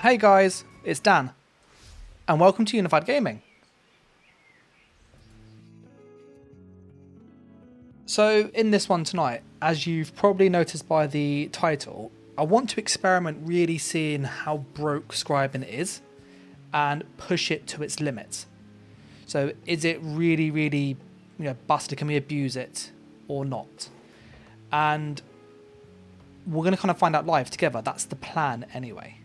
Hey guys, it's Dan, and welcome to Unified Gaming. So in this one tonight, as you've probably noticed by the title, I want to experiment really seeing how broke Scribing is and push it to its limits. So is it really, busted? Can we abuse it or not? And we're going to kind of find out live together. That's the plan anyway.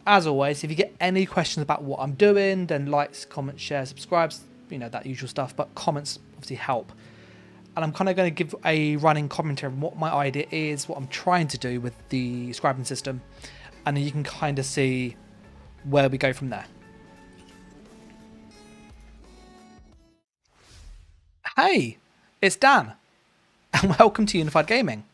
As always, if you get any questions about what I'm doing, then likes, comments, shares, subscribes, that usual stuff, but comments obviously help. And I'm kind of going to give a running commentary on what my idea is, what I'm trying to do with the scribing system, and then you can kind of see where we go from there. Hey, it's Dan, and welcome to Unified Gaming.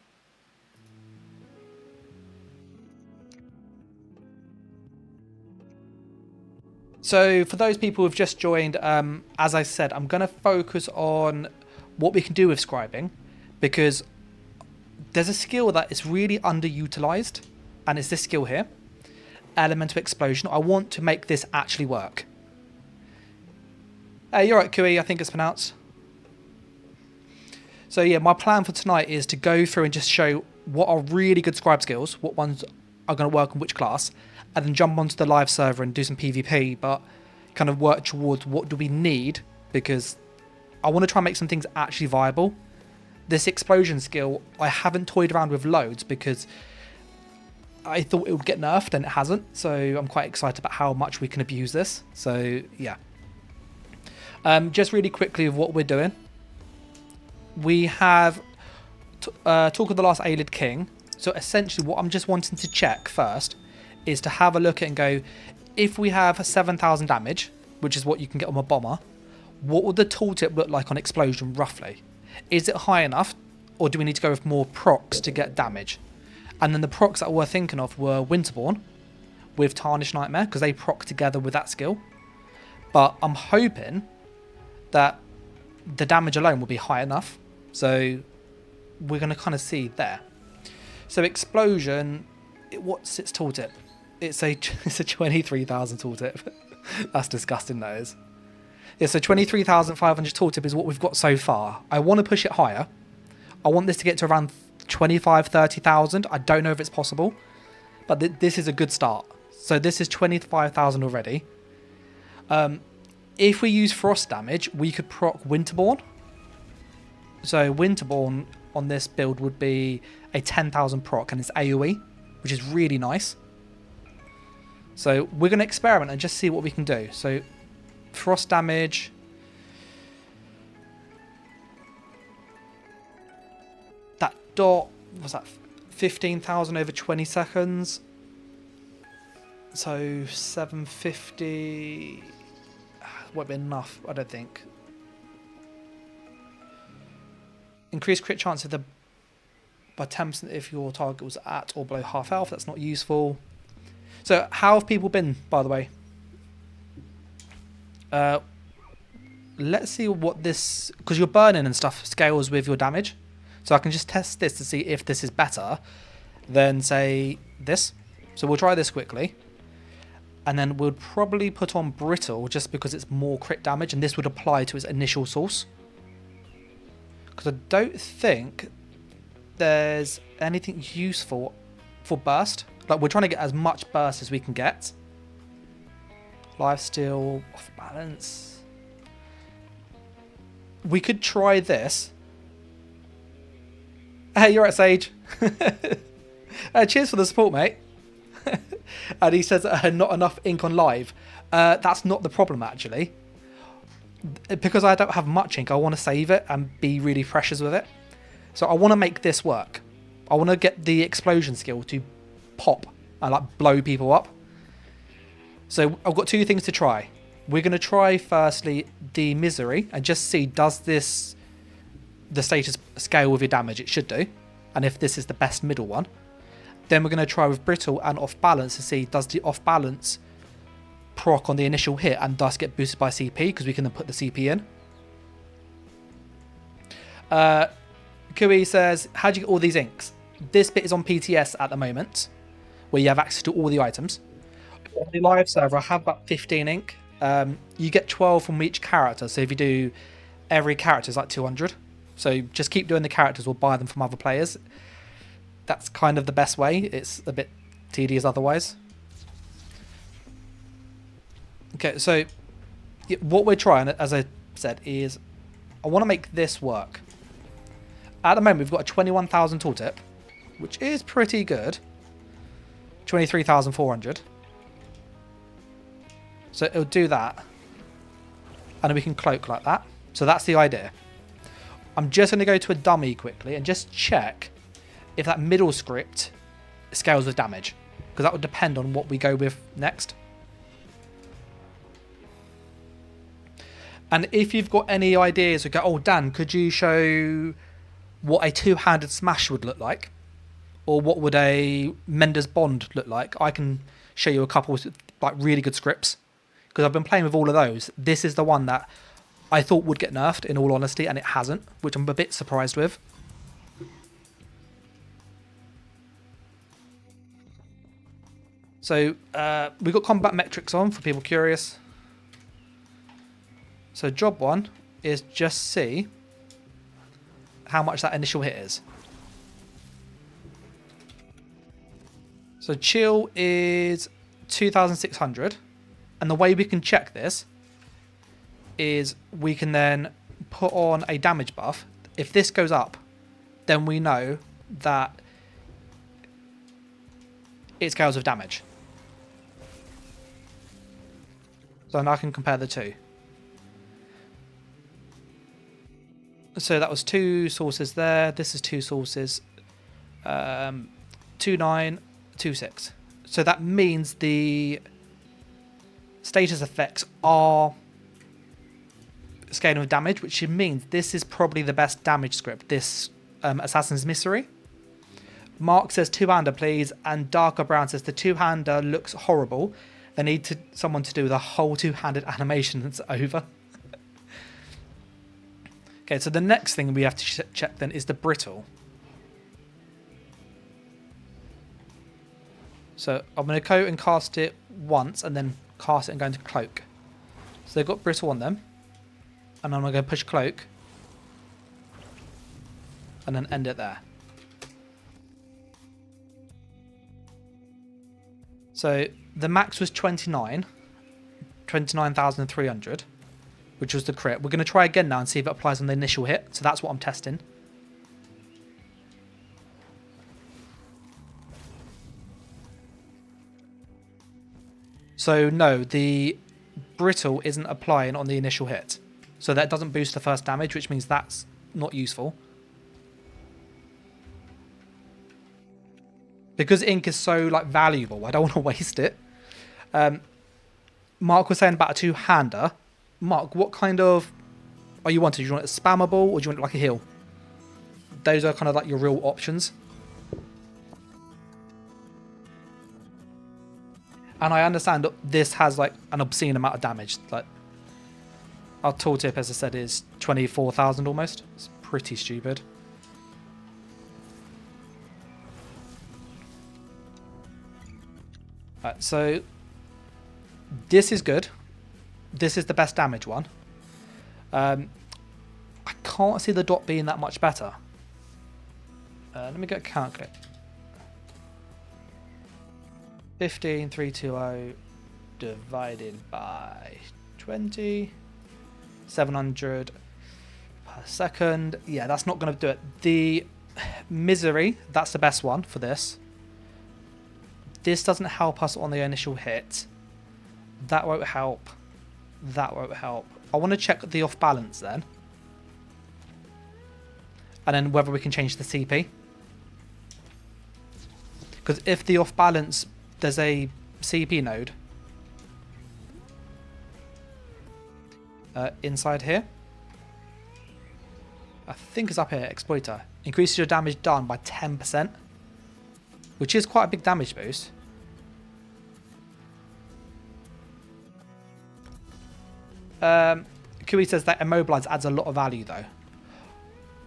So for those people who've just joined, as I said, I'm going to focus on what we can do with scribing, because there's a skill that is really underutilized, and it's this skill here, elemental explosion. I want to make this actually work. Hey, you're right, Kui, I think it's pronounced. So yeah, my plan for tonight is to go through and just show what are really good scribe skills, what ones are going to work on which class, and then jump onto the live server and do some PvP, but kind of work towards what do we need, because I want to try and make some things actually viable. This explosion skill, I haven't toyed around with loads because I thought it would get nerfed and it hasn't, so I'm quite excited about how much we can abuse this. So yeah. Just really quickly of what we're doing. We have Talk of the Last Aelid King. So essentially what I'm just wanting to check first is to have a look at and go, if we have 7,000 damage, which is what you can get on a bomber, what would the tooltip look like on explosion roughly? Is it high enough, or do we need to go with more procs to get damage? And then the procs that we're thinking of were Winterborn with Tarnished Nightmare, because they proc together with that skill. But I'm hoping that the damage alone will be high enough. So we're going to kind of see there. So explosion, what's its tooltip? It's a 23,000 tooltip. That's disgusting, that is. Yeah, so 23,500 tooltip is what we've got so far. I want to push it higher. I want this to get to around 25, 30,000. I don't know if it's possible, but this is a good start. So this is 25,000 already. If we use frost damage, we could proc Winterborn. So Winterborn on this build would be a 10,000 proc, and it's AoE, which is really nice. So we're going to experiment and just see what we can do. So frost damage. That dot, was that 15,000 over 20 seconds? So 750 won't be enough, I don't think. Increased crit chance of by 10% if your target was at or below half health. That's not useful. So how have people been, by the way? Let's see what this, because your burning and stuff scales with your damage. So I can just test this to see if this is better than, say, this. So we'll try this quickly. And then we'll probably put on brittle just because it's more crit damage, and this would apply to its initial source. Because I don't think there's anything useful for burst. Like, we're trying to get as much burst as we can get. Lifesteal, off balance. We could try this. Hey, you're right, Sage. Cheers for the support, mate. And he says not enough ink on live. That's not the problem, actually. Because I don't have much ink, I want to save it and be really precious with it. So I want to make this work. I want to get the explosion skill to pop and like blow people up. So I've got two things to try. We're going to try firstly the misery and just see, does this the status scale with your damage? It should do. And if this is the best middle one, then we're going to try with brittle and off balance to see, does the off balance proc on the initial hit and thus get boosted by CP, because we can then put the CP in. Kui says, how do you get all these inks? This bit is on PTS at the moment. where you have access to all the items. On the live server, I have about 15 ink. You get 12 from each character. So if you do every character, it's like 200. So just keep doing the characters or buy them from other players. That's kind of the best way. It's a bit tedious otherwise. Okay, so what we're trying, as I said, is I want to make this work. At the moment, we've got a 21,000 tooltip, which is pretty good. 23,400. So it'll do that. And then we can cloak like that. So that's the idea. I'm just going to go to a dummy quickly and just check if that middle script scales with damage. Because that would depend on what we go with next. And if you've got any ideas, you go, oh, Dan, could you show what a two-handed smash would look like? Or what would a Mender's Bond look like? I can show you a couple of like really good scripts. Because I've been playing with all of those. This is the one that I thought would get nerfed, in all honesty, and it hasn't, which I'm a bit surprised with. So we've got combat metrics on for people curious. So job 1 is just see how much that initial hit is. So chill is 2,600. And the way we can check this is we can then put on a damage buff. If this goes up, then we know that it scales with damage. So now I can compare the two. So that was 2 sources there. This is 2 sources. 2926. So that means the status effects are scaling with damage, which means this is probably the best damage script, this Assassin's Misery. Mark says two-hander please, and Darker Brown says the two-hander looks horrible. They need someone to do the whole two-handed animation that's over. Okay, so the next thing we have to check then is the brittle. So I'm going to coat and cast it once and then cast it and go into cloak. So they've got brittle on them. And I'm going to go push cloak. And then end it there. So the max was 29,300, which was the crit. We're going to try again now and see if it applies on the initial hit. So that's what I'm testing. So no, the brittle isn't applying on the initial hit. So that doesn't boost the first damage, which means that's not useful. Because ink is so like valuable, I don't want to waste it. Mark was saying about a two-hander. Mark, what kind of are you wanting? Do you want it spammable or do you want it like a heal? Those are kind of like your real options. And I understand that this has like an obscene amount of damage. Like our tooltip, as I said, is 24,000 almost. It's pretty stupid. Right, so this is good. This is the best damage one. I can't see the dot being that much better. Let me get a calculate. 15,320 divided by 20. 700 per second. Yeah, that's not going to do it. The Misery, that's the best one for this. This doesn't help us on the initial hit. That won't help. That won't help. I want to check the off balance then. And then whether we can change the CP. Because if the off balance, there's a CP node inside here. I think it's up here, Exploiter. Increases your damage done by 10%. Which is quite a big damage boost. Kui says that Immobilize adds a lot of value though.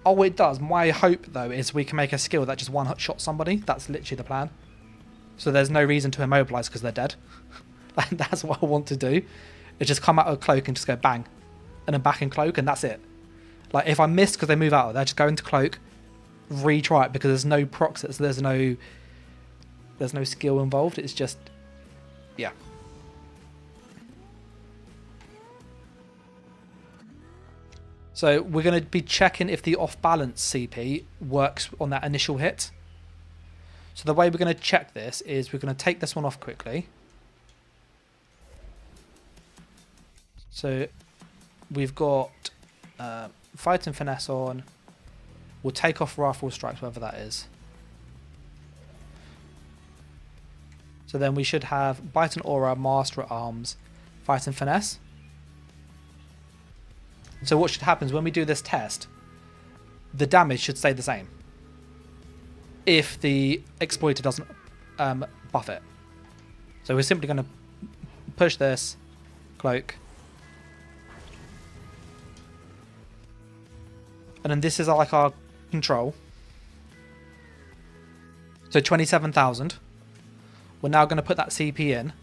Oh, it does. My hope though is we can make a skill that just one-shot somebody. That's literally the plan. So there's no reason to immobilize because they're dead. That's what I want to do. Is just come out of cloak and just go bang. And then back in cloak and that's it. Like if I miss because they move out of there, just go into cloak, retry it because there's no procs, so there's no skill involved. It's just, yeah. So we're going to be checking if the off-balance CP works on that initial hit. So the way we're going to check this is we're going to take this one off quickly. So we've got Fight and Finesse on. We'll take off Rifle Strikes, whatever that is. So then we should have Bite and Aura, Master at Arms, Fight and Finesse. So what should happen is when we do this test, the damage should stay the same if the exploiter doesn't buff it. So we're simply going to push this, cloak. And then this is like our control. So 27,000. We're now going to put that CP in.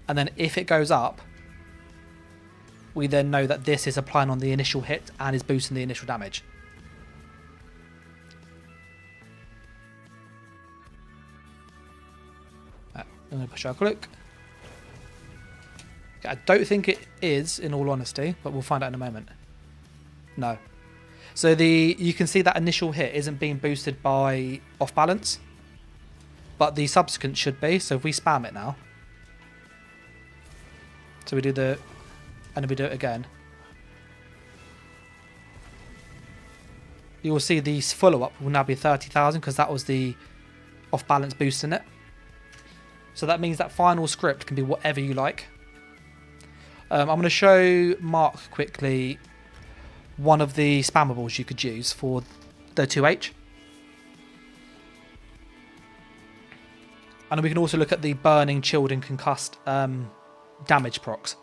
And then if it goes up, we then know that this is applying on the initial hit and is boosting the initial damage. I'm going to push our cloak. I don't think it is, in all honesty, but we'll find out in a moment. No. So you can see that initial hit isn't being boosted by off balance, but the subsequent should be. So if we spam it now, so we do the, and then we do it again, you will see the follow-up will now be 30,000 because that was the off balance boost in it. So that means that final script can be whatever you like. I'm going to show Mark quickly one of the spammables you could use for the 2H. And we can also look at the burning, chilled and concussed damage procs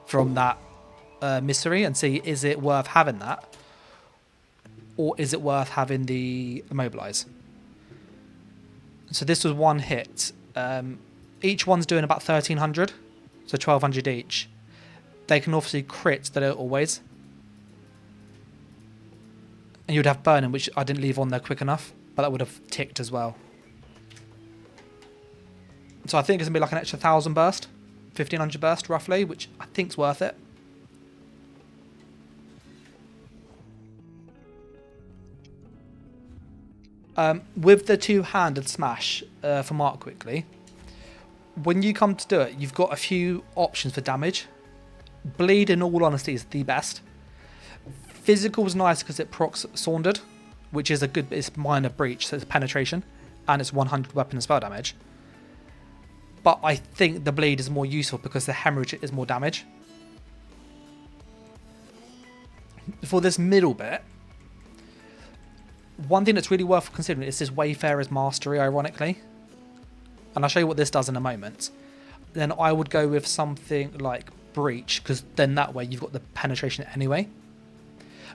from that mystery and see, is it worth having that? Or is it worth having the immobilize? So this was one hit. Each one's doing about 1,300, so 1,200 each. They can obviously crit, they don't always. And you'd have burning, which I didn't leave on there quick enough, but that would have ticked as well. So I think it's going to be like an extra 1,000 burst, 1,500 burst roughly, which I think is worth it. With the two-handed smash, for Mark quickly, when you come to do it, you've got a few options for damage. Bleed, in all honesty, is the best. Physical is nice because it procs Saundered, which is a good, it's minor breach, so it's penetration, and it's 100 weapon and spell damage. But I think the bleed is more useful because the hemorrhage is more damage. For this middle bit, one thing that's really worth considering is this Wayfarer's Mastery, ironically. And I'll show you what this does in a moment. Then I would go with something like Breach, because then that way you've got the penetration anyway.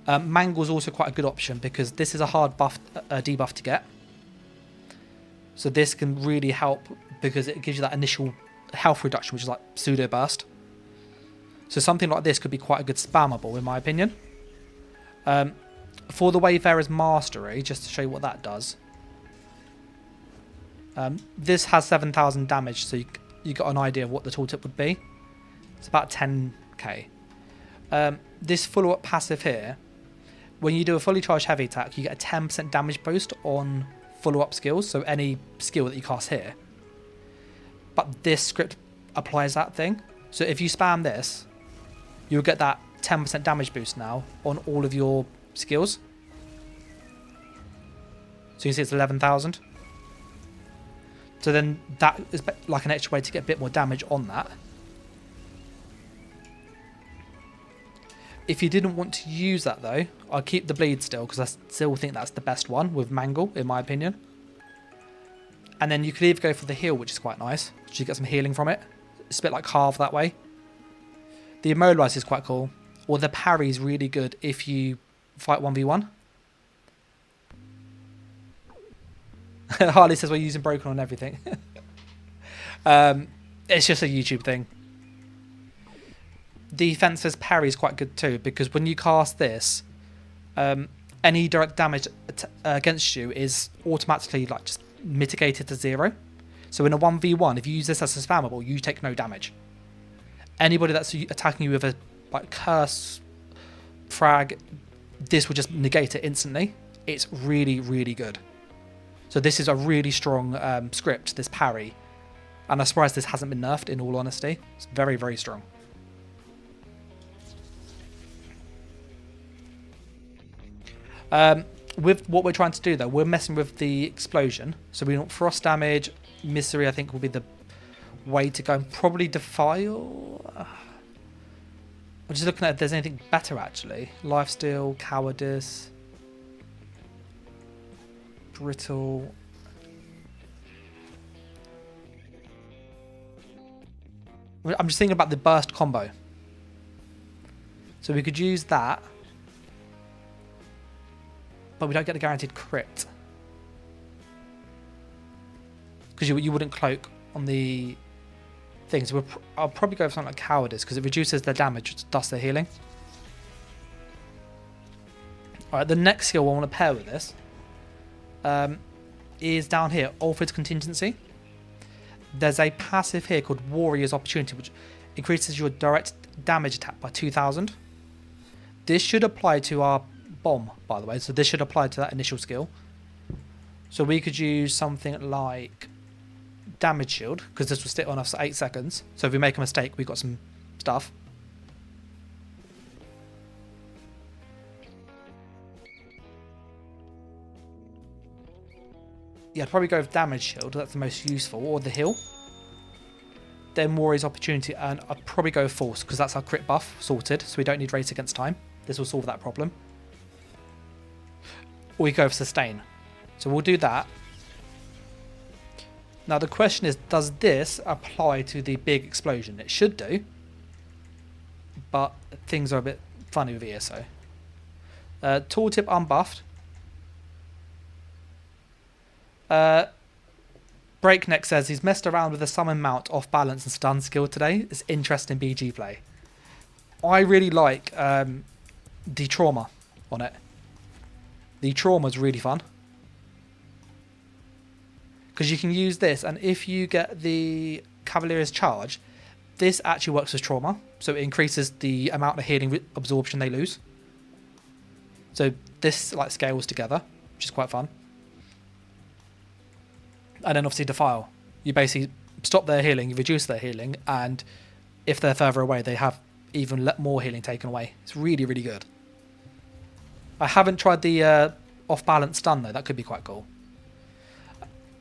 Mangle is also quite a good option because this is a hard buff, debuff to get. So this can really help because it gives you that initial health reduction, which is like pseudo burst. So something like this could be quite a good spammable in my opinion. For the Wayfarer's Mastery, just to show you what that does. This has 7,000 damage, so you got an idea of what the tooltip would be. It's about 10k. This follow-up passive here, when you do a fully charged heavy attack, you get a 10% damage boost on follow-up skills, so any skill that you cast here. But this script applies that thing. So if you spam this, you'll get that 10% damage boost now on all of your skills. So you see it's 11,000. So then that is like an extra way to get a bit more damage on that. If you didn't want to use that though, I'll keep the bleed still because I still think that's the best one with Mangle in my opinion. And then you could either go for the heal, which is quite nice, so you get some healing from it. It's a bit like Carve that way. The Immobilize is quite cool, or the parry is really good if you fight 1v1. Harley says we're using Broken on everything. It's just a YouTube thing. Defense's parry is quite good too, because when you cast this, any direct damage against you is automatically like just mitigated to 0. So in a 1v1, if you use this as a spammable, you take no damage. Anybody that's attacking you with a like curse, frag, this will just negate it instantly. It's really, really good. So this is a really strong script, this parry. And I'm surprised this hasn't been nerfed, in all honesty. It's very, very strong. With what we're trying to do though, we're messing with the explosion. So we want frost damage, misery I think will be the way to go. And probably defile. I'm just looking at if there's anything better actually. Lifesteal, cowardice, brittle. I'm just thinking about the burst combo. So we could use that. But we don't get the guaranteed crit. Because you wouldn't cloak on the things. So I'll probably go for something like cowardice because it reduces their damage, thus their healing. Alright, the next skill I want to pair with this is down here, Alfred's Contingency. There's a passive here called Warrior's Opportunity, which increases your direct damage attack by 2,000. This should apply to our bomb, by the way, so this should apply to that initial skill. So we could use something like damage shield, because this will stick on us for 8 seconds. So if we make a mistake, we've got some stuff. Yeah, I'd probably go with damage shield, that's the most useful, or the heal. Then Warrior's Opportunity, and I'd probably go force, because that's our crit buff sorted, so we don't need race against time. This will solve that problem. Or we go for sustain. So we'll do that. Now the question is, does this apply to the big explosion? It should do. But things are a bit funny with ESO. Tooltip unbuffed. Breakneck says he's messed around with the summon mount off balance and stun skill today. It's interesting BG play. I really like the trauma on it. The trauma is really fun. Because you can use this, and if you get the Cavalier's Charge, this actually works as trauma. So it increases the amount of healing absorption they lose. So this like scales together, which is quite fun. And then obviously Defile. You basically stop their healing, you reduce their healing, and if they're further away, they have even more healing taken away. It's really, really good. I haven't tried the off-balance stun though. That could be quite cool.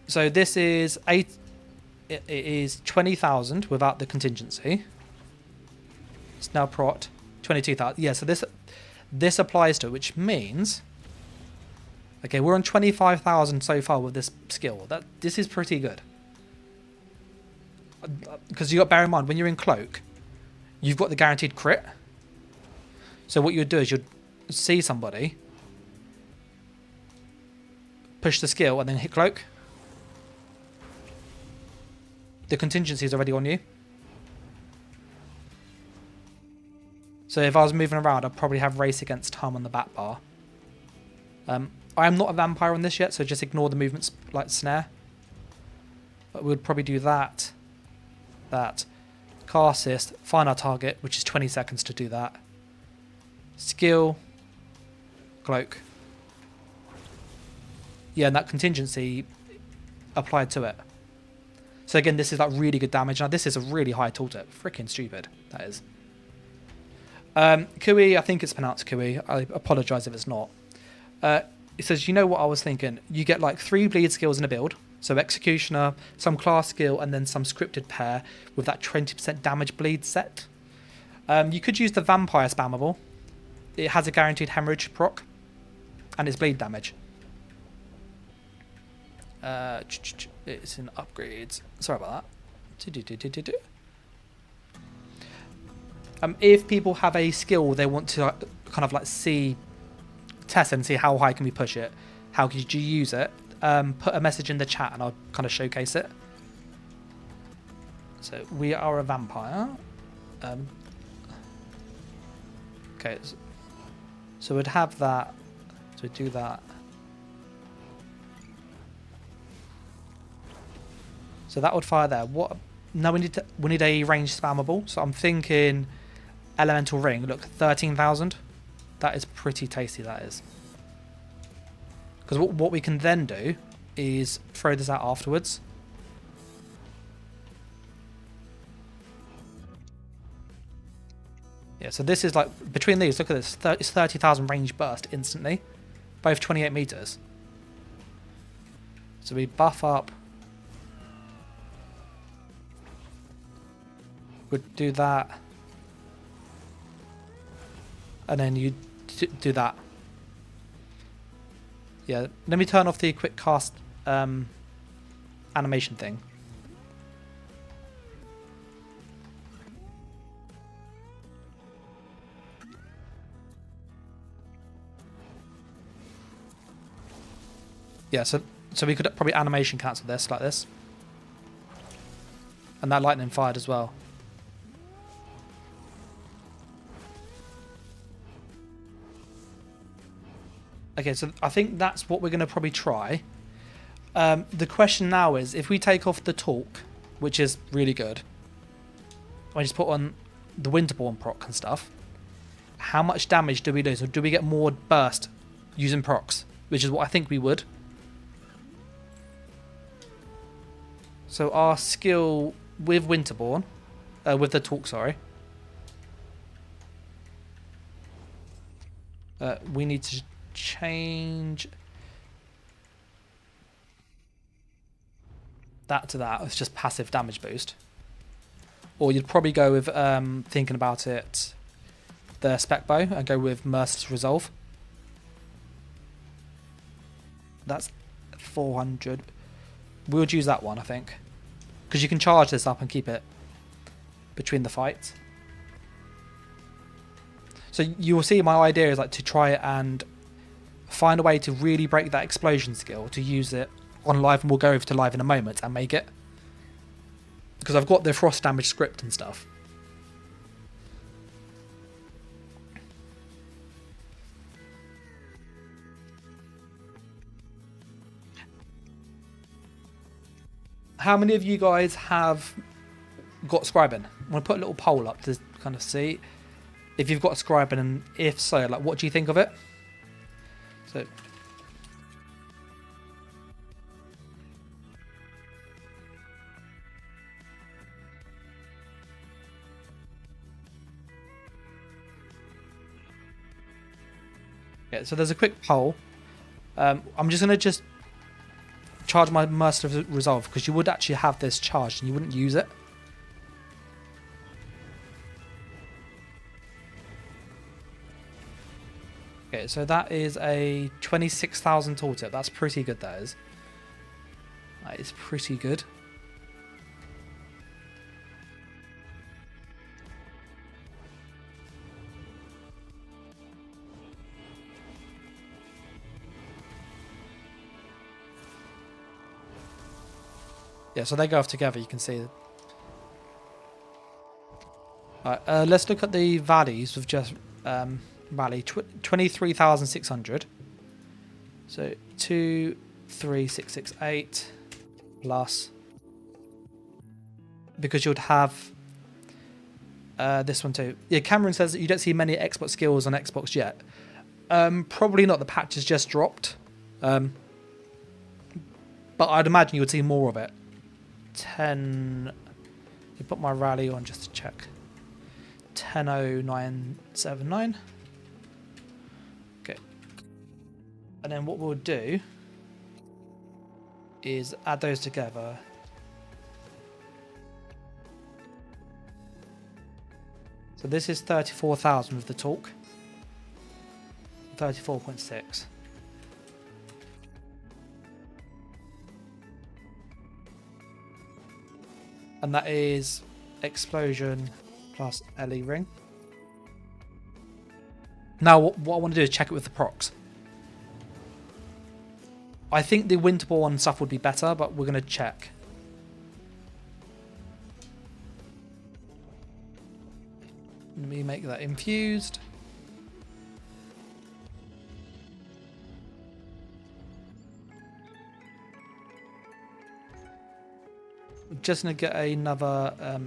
So this is it is 20,000 without the contingency. It's now prot 22,000. Yeah, so this applies to it, which means okay, we're on 25,000 so far with this skill. This is pretty good. Because you got to bear in mind when you're in cloak, you've got the guaranteed crit. So what you'd do is you'd see somebody, push the skill, and then hit cloak. The contingency is already on you. So if I was moving around, I'd probably have race against Hum on the back bar. I am not a vampire on this yet, so just ignore the movements like snare. But we'd probably do that. Car assist, find our target, which is 20 seconds to do that. Skill, cloak. Yeah, and that contingency applied to it. So again, this is like really good damage. Now this is a really high tooltip. Freaking stupid, that is. Kui, I think it's pronounced Kui. I apologise if it's not. It says, you know what I was thinking? You get like 3 bleed skills in a build. So Executioner, some class skill, and then some scripted pair with that 20% damage bleed set. You could use the Vampire spammable. It has a guaranteed hemorrhage proc. And it's bleed damage. It's in upgrades. Sorry about that. If people have a skill they want to kind of like test and see how high can we push it, how could you use it, put a message in the chat and I'll kind of showcase it. So we are a vampire. Okay, so we'd have that. So we do that. So that would fire there. What? No, we need a ranged spammable. So I'm thinking elemental ring. Look, 13,000. That is pretty tasty. That is. Because what we can then do is throw this out afterwards. Yeah, so this is like, between these, look at this, it's 30,000 range burst instantly. Both 28 meters. So we buff up. Would do that. And then you do that. Yeah, let me turn off the quick cast animation thing. Yeah, so we could probably animation cancel this like this. And that lightning fired as well. Okay, so I think that's what we're going to probably try. The question now is, if we take off the talk, which is really good, I just put on the Winterborn proc and stuff, how much damage do we do? So do we get more burst using procs, which is what I think we would. So our skill with Winterborn, with the talk, sorry, we need to change that to that. It's just passive damage boost. Or you'd probably go with, thinking about it, the spec bow and go with Merciless Resolve. That's 400. We would use that one, I think, because you can charge this up and keep it between the fights. So you will see my idea is like to try and find a way to really break that explosion skill, to use it on live, and we'll go over to live in a moment and make it, because I've got the frost damage script and stuff. How many of you guys have got Scribing? I'm going to put a little poll up to kind of see if you've got Scribing, and if so, like, what do you think of it? So, yeah, so there's a quick poll. I'm just going to charge my Merciless Resolve, because you would actually have this charged and you wouldn't use it. Okay, so that is a 26,000 tooltip. That's pretty good, that is. That is pretty good. Yeah, so they go off together, you can see. Alright, let's look at the valleys with just valley. 23,600. So 23668 plus, because you'd have this one too. Yeah, Cameron says that you don't see many Xbox skills on Xbox yet. Probably not. The patch has just dropped. But I'd imagine you would see more of it. 10. You put my rally on just to check. 100979. Okay. And then what we'll do is add those together. So this is 34,000 with the talk. 34.6. And that is explosion plus LE ring. Now what I want to do is check it with the procs. I think the Winterborn stuff would be better, but we're going to check. Let me make that infused. I'm just going to get another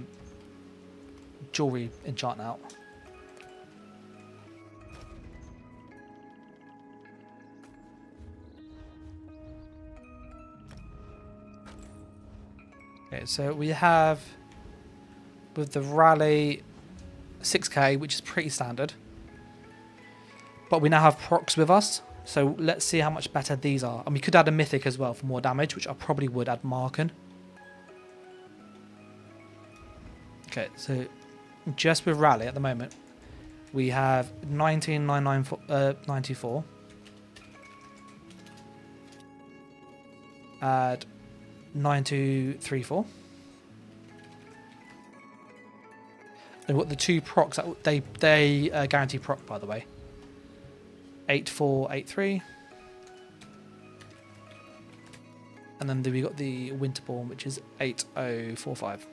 jewelry enchant out. Okay, so we have with the rally 6k, which is pretty standard. But we now have procs with us, so let's see how much better these are. And we could add a mythic as well for more damage, which I probably would add Marken. Okay, so just with rally at the moment, we have 19,994. Add 9234. And what the two procs that they guarantee proc, by the way. 8483. And then we got the Winterborn, which is 8045.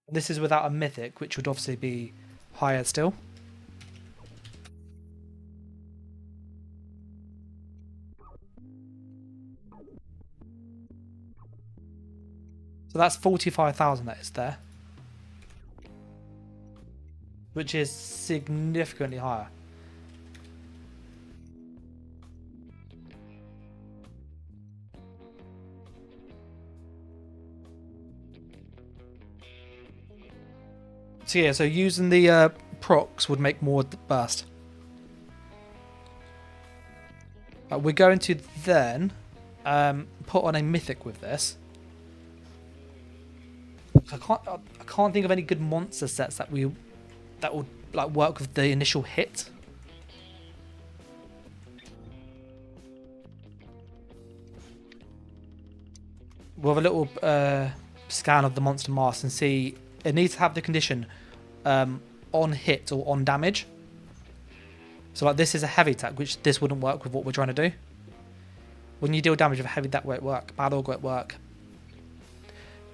This is without a mythic, which would obviously be higher still. So that's 45,000 that is there. Which is significantly higher. So yeah, so using the procs would make more burst. We're going to then put on a mythic with this. I can't think of any good monster sets that will like work with the initial hit. We'll have a little scan of the monster mask and see it needs to have the condition on hit or on damage. So like this is a heavy attack, which this wouldn't work with what we're trying to do. When you deal damage with heavy, that won't work. Battle won't work.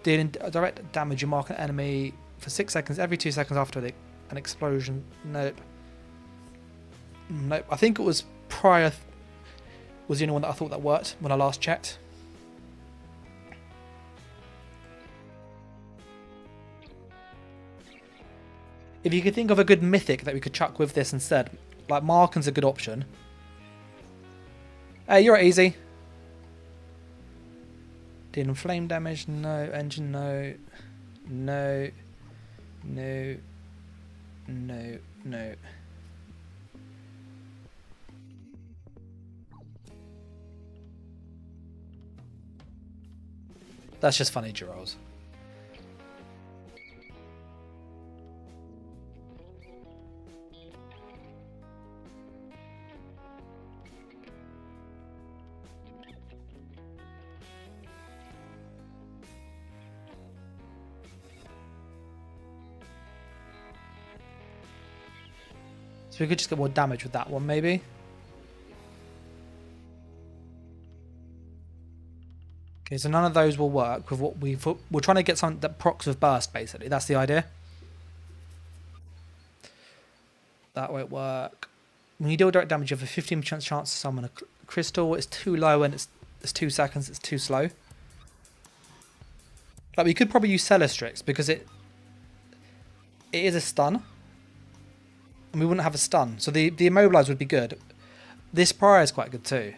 Dealing direct damage, you mark an enemy for 6 seconds every 2 seconds after an explosion. Nope. Nope. I think it was prior was the only one that I thought that worked when I last checked. If you could think of a good mythic that we could chuck with this instead, like Marken's a good option. Hey, you're easy. Dealing flame damage, no. Engine, no. No. No. No. No. That's just funny, Geralds. So we could just get more damage with that one, maybe. Okay, so none of those will work with what we're trying to get something that procs with burst, basically. That's the idea. That won't work. When you deal direct damage, you have a 15% chance to summon a crystal. It's too low and it's 2 seconds. It's too slow. Like we could probably use Cellustrix because it is a stun. And we wouldn't have a stun. So the immobilize would be good. This prior is quite good too.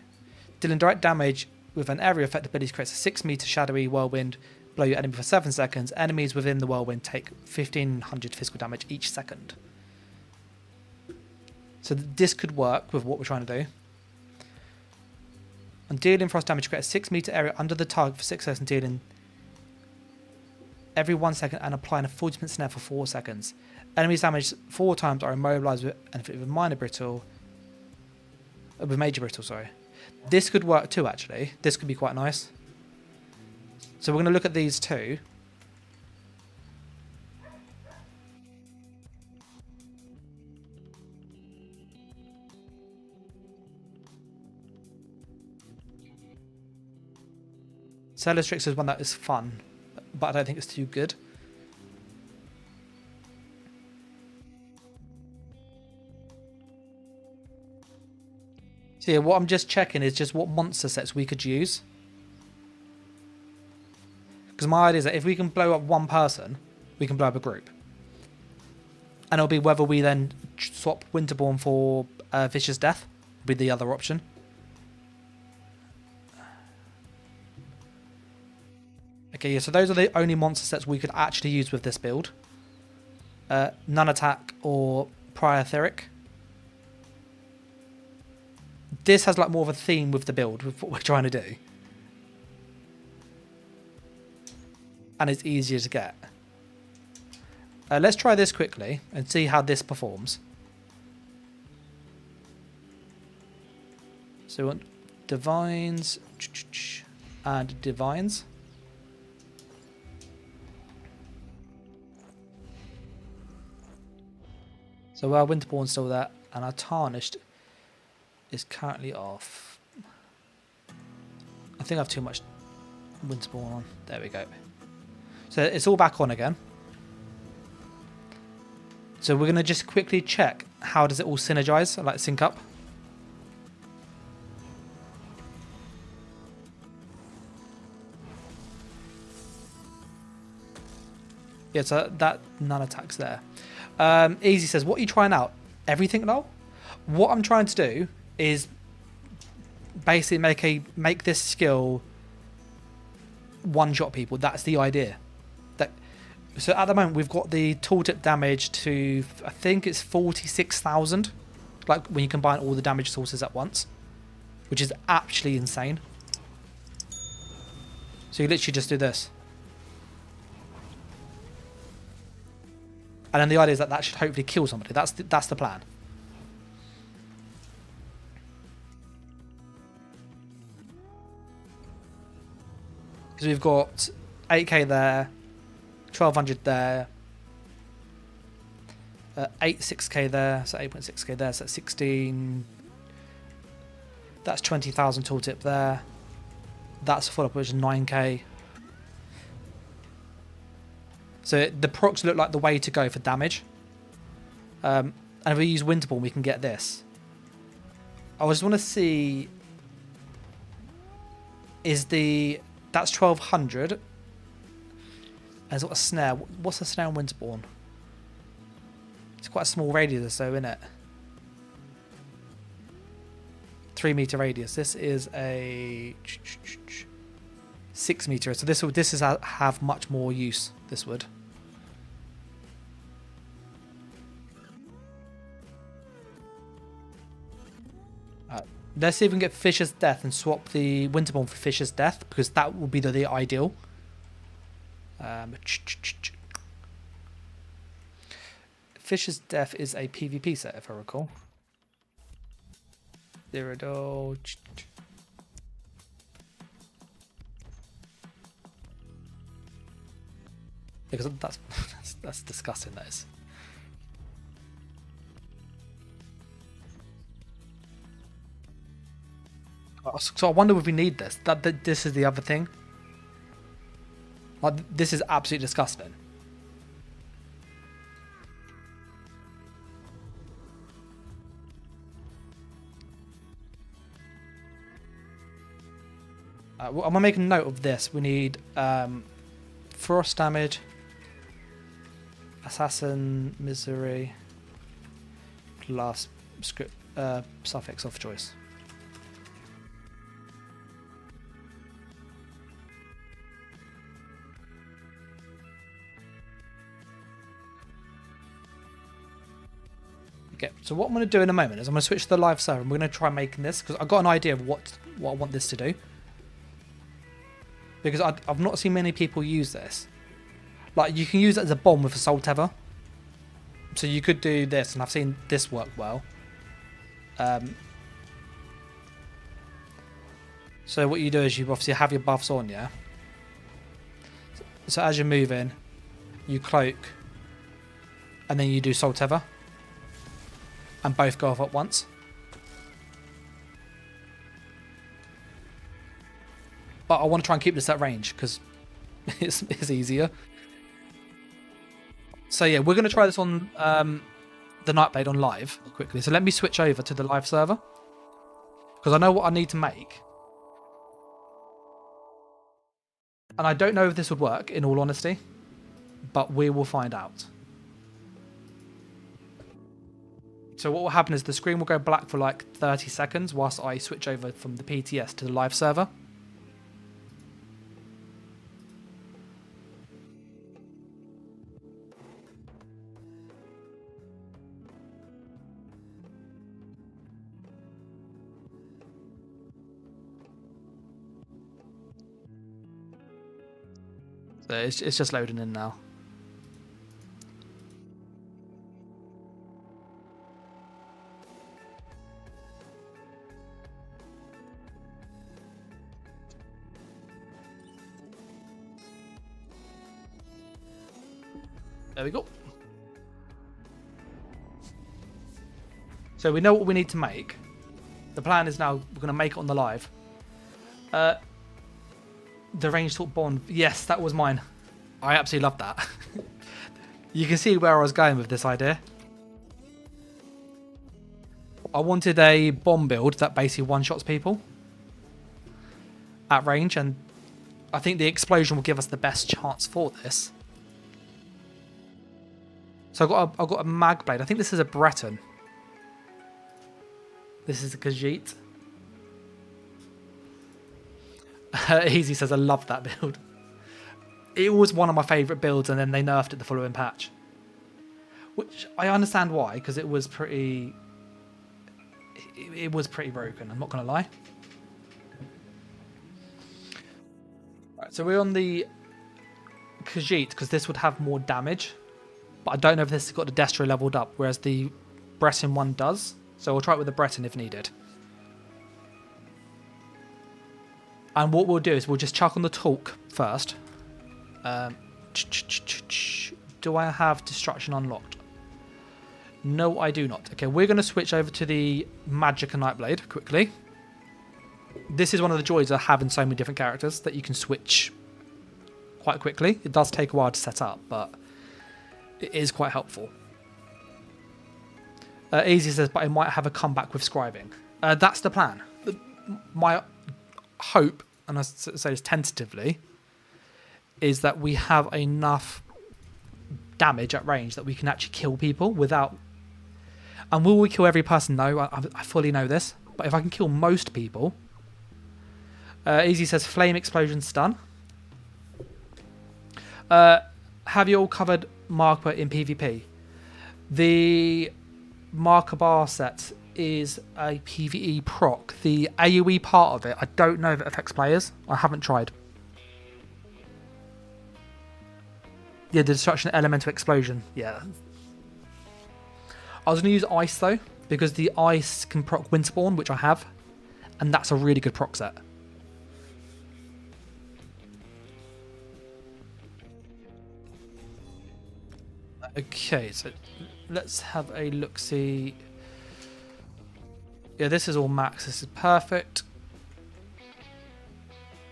Dealing direct damage with an area effect ability creates a 6 meter shadowy whirlwind below your enemy for 7 seconds. Enemies within the whirlwind take 1500 physical damage each second. So this could work with what we're trying to do. And dealing frost damage creates a 6 meter area under the target for 6 seconds, dealing every 1 second and applying a 40% snare for 4 seconds. Enemies damaged 4 times are immobilized with minor brittle. With major brittle, sorry. This could work too, actually. This could be quite nice. So we're going to look at these two. Cellustrix is one that is fun. but I don't think it's too good. So yeah, what I'm just checking is just what monster sets we could use. Because my idea is that if we can blow up one person, we can blow up a group. And it'll be whether we then swap Winterborn for Vicious Death, would be the other option. Okay, yeah, so those are the only monster sets we could actually use with this build. None Attack or Prior Etheric. This has like more of a theme with the build, with what we're trying to do. And it's easier to get. Let's try this quickly and see how this performs. So we want Divines and Divines. So our Winterborn's still there, and our Tarnished is currently off. I think I have too much Winterborn on. There we go. So it's all back on again. So we're going to just quickly check how does it all synergize, like sync up. Yeah, so that none attacks there. Easy says, what are you trying out? Everything now? What I'm trying to do is basically make this skill one-shot people. That's the idea. So at the moment we've got the tooltip damage to, I think it's 46,000. Like when you combine all the damage sources at once, which is actually insane. So you literally just do this. And then the idea is that that should hopefully kill somebody. That's the plan. Because we've got 8k there, 1200 there, 6k there, so 8.6k there, so that's 16. That's 20,000 tooltip there. That's full up, which is 9k. So the procs look like the way to go for damage. And if we use Winterborn, we can get this. I just want to see, that's 1200. And it's got a snare. What's a snare on Winterborn? It's quite a small radius, though, isn't it? 3 meter radius. This is a 6 meter. So this is have much more use. This would. Let's see if we can get Fisher's Death and swap the Winterborn for Fisher's Death, because that will be the ideal. Fisher's Death is a PvP set, if I recall. Cyrdodiil. Because that's disgusting. That is. So I wonder if we need this. This is the other thing. Like, this is absolutely disgusting. Well, I'm gonna make a note of this. We need frost damage, assassin misery, plus script suffix of choice. Okay, so what I'm going to do in a moment is I'm going to switch to the live server and we're going to try making this, because I've got an idea of what I want this to do. Because I've not seen many people use this. Like, you can use it as a bomb with a soul tether. So you could do this, and I've seen this work well. So what you do is you obviously have your buffs on, yeah? So as you're moving, you cloak, and then you do soul tether. And both go off at once. But I want to try and keep this at range, because it's easier. So yeah, we're going to try this on the Nightblade on live quickly. So let me switch over to the live server because I know what I need to make. And I don't know if this would work, in all honesty, but we will find out. So what will happen is the screen will go black for like 30 seconds whilst I switch over from the PTS to the live server. So it's just loading in now. There we go. So we know what we need to make. The plan is now we're going to make it on the live. The ranged talk bond. Yes, that was mine. I absolutely love that. You can see where I was going with this idea. I wanted a bomb build that basically one-shots people at range, and I think the explosion will give us the best chance for this. So I've got a mag blade. I think this is a Breton. This is a Khajiit. Easy says, I love that build. It was one of my favourite builds, and then they nerfed it the following patch. Which I understand why, because it was pretty... It was pretty broken, I'm not going to lie. Right, so we're on the Khajiit, because this would have more damage. But I don't know if this has got the Destro leveled up, whereas the Breton one does. So we'll try it with the Breton if needed. And what we'll do is we'll just chuck on the talk first. Do I have destruction unlocked? No, I do not. Okay, we're going to switch over to the Magic and Nightblade quickly. This is one of the joys of having so many different characters that you can switch quite quickly. It does take a while to set up, but it is quite helpful. Easy says, but I might have a comeback with Scribing. That's the plan. My hope, and I say this tentatively, is that we have enough damage at range that we can actually kill people without... And will we kill every person? No, I fully know this. But if I can kill most people... Easy says, flame explosion stun. Have you all covered marker in PvP? The marker bar set is a PvE proc. The AoE part of it, I don't know if it affects players. I haven't tried. Yeah, the destruction elemental explosion. Yeah. I was going to use ice though, because the ice can proc Winterspawn, which I have, and that's a really good proc set. Okay, so let's have a look-see. Yeah, this is all max. This is perfect.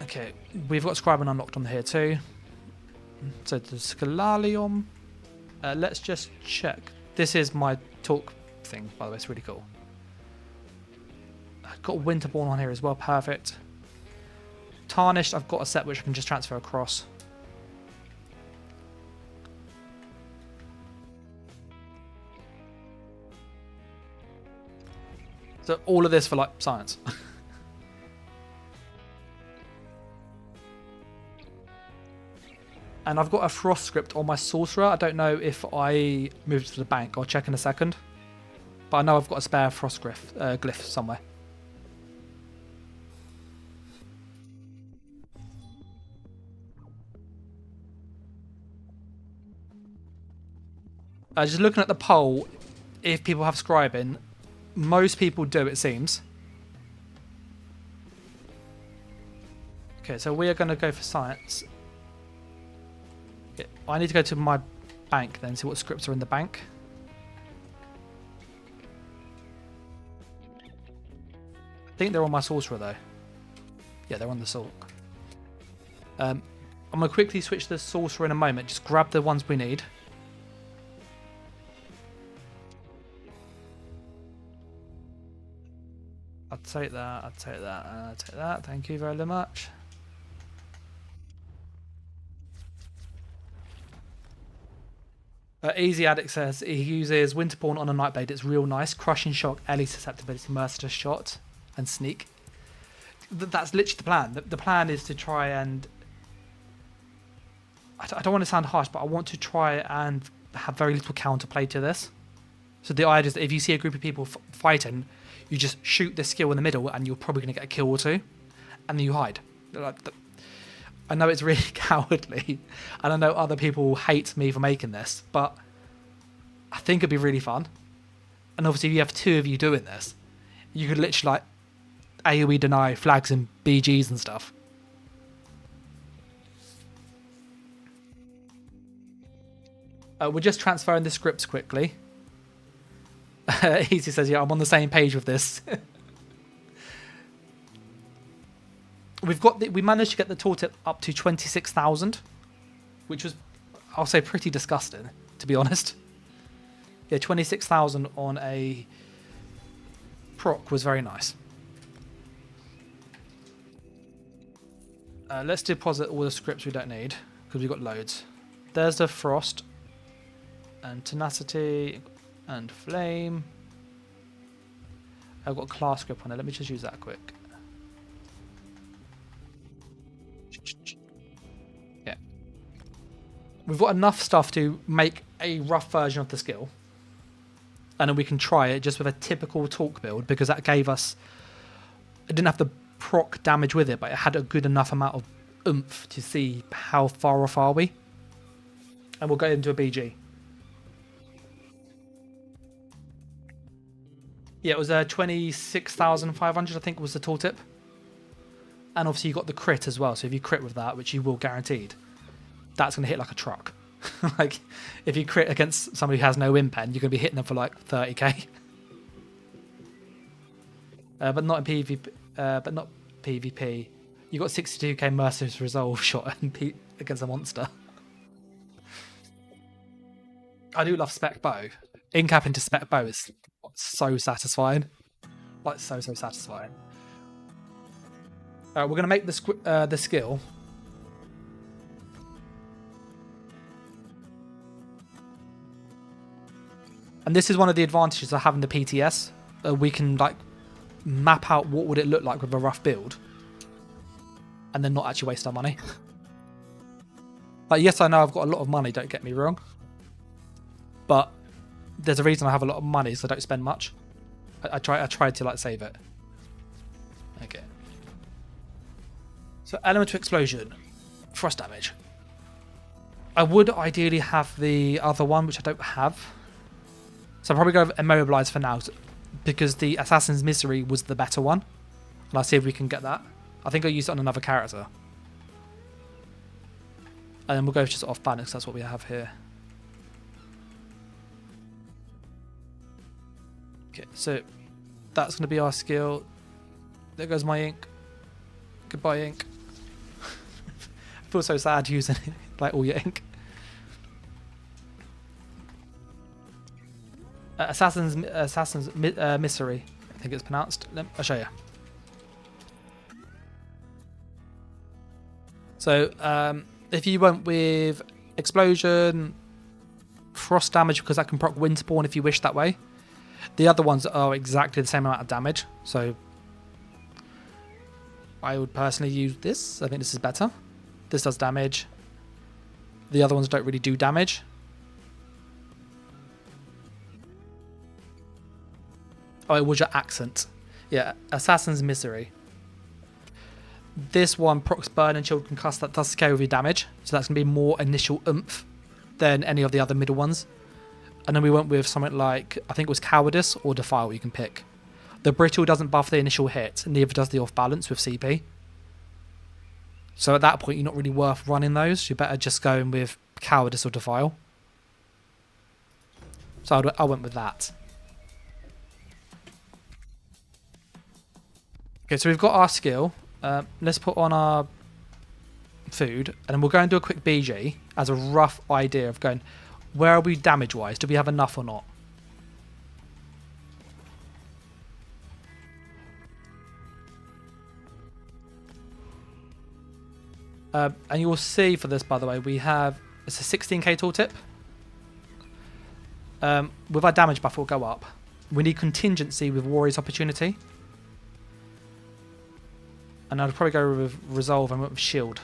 Okay, we've got Scribing unlocked on here too. So the Scalalium. Let's just check. This is my talk thing, by the way. It's really cool. I've got Winterborn on here as well. Perfect. Tarnished, I've got a set which I can just transfer across. So all of this for like science. And I've got a frost script on my sorcerer. I don't know if I moved to the bank. I'll check in a second. But I know I've got a spare frost glyph somewhere. Just looking at the poll, if people have Scribing, most people do, it seems. Okay, so we are going to go for science. I need to go to my bank then, see what scripts are in the bank. I think they're on my sorcerer though. Yeah, they're on the Sork. I'm going to quickly switch the sorcerer in a moment. Just grab the ones we need. I'll take that, I'll take that, and I'll take that. Thank you very much. Easy Addict says he uses Winterborn on a Nightblade. It's real nice. Crushing Shock, Ellie Susceptibility, Merciless Shot, and Sneak. That's literally the plan. The plan is to try and... I don't want to sound harsh, but I want to try and have very little counterplay to this. So the idea is that if you see a group of people fighting, you just shoot this skill in the middle and you're probably going to get a kill or two. And then you hide. I know it's really cowardly. And I know other people hate me for making this. But I think it'd be really fun. And obviously if you have two of you doing this, you could literally like AoE deny flags and BGs and stuff. We're just transferring the scripts quickly. Easy says, yeah, I'm on the same page with this. We managed to get the tooltip up to 26,000, which was, I'll say, pretty disgusting, to be honest. Yeah, 26,000 on a proc was very nice. Let's deposit all the scripts we don't need, because we've got loads. There's the Frost, and Tenacity, and Flame. I've got class script on it. Let me just use that quick. Yeah. We've got enough stuff to make a rough version of the skill. And then we can try it just with a typical talk build, because that gave us... It didn't have the proc damage with it, but it had a good enough amount of oomph to see how far off are we. And we'll go into a BG. Yeah, it was 26,500, I think, was the tooltip. And obviously you got the crit as well, so if you crit with that, which you will guaranteed, that's going to hit like a truck. Like, if you crit against somebody who has no impen, you're going to be hitting them for like 30k. But not in PvP. You got 62k Merciless Resolve shot against a monster. I do love spec bow. In-cap into spec bow is so satisfying. Like, so satisfying. We're going to make the skill. And this is one of the advantages of having the PTS. We can like map out what would it look like with a rough build. And then not actually waste our money. Like, yes, I know I've got a lot of money, don't get me wrong. But there's a reason I have a lot of money, so I don't spend much. I try to like save it. Okay. So elemental explosion, frost damage. I would ideally have the other one, which I don't have. So I'll probably go immobilize for now, because the Assassin's Misery was the better one. And I'll see if we can get that. I think I'll use it on another character. And then we'll go just off balance, that's what we have here. Okay, so that's going to be our skill. There goes my ink. Goodbye, ink. I feel so sad using it, like all your ink. Assassin's Misery, I think it's pronounced. I'll show you. So if you went with explosion, frost damage, because that can proc Winterborn if you wish that way. The other ones are exactly the same amount of damage, so I would personally use this. I think this is better. This does damage. The other ones don't really do damage. Oh, it was your accent. Yeah, Assassin's Misery. This one procs burn and chill concuss. That does scale with your damage, so that's going to be more initial oomph than any of the other middle ones. And then we went with something like, I think it was Cowardice or Defile you can pick. The Brittle doesn't buff the initial hit, and neither does the off balance with CP. So at that point, you're not really worth running those. You're better just going with Cowardice or Defile. So I went with that. Okay, so we've got our skill. Let's put on our food, and then we'll go and do a quick BG as a rough idea of going, where are we damage-wise? Do we have enough or not? And you will see for this, by the way, we have, it's a 16k tooltip. With our damage buff will go up. We need contingency with Warrior's Opportunity. And I'd probably go with Resolve and with Shield.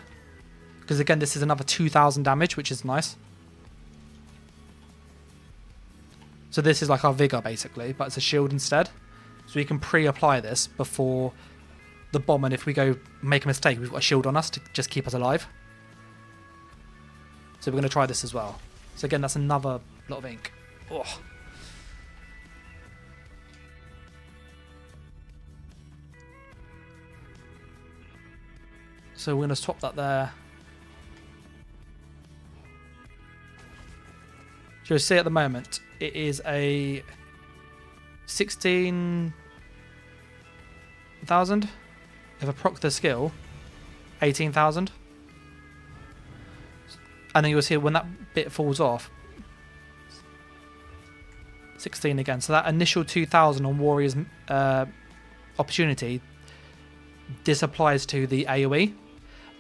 Because again, this is another 2000 damage, which is nice. So this is like our Vigor, basically, but it's a shield instead. So we can pre-apply this before the bomb, and if we go make a mistake, we've got a shield on us to just keep us alive. So we're going to try this as well. So again, that's another lot of ink. Oh. So we're going to swap that there. So you'll see at the moment, it is a 16,000. If I proc the skill, 18,000. And then you'll see when that bit falls off, 16 again. So that initial 2,000 on Warrior's Opportunity, this applies to the AoE.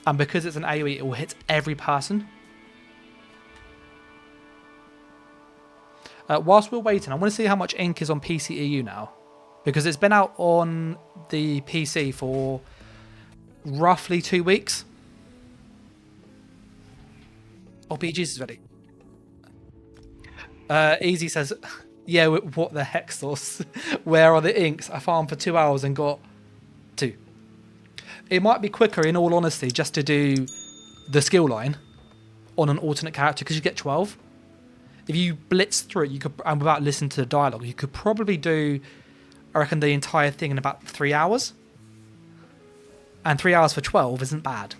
And because it's an AoE, it will hit every person. Whilst we're waiting, I want to see how much ink is on PCEU now. Because it's been out on the PC for roughly 2 weeks. Oh, BG's is ready. Easy says, yeah, what the heck sauce? Where are the inks? I farmed for 2 hours and got 2. It might be quicker, in all honesty, just to do the skill line on an alternate character, because you get 12. If you blitz through it, you could, and without listening to the dialogue, you could probably do, I reckon, the entire thing in about 3 hours. And 3 hours for 12 isn't bad.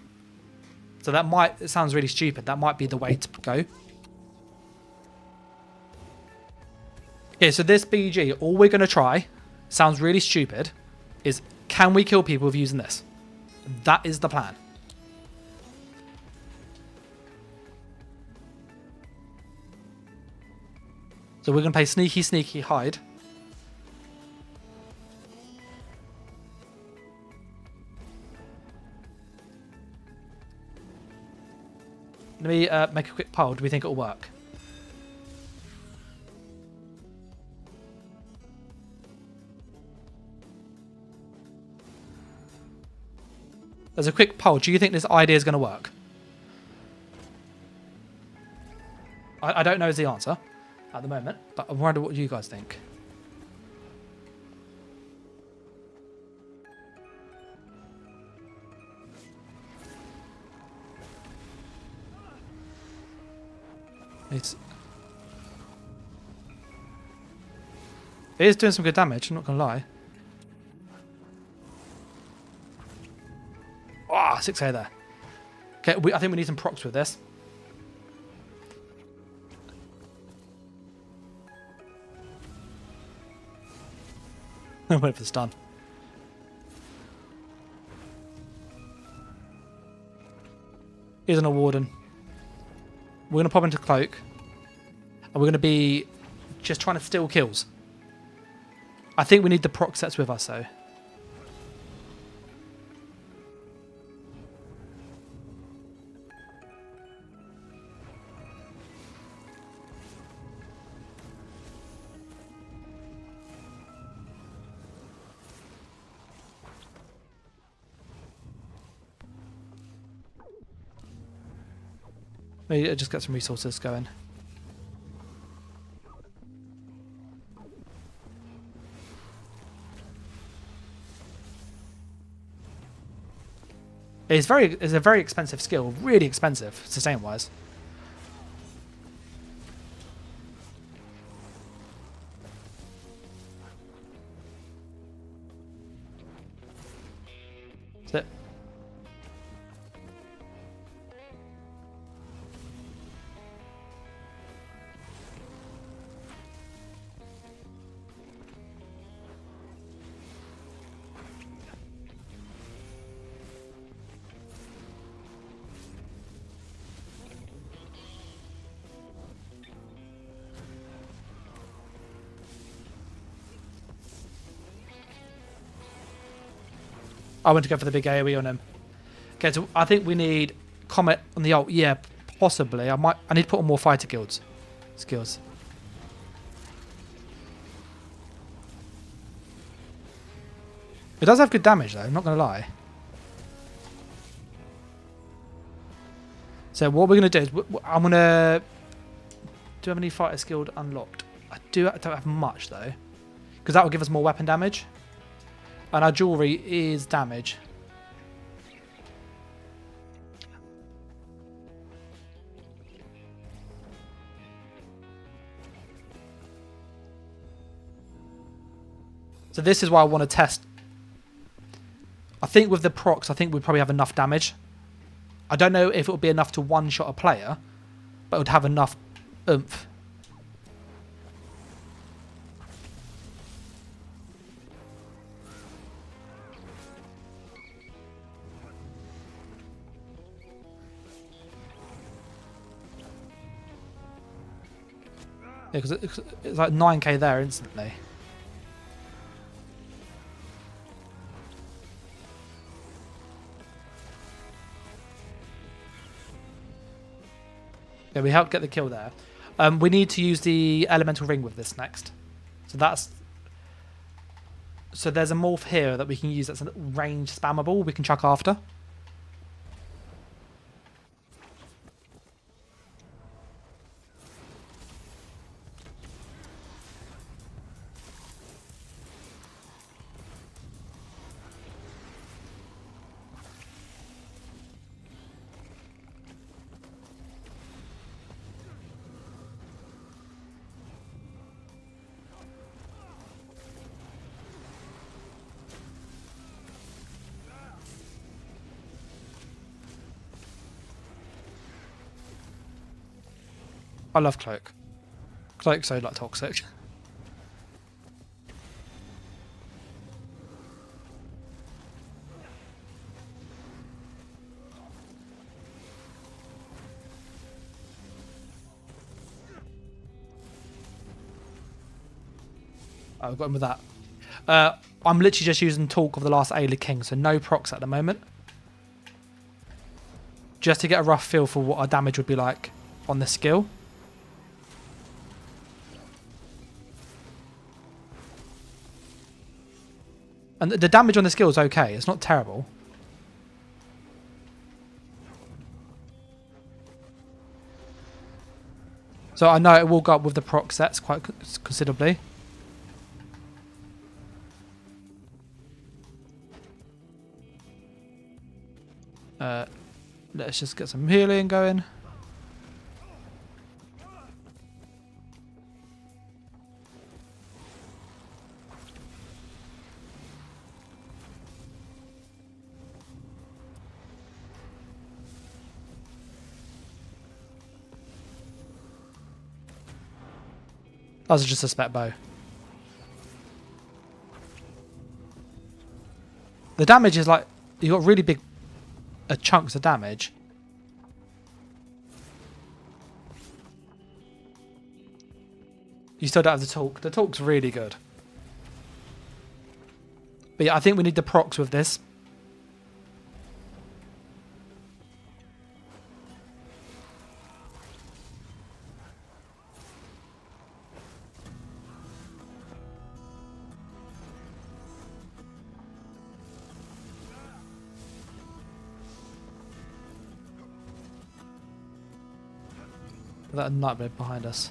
So that might, it sounds really stupid, that might be the way to go. Okay, so this BG, all we're going to try, sounds really stupid, is can we kill people with using this? That is the plan. So we're going to play sneaky, sneaky, hide. Let me make a quick poll. Do we think it'll work? There's a quick poll. Do you think this idea is going to work? I don't know is the answer at the moment, but I wonder what you guys think. It is doing some good damage, I'm not going to lie. Ah, 6A there. Okay, I think we need some procs with this. Wait for the stun. Here's an warden. We're going to pop into cloak. And we're going to be just trying to steal kills. I think we need the proc sets with us though. Maybe just get some resources going. It's a very expensive skill, really expensive, sustain wise. That's it. I want to go for the big AoE on him. Okay, so I think we need Comet on the ult. Yeah, possibly. I need to put on more fighter guilds skills. It does have good damage though, I'm not going to lie. So what we're going to do is I'm going to... Do I have any fighter skill unlocked? I don't have much though. Because that will give us more weapon damage. And our jewellery is damage. So this is why I want to test. I think with the procs, I think we probably have enough damage. I don't know if it would be enough to one-shot a player, but it would have enough oomph. Yeah, because it's like 9k there instantly. Yeah, we helped get the kill there. We need to use the elemental ring with this next. So there's a morph here that we can use that's a range spammable we can chuck after. I love Cloak. Cloak's so like toxic. Oh, we've got him with that. I'm literally just using Talk of the Last Ayla King, so no procs at the moment. Just to get a rough feel for what our damage would be like on the skill. And the damage on the skill is okay. It's not terrible. So I know it will go up with the proc sets quite considerably. Let's just get some healing going. That was just a spec bow. The damage is like, you got really big chunks of damage. You still don't have the talk. The talk's really good. But yeah, I think we need the procs with this. That nightmare behind us.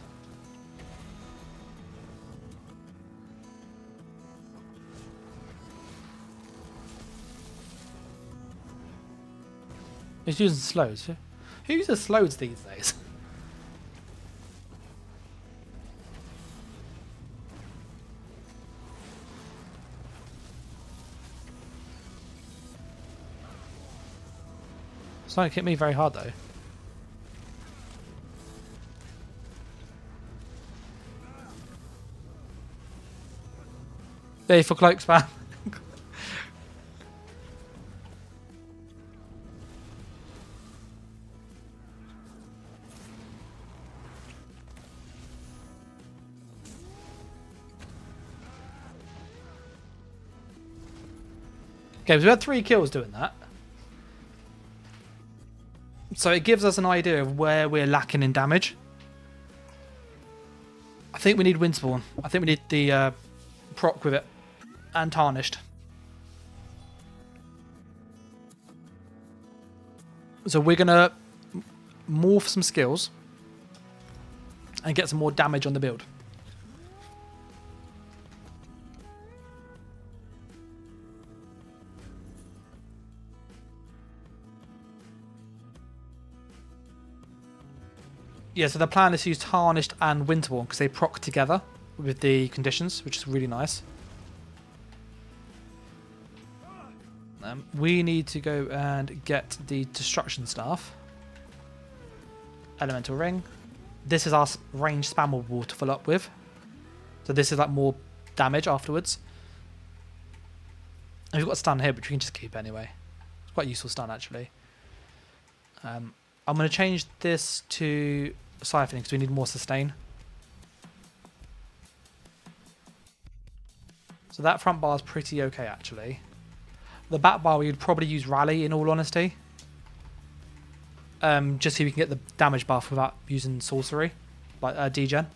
He's using slows. Who uses slows these days? Sonic hit me very hard though. There for cloak spam. Okay, so we had 3 kills doing that. So it gives us an idea of where we're lacking in damage. I think we need Windspawn. I think we need the proc with it. And Tarnished. So we're going to morph some skills. And get some more damage on the build. Yeah, so the plan is to use Tarnished and Winterborn because they proc together with the conditions, which is really nice. We need to go and get the Destruction Staff. Elemental Ring. This is our range spammer wall to fill up with. So this is like more damage afterwards. And we've got a stun here, which we can just keep anyway. It's quite a useful stun actually. I'm going to change this to Siphoning because we need more sustain. So that front bar is pretty okay actually. The back bar we would probably use Rally in all honesty. Just so we can get the damage buff without using sorcery, like degen.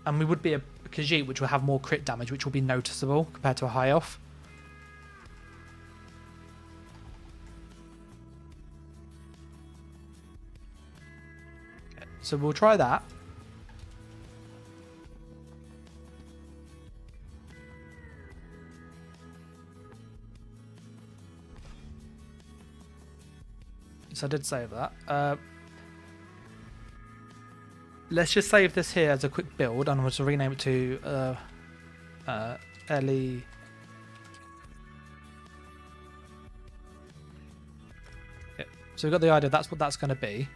And we would be a Khajiit, which will have more crit damage, which will be noticeable compared to a high elf. Okay, so we'll try that. So I did save that. Let's just save this here as a quick build, and I'm going to rename it to Ellie. Yeah. So we've got the idea. That's what that's going to be.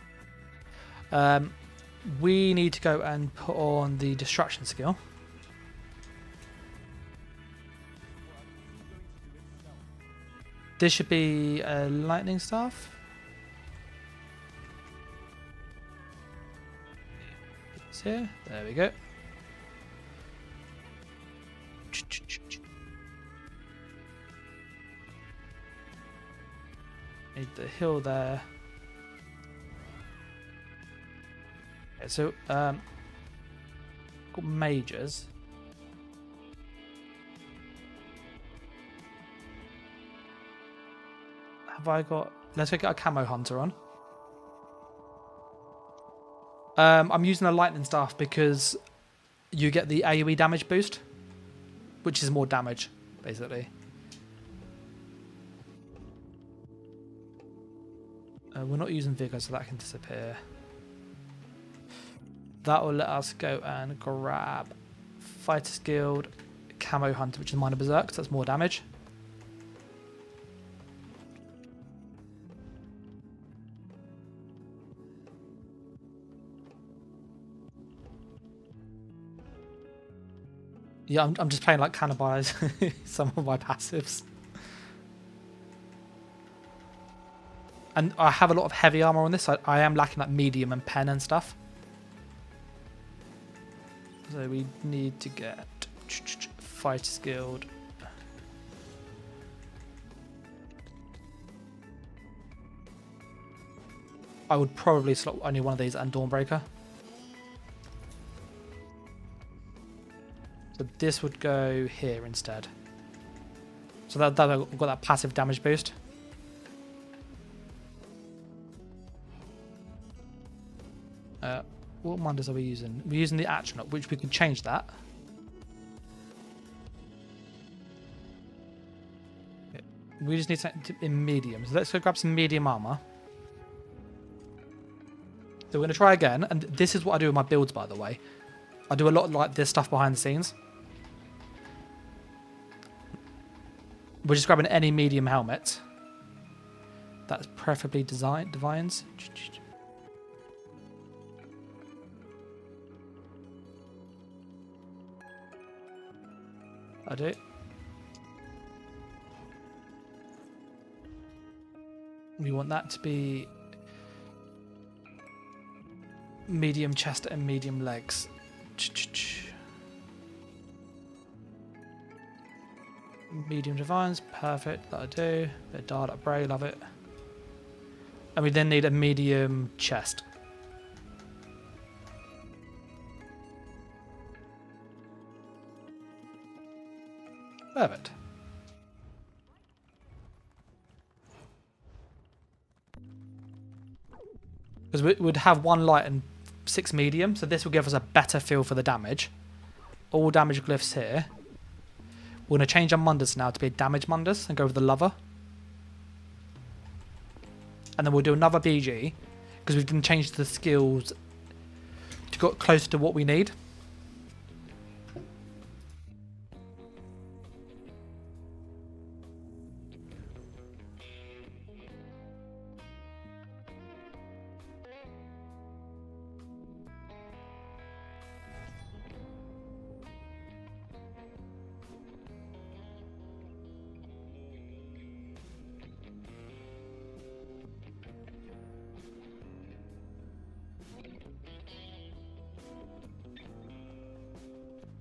We need to go and put on the Destruction skill. This should be a Lightning Staff. Here. There we go. Need the hill there. Okay, so got mages. Have I got? Let's get a camo hunter on. I'm using a lightning staff because you get the AoE damage boost, which is more damage, basically. We're not using Vigor, so that can disappear. That will let us go and grab Fighter's Guild, Camo Hunter, which is Minor Berserk, so that's more damage. Yeah, I'm just playing like cannibalize some of my passives. And I have a lot of heavy armor on this. I am lacking like medium and pen and stuff. So we need to get Fighter's Guild. I would probably slot only one of these and Dawnbreaker. So this would go here instead. So that got that passive damage boost. What minders are we using? We're using the Atronach, which we can change that. Okay. We just need something in medium. So let's go grab some medium armor. So we're going to try again. And this is what I do with my builds, by the way. I do a lot like this stuff behind the scenes. We're just grabbing any medium helmet. That's preferably Divines. I do. We want that to be medium chest and medium legs. medium divines, perfect, that'll do. Bit of dart up bray, love it. And we then need a medium chest. Perfect. Because we would have 1 light and 6 medium, so this will give us a better feel for the damage. All damage glyphs here. We're going to change our mundus now to be damage mundus and go with the lover. And then we'll do another BG, because we can change the skills to get close to what we need.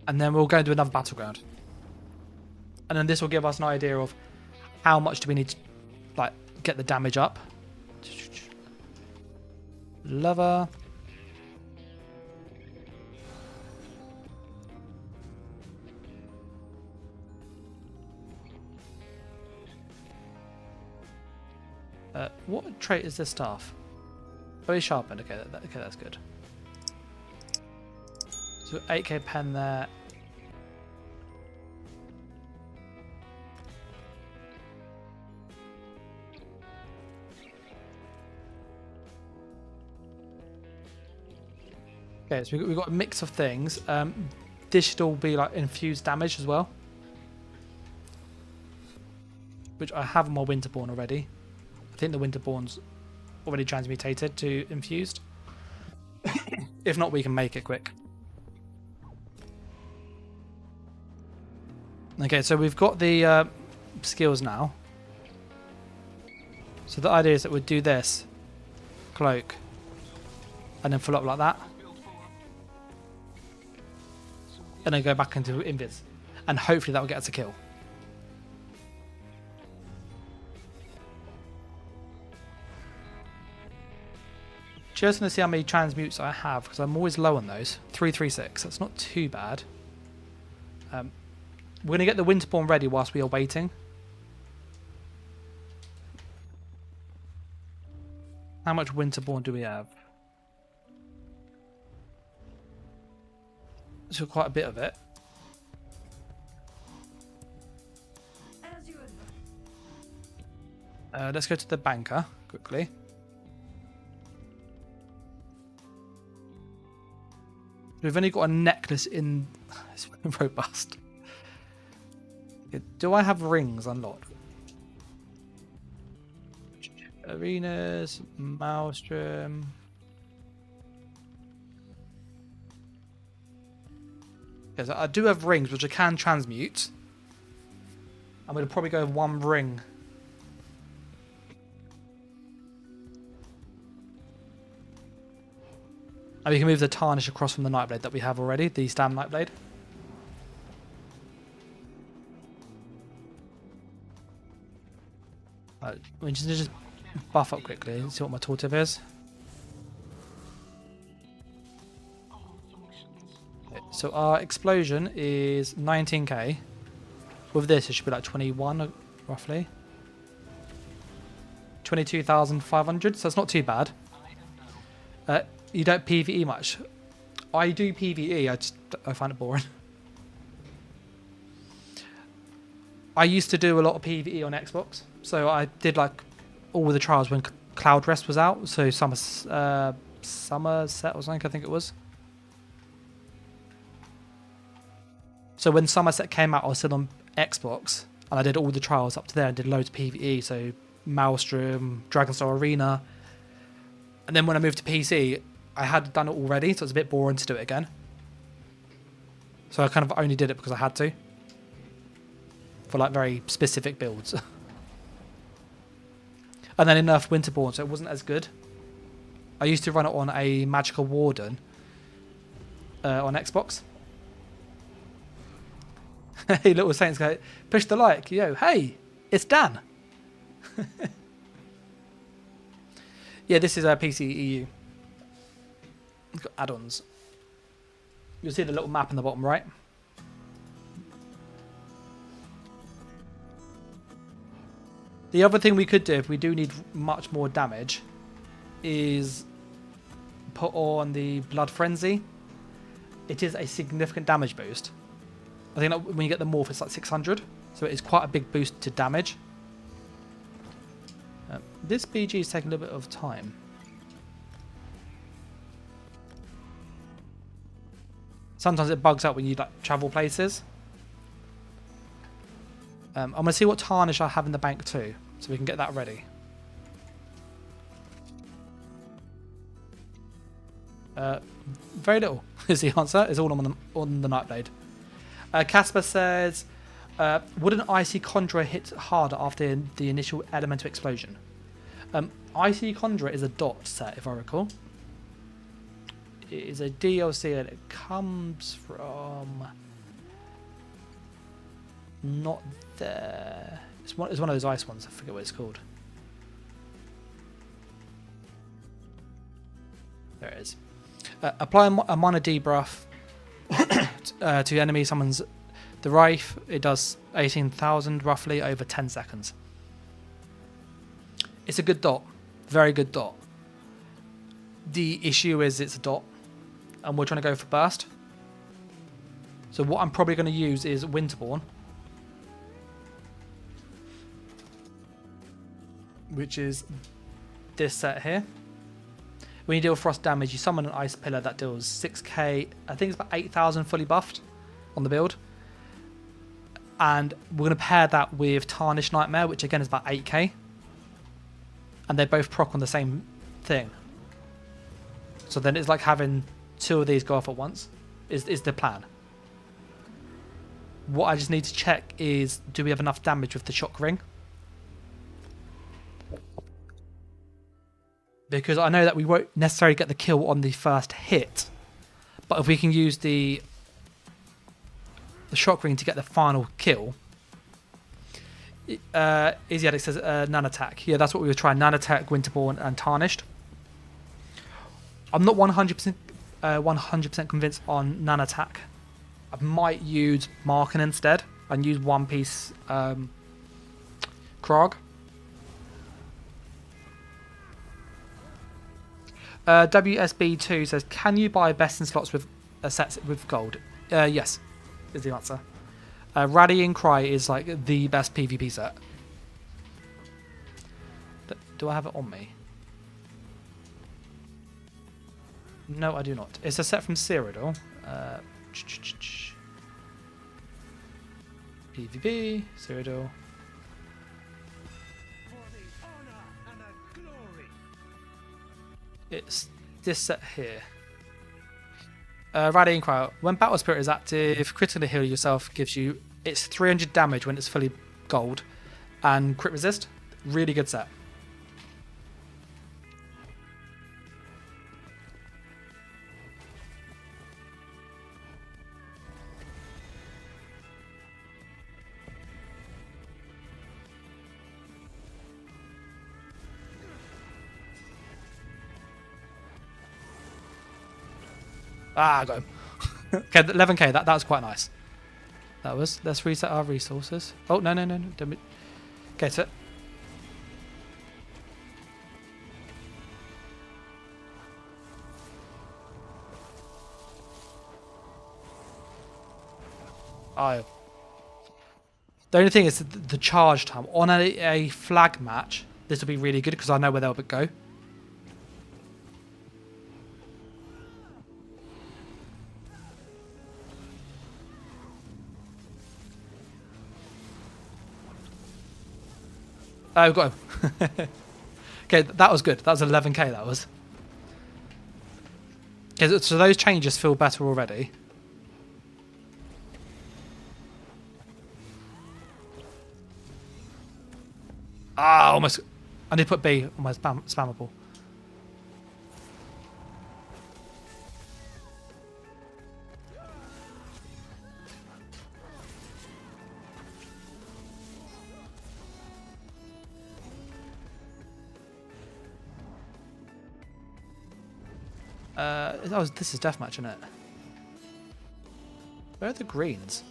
And then we'll go and do another battleground. And then this will give us an idea of how much do we need to like get the damage up. Lover. What trait is this staff? Very sharpened. Okay, okay, that's good. So 8k pen there. Okay, so we've got a mix of things. This should all be like infused damage as well, which I have on my Winterborn already. I think the Winterborn's already transmutated to infused. If not, we can make it quick. Okay, so we've got the skills now. So the idea is that we'd do this, cloak, and then full up like that. And then go back into invis. And hopefully that will get us a kill. Just going to see how many transmutes I have, because I'm always low on those. 336, that's not too bad. We're going to get the Winterborn ready whilst we are waiting. How much Winterborn do we have? So quite a bit of it. Let's go to the banker quickly. We've only got a necklace in. It's robust. Do I have rings unlocked? Arenas, Maelstrom. Yes, I do have rings which I can transmute. I'm going to probably go with one ring. And we can move the tarnish across from the Nightblade that we have already, the Stam Nightblade. We just buff up quickly and see what my tool tip is. Okay, so our explosion is 19k. With this, it should be like 21, roughly. 22,500, so it's not too bad. You don't PvE much. I do PvE, I find it boring. I used to do a lot of PvE on Xbox, so I did like all the trials when Cloud Rest was out. So Somerset or something, I think it was. So when Somerset came out, I was still on Xbox, and I did all the trials up to there and did loads of PvE. So Maelstrom, Dragonstar Arena, and then when I moved to PC, I had done it already, so it's a bit boring to do it again. So I kind of only did it because I had to. For like very specific builds. And then enough Winterborn, so it wasn't as good. I used to run it on a Magical Warden on Xbox. Hey, little saints go, push the like. Yo, hey, it's Dan. Yeah, this is a PC EU. It's got add-ons. You'll see the little map in the bottom right. The other thing we could do if we do need much more damage is put on the Blood Frenzy. It is a significant damage boost. I think that when you get the morph, it's like 600, so it is quite a big boost to damage. This BG is taking a little bit of time. Sometimes it bugs out when you like travel places. I'm going to see what tarnish I have in the bank too, so we can get that ready. Very little is the answer. It's all on the Nightblade. Casper says, would an Icy Conjurer hit harder after the initial elemental explosion? Icy Conjurer is a dot set, if I recall. It is a DLC and it comes from... Not there. It's one of those ice ones. I forget what it's called. There it is. Apply a minor debuff to enemy summons the Rife. It does 18,000 roughly over 10 seconds. It's a good dot. Very good dot. The issue is it's a dot and we're trying to go for burst. So what I'm probably going to use is Winterborn, which is this set here. When you deal frost damage, you summon an ice pillar that deals 6k. I think it's about 8,000 fully buffed on the build. And we're going to pair that with Tarnished Nightmare, which again is about 8k. And they both proc on the same thing. So then it's like having two of these go off at once, is the plan. What I just need to check is, do we have enough damage with the shock ring? Because I know that we won't necessarily get the kill on the first hit, but if we can use the shock ring to get the final kill. Easy Addict says Nan Attack. Yeah, that's what we were trying. Nan Attack, Winterborn, and Tarnished. I'm not 100% convinced on Nan Attack. I might use Marken instead and use One Piece Krog. WSB2 says, can you buy best in slots with sets with gold? Yes, is the answer. Rallying Cry is like the best PvP set. Do I have it on me? No, I do not. It's a set from Cyrdodiil. PvP, Cyrdodiil. It's this set here. Rallying Cry. When Battle Spirit is active, critically heal yourself gives you... It's 300 damage when it's fully gold. And crit resist. Really good set. Ah, I got him. Okay, 11k, that was quite nice. That was. Let's reset our resources. Oh, no. Don't get it. Oh. The only thing is the charge time. On a flag match, this will be really good because I know where they'll go. Oh, got him. Okay, that was good. That was 11k, that was. Okay, so those changes feel better already. Ah, almost. I need to put B on my spammable. Oh, this is deathmatch, isn't it? Where are the greens?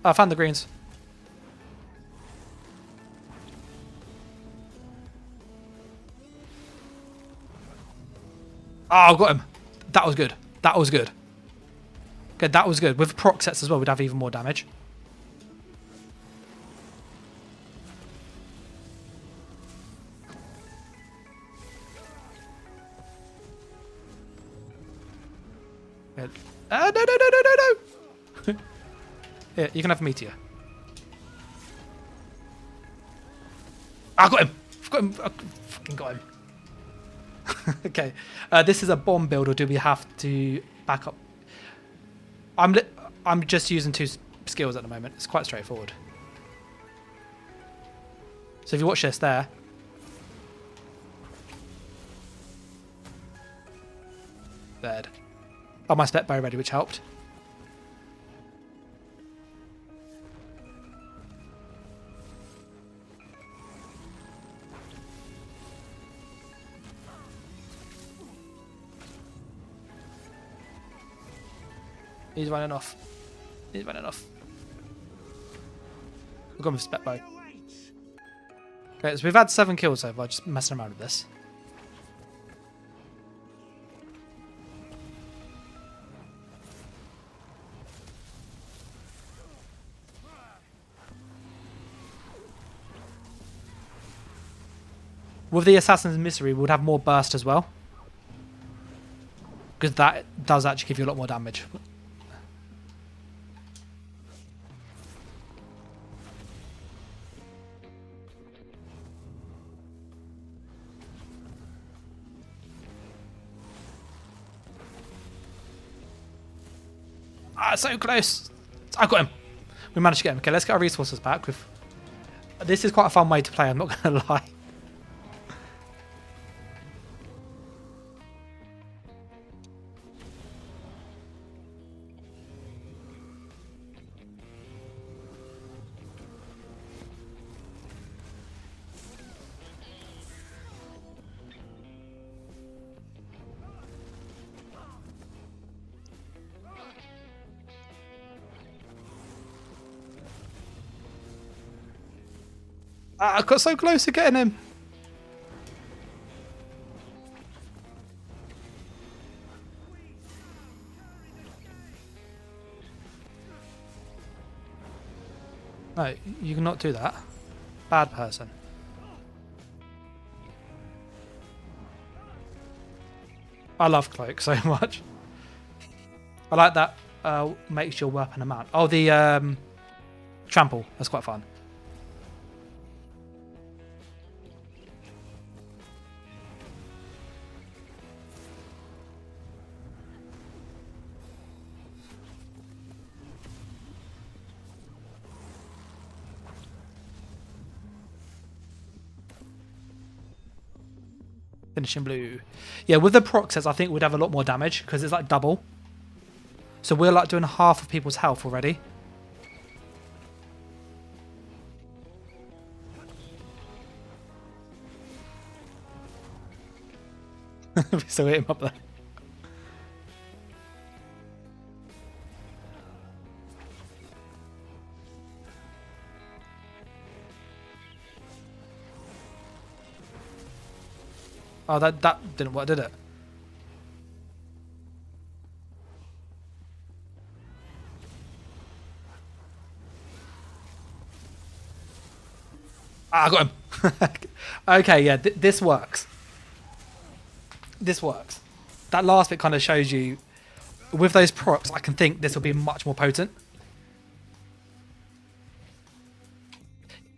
Oh, I found the greens. Oh, I got him. That was good. That was good. Okay, that was good. With proc sets as well, we'd have even more damage. Good. No. Here, you can have a meteor. I got him. I've got him. I fucking got him. Okay. This is a bomb build, or do we have to back up? I'm just using 2 skills at the moment. It's quite straightforward. So if you watch this there. Dead. Oh, my step bow ready, which helped. He's running off. He's running off. We've gone with step bow. Okay, so we've had 7 kills so far, just messing around with this. With the Assassin's Misery, we would have more burst as well. Because that does actually give you a lot more damage. Ah, so close! I got him! We managed to get him. Okay, let's get our resources back. This is quite a fun way to play, I'm not going to lie. I got so close to getting him. No, you cannot do that. Bad person. I love Cloak so much. I like that. Makes your weapon a mount. Oh, the trample. That's quite fun. Finishing blue. Yeah, with the proc sets, I think we'd have a lot more damage because it's like double. So we're like doing half of people's health already. We still hit him up there. Oh, that didn't work, did it? Ah, I got him. Okay, yeah, this works. This works. That last bit kind of shows you, with those procs, I can think this will be much more potent.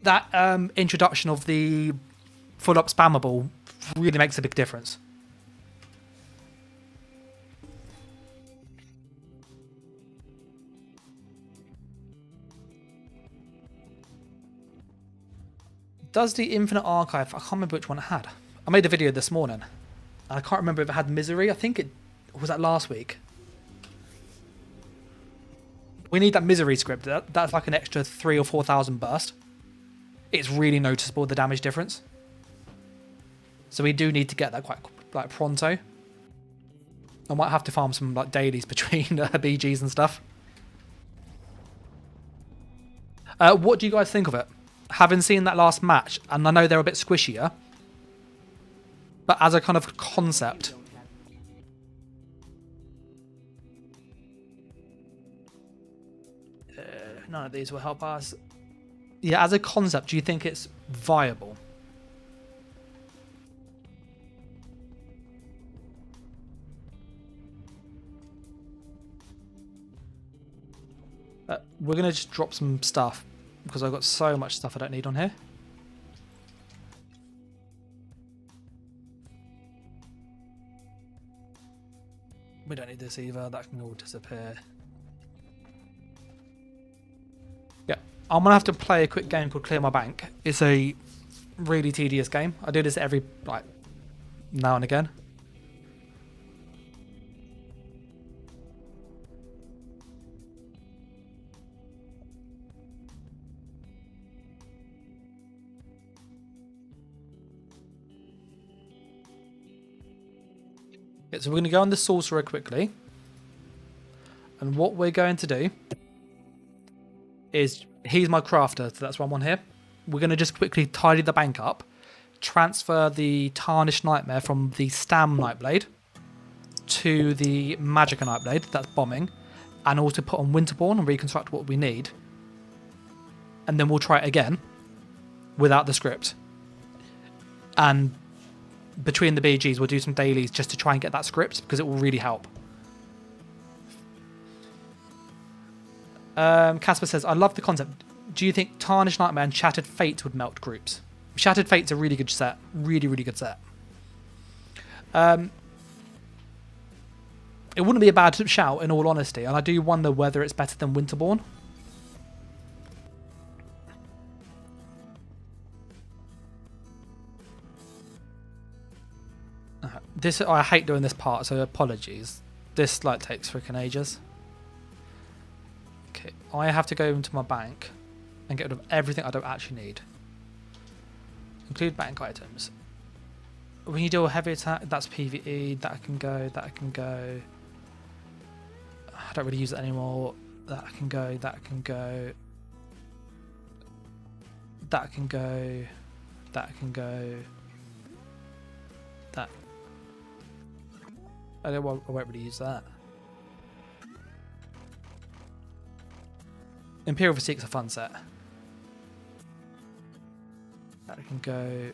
That introduction of the full-up spammable really makes a big difference. Does the Infinite Archive, I can't remember which one it had. I made a video this morning. And I can't remember if it had Misery. I think it was that last week. We need that Misery script. That's like an extra 3,000 or 4,000 burst. It's really noticeable, the damage difference. So we do need to get that quite like pronto. I might have to farm some like dailies between BGs and stuff. What do you guys think of it? Having seen that last match, and I know they're a bit squishier, but as a kind of concept. None of these will help us. Yeah, as a concept, do you think it's viable? We're going to just drop some stuff because I've got so much stuff I don't need on here. We don't need this either. That can all disappear. Yeah, I'm going to have to play a quick game called Clear My Bank. It's a really tedious game. I do this every like now and again. Okay, so we're going to go on the sorcerer quickly. And what we're going to do is, he's my crafter, so that's why I'm on here. We're going to just quickly tidy the bank up, transfer the Tarnished Nightmare from the Stam Nightblade to the Magicka Nightblade, that's bombing, and also put on Winterborn and reconstruct what we need. And then we'll try it again without the script. And between the BGs, we'll do some dailies just to try and get that script because it will really help. Casper says, I love the concept. Do you think Tarnished Nightmare and Shattered Fates would melt groups? Shattered Fates a really good set. Really, really good set. It wouldn't be a bad shout, in all honesty. And I do wonder whether it's better than Winterborn. I hate doing this part, so apologies. This like takes freaking ages. Okay, I have to go into my bank and get rid of everything I don't actually need. Include bank items. When you do a heavy attack, that's PvE. That can go. That can go. I don't really use it anymore. That can go. That can go. That can go. That can go. That. I won't really use that. Imperial Physique's a fun set. That can go.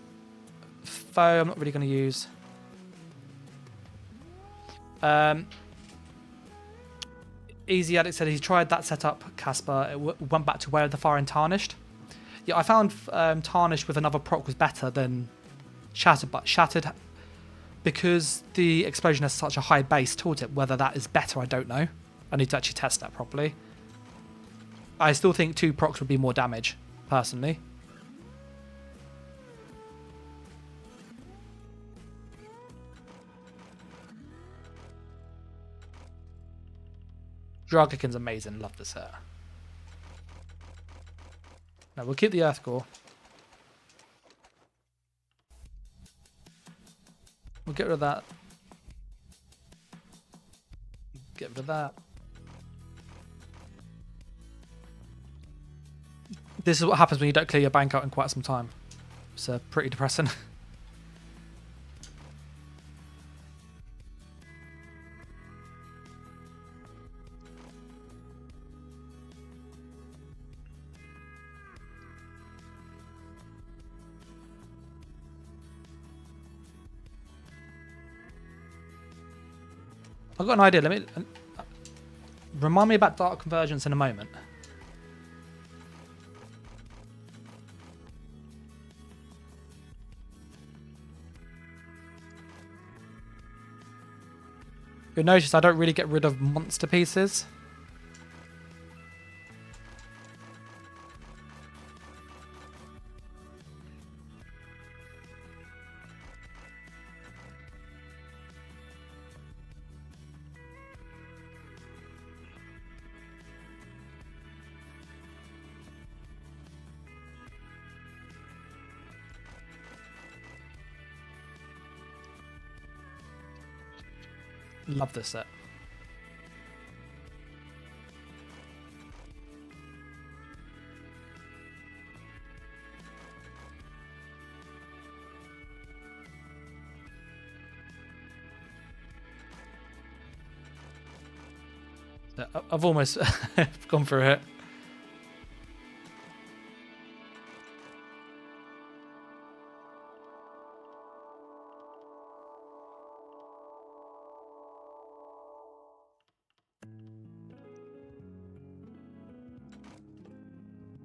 Foe, I'm not really going to use. Easy Addict said he tried that setup, Casper. It went back to Way of the Fire and Tarnished. Yeah, I found Tarnished with another proc was better than Shattered, but Shattered, because the explosion has such a high base towards it, whether that is better, I don't know. I need to actually test that properly. I still think 2 procs would be more damage, personally. Dragokin's amazing, love the set. No, we'll keep the Earth Core. We'll get rid of that. Get rid of that. This is what happens when you don't clear your bank out in quite some time. It's pretty depressing. I've got an idea. Let me remind me about Dark Convergence in a moment. You'll notice I don't really get rid of monster pieces. Love this set. I've almost gone through it.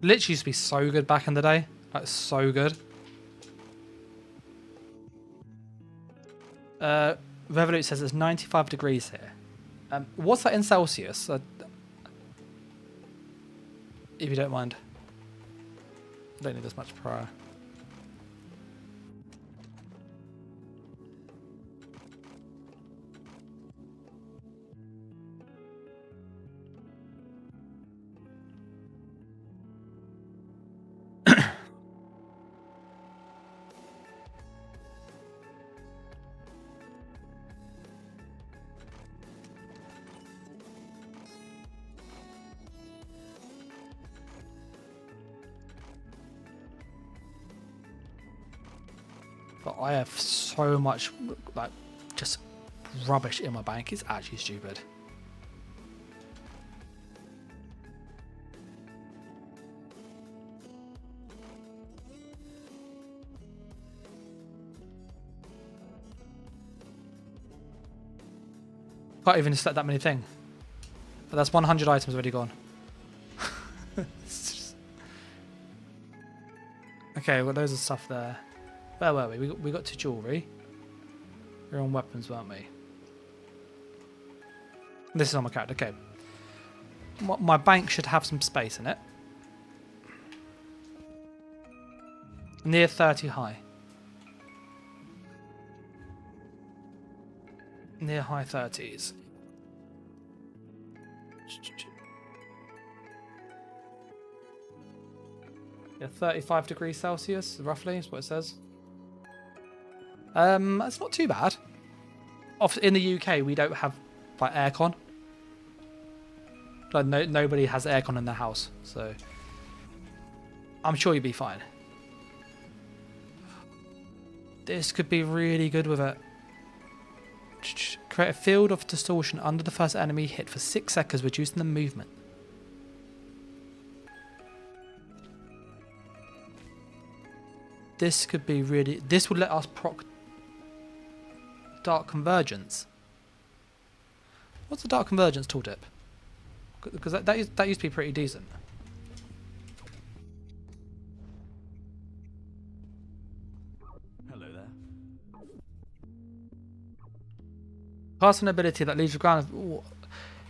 Literally used to be so good back in the day. Like, so good. Revolut says it's 95 degrees here. What's that in Celsius? If you don't mind. I don't need this much prior. But I have so much, like, just rubbish in my bank. It's actually stupid. Can't even select that many things. But that's 100 items already gone. Okay, well, those are stuff there. Where were we? We got to jewellery. We were on weapons, weren't we? This is on my character. Okay. My bank should have some space in it. Near 30 high. Near high 30s. Yeah, 35 degrees Celsius, roughly, is what it says. It's not too bad. In the UK, we don't have like aircon. Like nobody has aircon in their house, so I'm sure you'll be fine. This could be really good with it. Create a field of distortion under the first enemy hit for 6 seconds, reducing the movement. This could be really... This would let us proc Dark Convergence. What's the Dark Convergence tooltip? Because that used to be pretty decent. Hello there. Cast an ability that leaves the ground.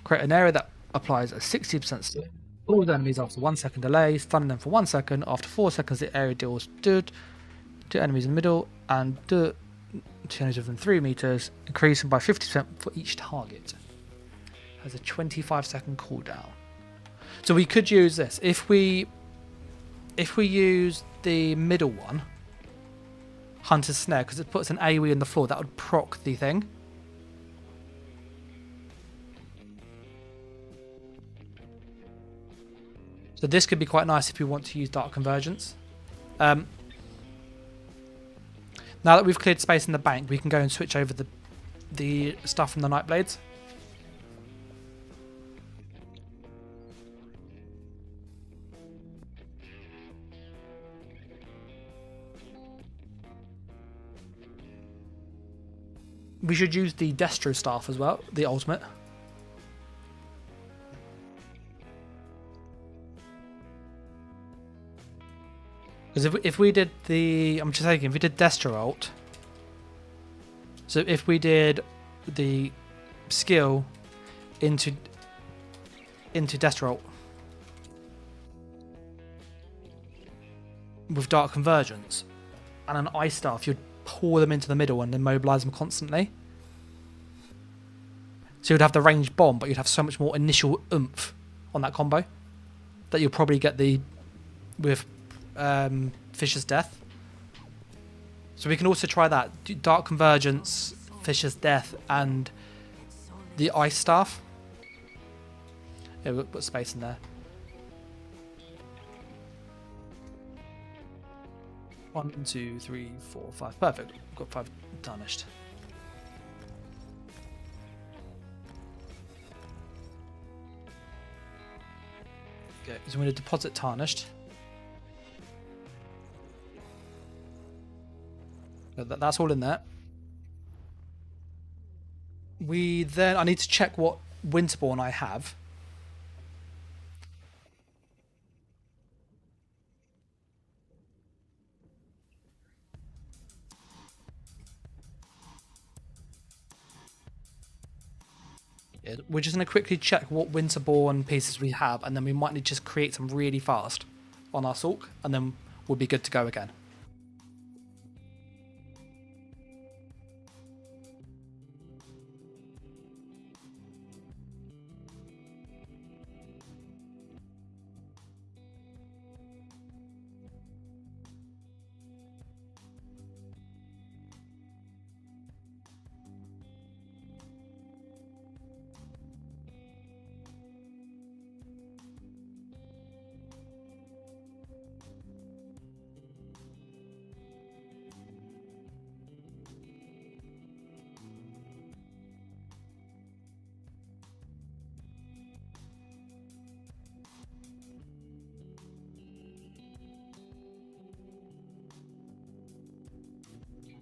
Create an area that applies a 60% stun. All the enemies after 1 second delay, stunning them for 1 second. After 4 seconds, the area deals to enemies in the middle and to enemies within 3 meters, increasing by 50% for each target. Has a 25-second cooldown. So we could use this if we use the middle one, Hunter's Snare, because it puts an AoE in the floor that would proc the thing. So this could be quite nice if we want to use Dark Convergence. Now that we've cleared space in the bank, we can go and switch over the stuff from the Nightblades. We should use the Destro staff as well, the ultimate. Because if we did the... I'm just thinking, if we did Destro ult... So if we did the skill into Destro ult with Dark Convergence and an Ice Staff, you'd pour them into the middle and immobilize them constantly. So you'd have the ranged bomb, but you'd have so much more initial oomph on that combo that you'll probably get with Fisher's Death. So we can also try that. Dark Convergence, Fisher's Death, and the ice staff. Yeah, we'll put space in there. One, two, three, four, five. Perfect. We've got 5 tarnished. Okay, so we're going to deposit tarnished. So that's all in there. I need to check what Winterborn I have. Yeah, we're just going to quickly check what Winterborn pieces we have, and then we might need to just create some really fast on our Sulk, and then we'll be good to go again.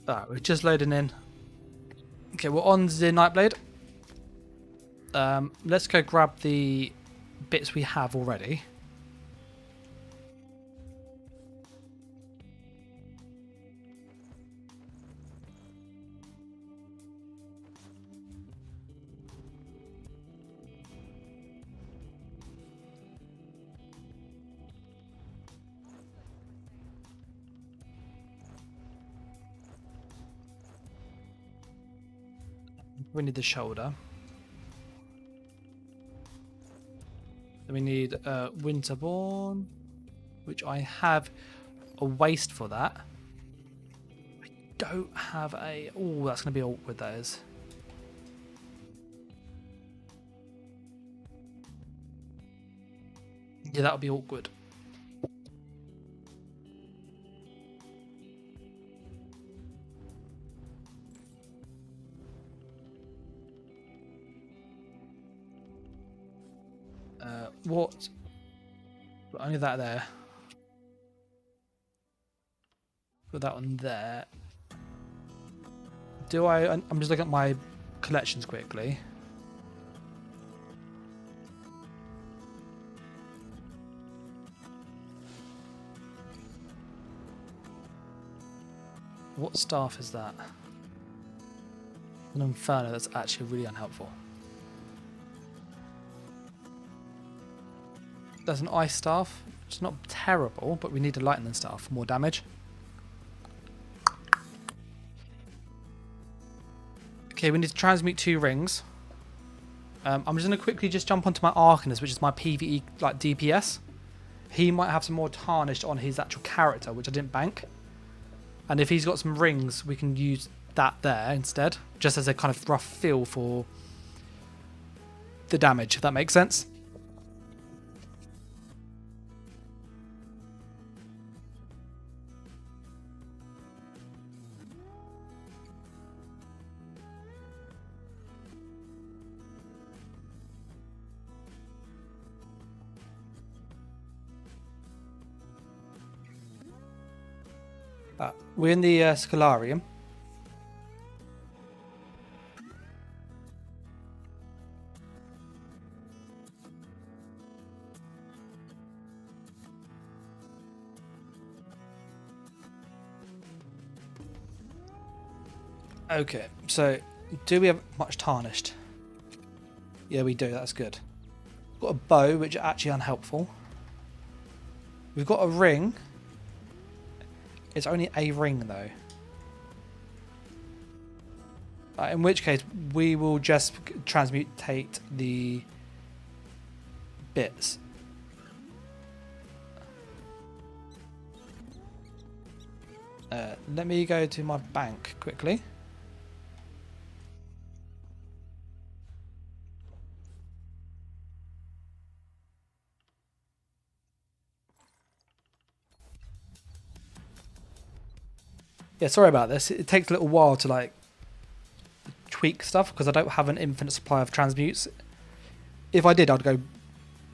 Alright, we're just loading in. Okay, we're on the Nightblade. Let's go grab the bits we have already. We need the shoulder. Then we need Winterborn, which I have a waist for that. I don't have a... Oh, that's going to be awkward, that is. Yeah, that'll be awkward. What? Only that there. Put that on there. Do I... I'm just looking at my collections quickly. What staff is that? An Inferno, that's actually really unhelpful. There's an ice staff. It's not terrible, but we need a lightning staff for more damage. Okay, we need to transmute 2 rings. I'm just going to quickly just jump onto my Arcanist, which is my PvE like DPS. He might have some more tarnished on his actual character, which I didn't bank. And if he's got some rings, we can use that there instead, just as a kind of rough feel for the damage, if that makes sense. We're in the Scholarium. Okay, so do we have much tarnished? Yeah, we do. That's good. We've got a bow, which is actually unhelpful. We've got a ring. It's only a ring, though. In which case, we will just transmutate the bits. Let me go to my bank quickly. Yeah, sorry about this. It takes a little while to like tweak stuff because I don't have an infinite supply of transmutes. If I did, I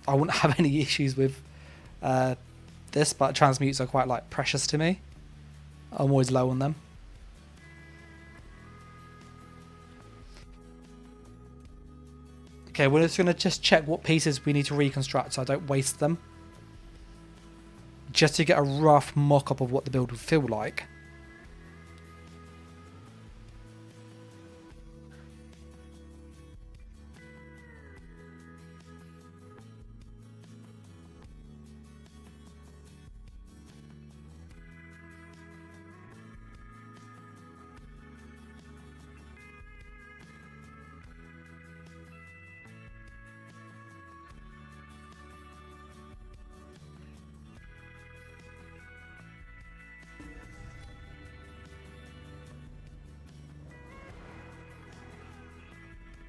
wouldn't have any issues with this, but transmutes are quite like precious to me. I'm always low on them. Okay, we're just going to just check what pieces we need to reconstruct so I don't waste them. Just to get a rough mock-up of what the build would feel like.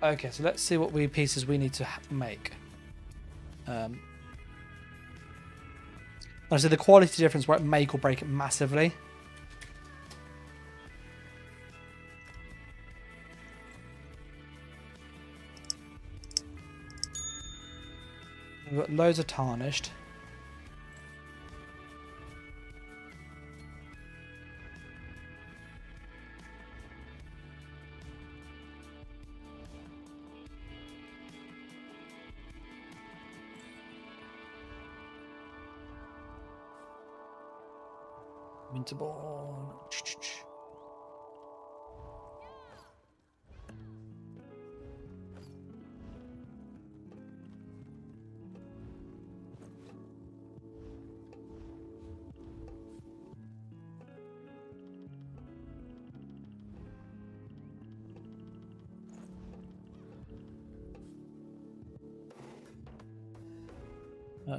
Okay, so let's see what pieces we need to make. Honestly, the quality difference won't make or break it massively. We've got loads of tarnished. Winterborn.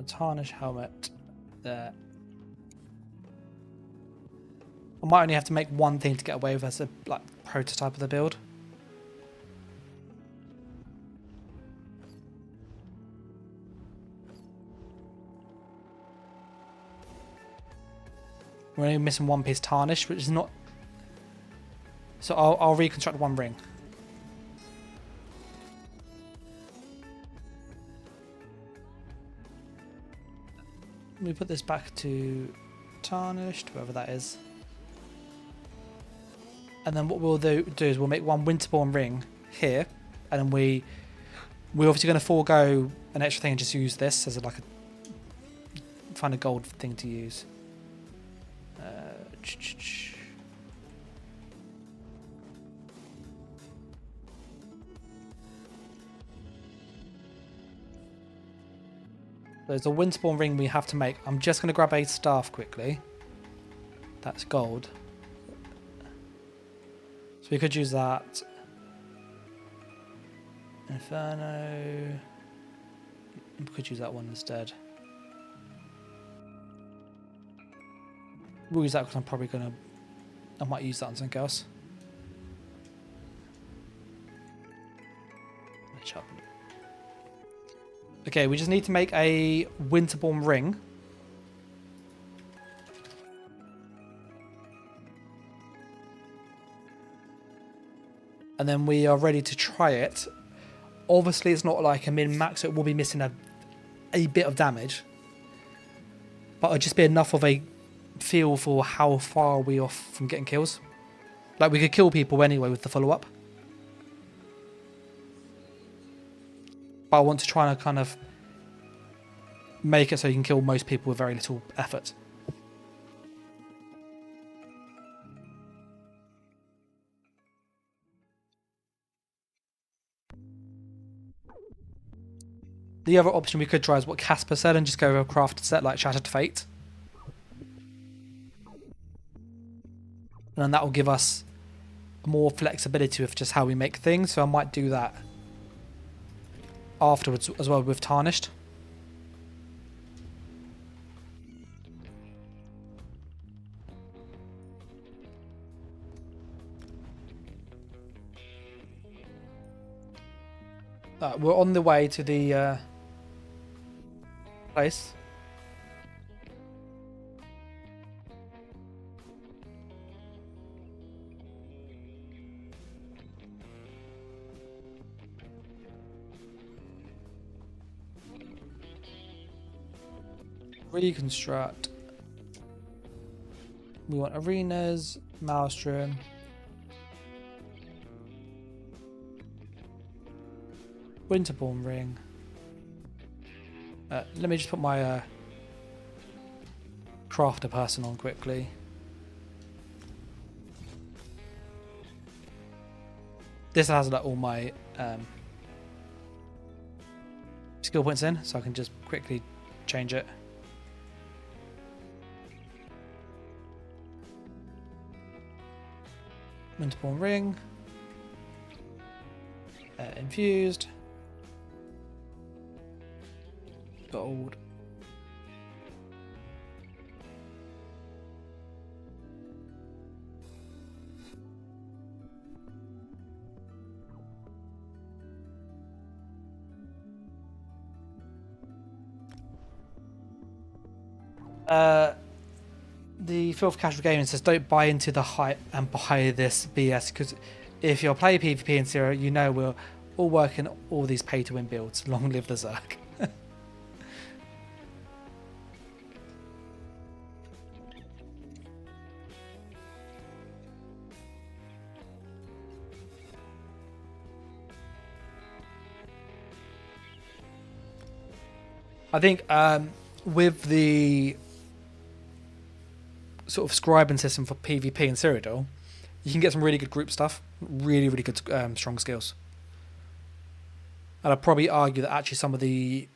Tarnish helmet there. I might only have to make one thing to get away with as a like prototype of the build. We're only missing one piece tarnish, which is not. So I'll reconstruct one ring. We put this back to tarnished, whoever that is. And then what we'll do is we'll make one Winterborn ring here, and then we're obviously going to forego an extra thing and just use this as like a find a gold thing to use. There's a Winterborn ring we have to make. I'm just going to grab a staff quickly. That's gold. So we could use that. Inferno. We could use that one instead. We'll use that because I'm probably going to... I might use that on something else. Okay, we just need to make a Winterborn ring. And then we are ready to try it. Obviously, it's not like a min-max, so it will be missing a bit of damage. But it'll just be enough of a feel for how far are we off from getting kills. Like, we could kill people anyway with the follow-up. But I want to try and kind of make it so you can kill most people with very little effort. The other option we could try is what Casper said and just go with a crafted set like Shattered Fate. And then that will give us more flexibility with just how we make things, so I might do that afterwards as well with Tarnished. We're on the way to the place. Reconstruct. We want arenas, Maelstrom. Winterborn ring. Let me just put my crafter person on quickly. This has like all my skill points in, so I can just quickly change it. Winterborn ring. Infused. Gold. The Filth Casual Gaming says don't buy into the hype and buy this BS, because if you're playing PvP in Cyrdodiil, you know we're all working all these pay to win builds. Long live the Zerg. I think with the sort of scribing system for PvP in Cyrdodiil, you can get some really good group stuff, really good strong skills. And I'd probably argue that actually some of the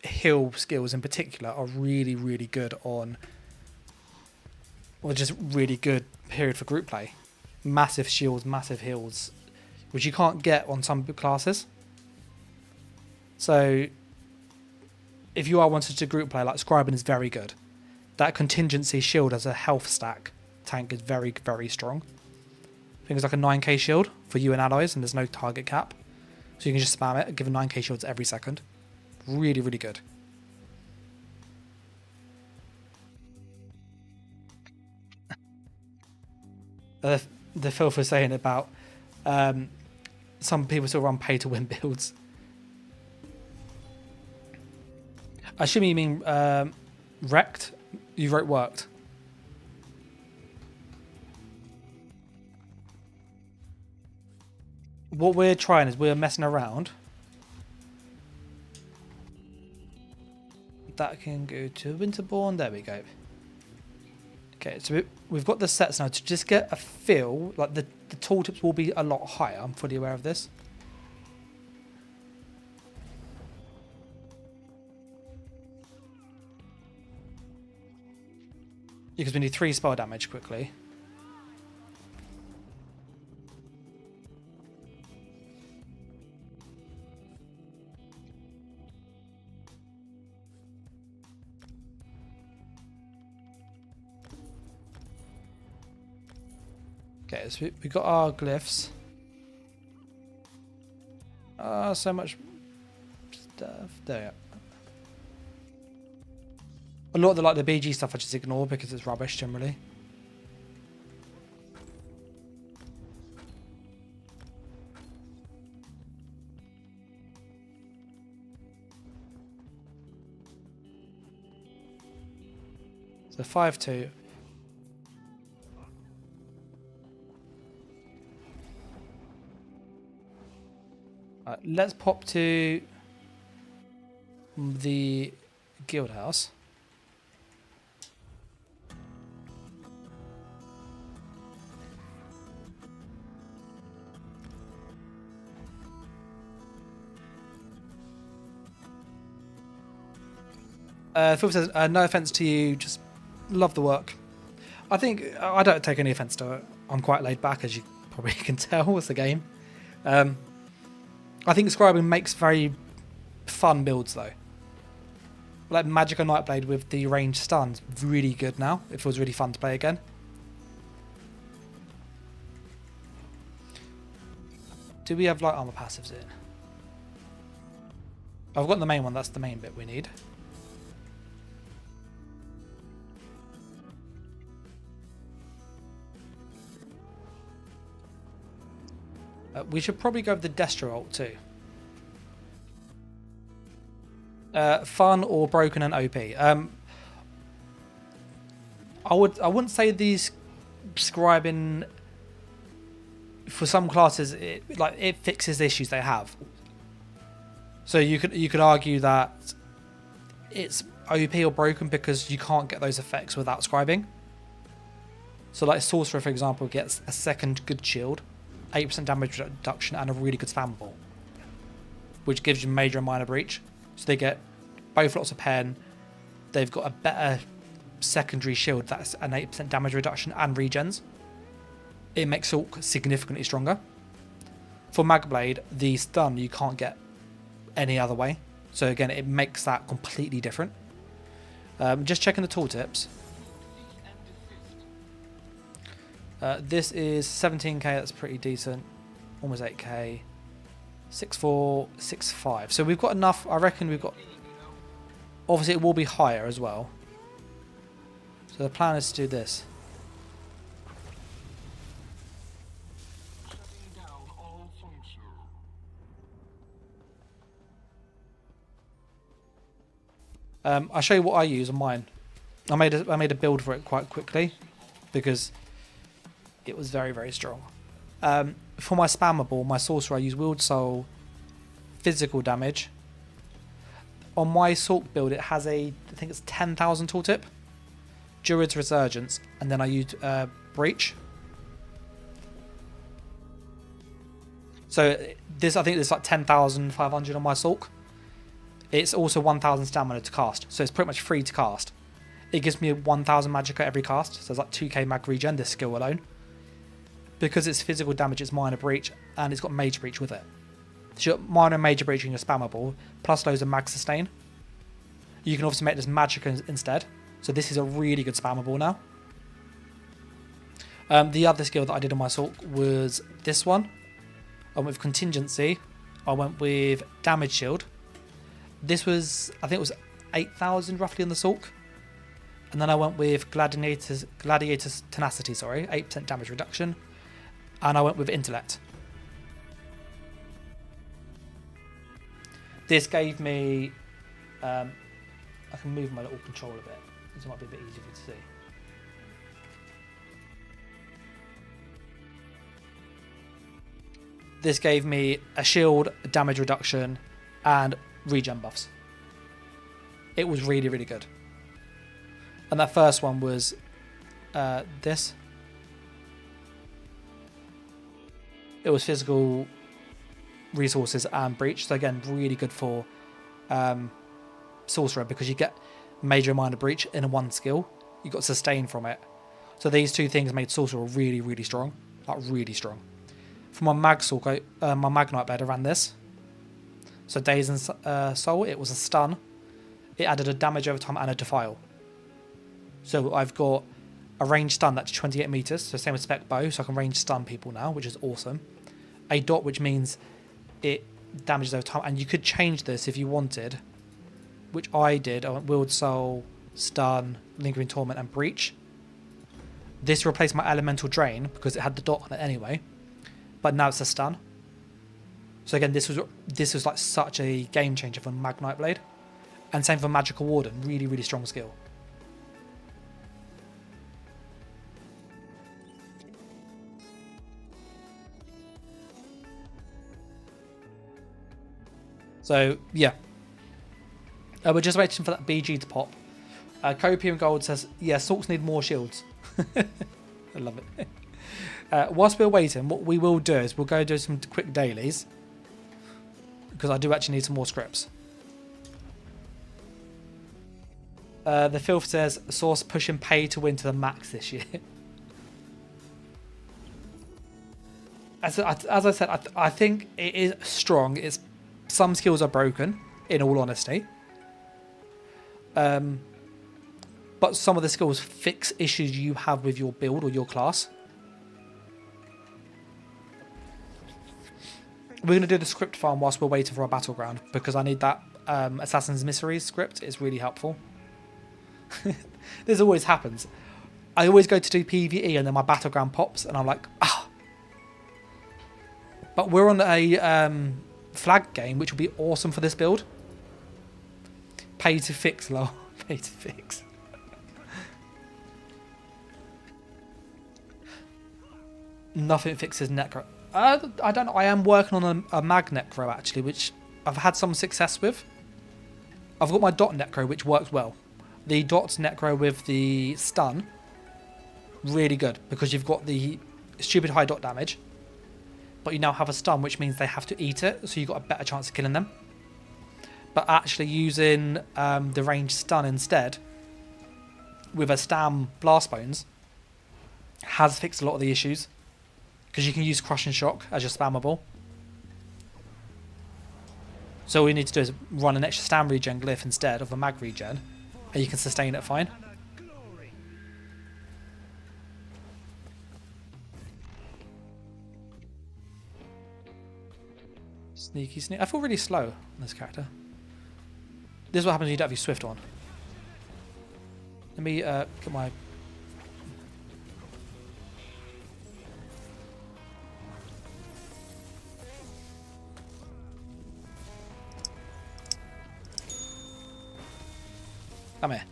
heal skills in particular are really good on, or just really good period for group play. Massive shields, massive heals, which you can't get on some classes. So if you are wanting to group play, like Scribing is very good. That contingency shield as a health stack tank is very strong. I think it's like a 9k shield for you and allies, and there's no target cap. So you can just spam it, give 9k shields every second. Really good. The filth was saying about some people still run pay to win builds. I assume you mean wrecked? You wrote worked. What we're trying is we're messing around. That can go to Winterborn. There we go. Okay, so we've got the sets now to just get a feel. Like the tooltips will be a lot higher. I'm fully aware of this. Because we need 3 spell damage quickly. Okay, so we got our glyphs. So much stuff. There we go. A lot of the BG stuff I just ignore because it's rubbish generally. So 5-2. Let's pop to the guild house. Phil says, no offense to you, just love the work. I think I don't take any offense to it. I'm quite laid back, as you probably can tell with the game. I think Scribing makes very fun builds though. Like Magica Nightblade with the ranged stuns, really good now. It feels really fun to play again. Do we have light armor passives in? I've got the main one, that's the main bit we need. We should probably go with the Destro ult too. Fun or broken and OP. I wouldn't say these scribing for some classes it fixes the issues they have. So you could argue that it's OP or broken because you can't get those effects without scribing. So like Sorcerer, for example, gets a second good shield, 8% damage reduction, and a really good spammable, which gives you major and minor breach. So they get both lots of pen. They've got a better secondary shield that's an 8% damage reduction and regens. It makes Sorc significantly stronger. For Magblade, the stun you can't get any other way. So again, it makes that completely different. Just checking the tooltips. This is 17k, that's pretty decent. Almost 8k. 6.4, 6.5. So we've got enough, I reckon we've got... Obviously it will be higher as well. So the plan is to do this. I'll show you what I use on mine. I made a build for it quite quickly because it was very, very strong. For my spammable, my sorcerer, I use Wield Soul, physical damage. On my Sorc build, it has I think it's 10,000 tooltip, Druid's Resurgence, and then I used Breach. So this, I think there's like 10,500 on my Sorc. It's also 1,000 stamina to cast, so it's pretty much free to cast. It gives me 1,000 magicka every cast, so it's like 2k mag regen, this skill alone. Because it's physical damage, it's minor breach, and it's got major breach with it. So you've got minor and major breach in your spammable, plus loads of mag sustain. You can obviously make this magicka instead, so this is a really good spammable now. The other skill that I did on my Sorc was this one. I went with Contingency, I went with Damage Shield. This was, I think it was 8,000 roughly on the Sorc. And then I went with Gladiator's Tenacity, 8% damage reduction. And I went with Intellect. This gave me, I can move my little controller a bit. This might be a bit easier for you to see. This gave me a shield, a damage reduction, and regen buffs. It was really, really good. And that first one was this. It was physical, resources, and breach. So again, really good for sorcerer because you get major and minor breach in one skill. You got sustain from it. So these two things made sorcerer really, really strong. Like really strong. For my mag Sorc, my Magnite blade, I ran this. So Daze and Soul, it was a stun. It added a damage over time and a defile. So I've got a range stun that's 28 meters, so same with spec bow, so I can range stun people now, which is awesome. A dot, which means it damages over time, and you could change this if you wanted, which I did. I went Wield Soul, Stun, Lingering Torment, and Breach. This replaced my Elemental Drain because it had the dot on it anyway, but now it's a stun. So again, this was like such a game changer for Magnite Blade, and same for Magical Warden, really, really strong skill. So yeah, we're just waiting for that BG to pop. Copium Gold says, yeah, Sorcs need more shields. I love it. Whilst we're waiting, what we will do is we'll go do some quick dailies, because I do actually need some more scripts. The Filth says, Source pushing pay to win to the max this year. As I said, I think it is strong. Some skills are broken, in all honesty. But some of the skills fix issues you have with your build or your class. We're going to do the script farm whilst we're waiting for our battleground, because I need that Assassin's Mysteries script. It's really helpful. This always happens. I always go to do PvE and then my battleground pops and I'm like, ah. But we're on a flag game, which will be awesome for this build. Pay to fix, lol. Pay to fix. Nothing fixes necro. I don't know. I am working on a mag necro actually, which I've had some success with. I've got my dot necro, which works well. The dot necro with the stun, really good because you've got the stupid high dot damage, but you now have a stun, which means they have to eat it, so you've got a better chance of killing them. But actually using the ranged stun instead with a stam blast bones has fixed a lot of the issues because you can use crush and shock as your spammable. So all you need to do is run an extra stam regen glyph instead of a mag regen, and you can sustain it fine. Sneaky sneak. I feel really slow on this character. This is what happens when you don't have your Swift on. Let me get my... Come here.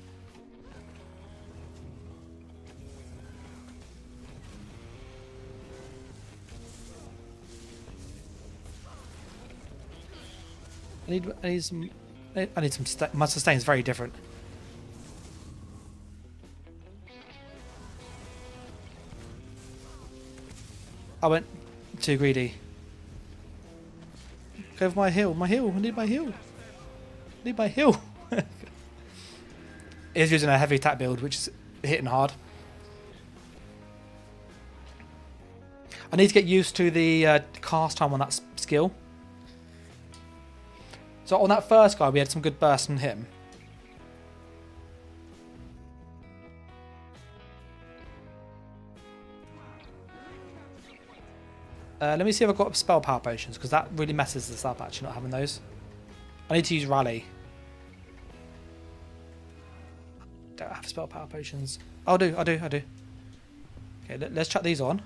I need some... my sustain is very different. I went too greedy. Go for my heal, I need my heal. He's using a heavy attack build, which is hitting hard. I need to get used to the cast time on that skill. So on that first guy, we had some good bursts on him. Let me see if I've got spell power potions, because that really messes this up, actually, not having those. I need to use rally. Don't have spell power potions. I do. Okay, let's chuck these on.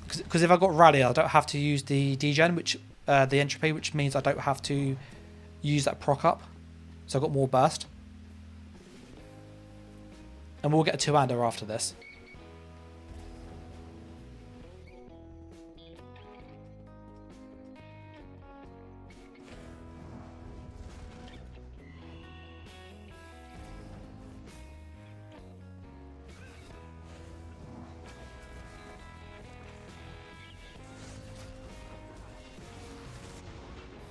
Because if I've got rally, I don't have to use the degen, which the entropy, which means I don't have to use that proc up. So I've got more burst. And we'll get a two-hander after this.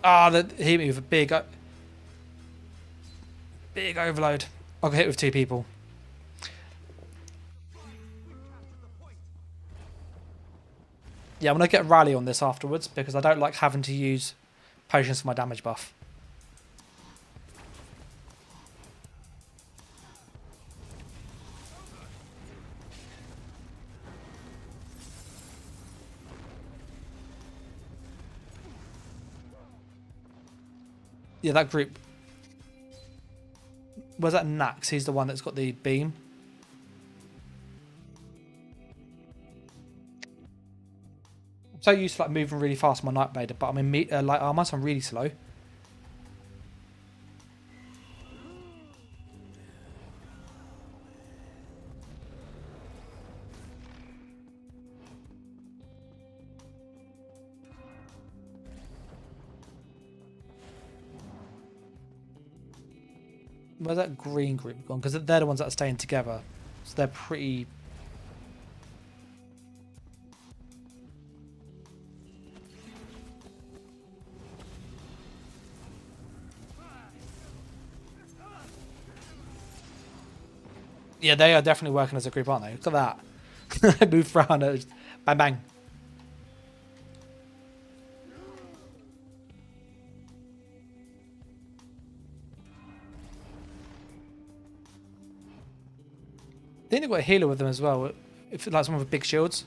Ah, that hit me with a big overload. I got hit with two people. Yeah, I'm going to get a rally on this afterwards because I don't like having to use potions for my damage buff. Yeah, that group. Where's that Nax? He's the one that's got the beam. I'm so used to like moving really fast on my Nightblade, but I'm in light armor, so I'm really slow. Where's that green group gone? Because they're the ones that are staying together. So they're pretty... Yeah, they are definitely working as a group, aren't they? Look at that. I moved around. Just bang, bang. I think they've got a healer with them as well, if like someone with big shields.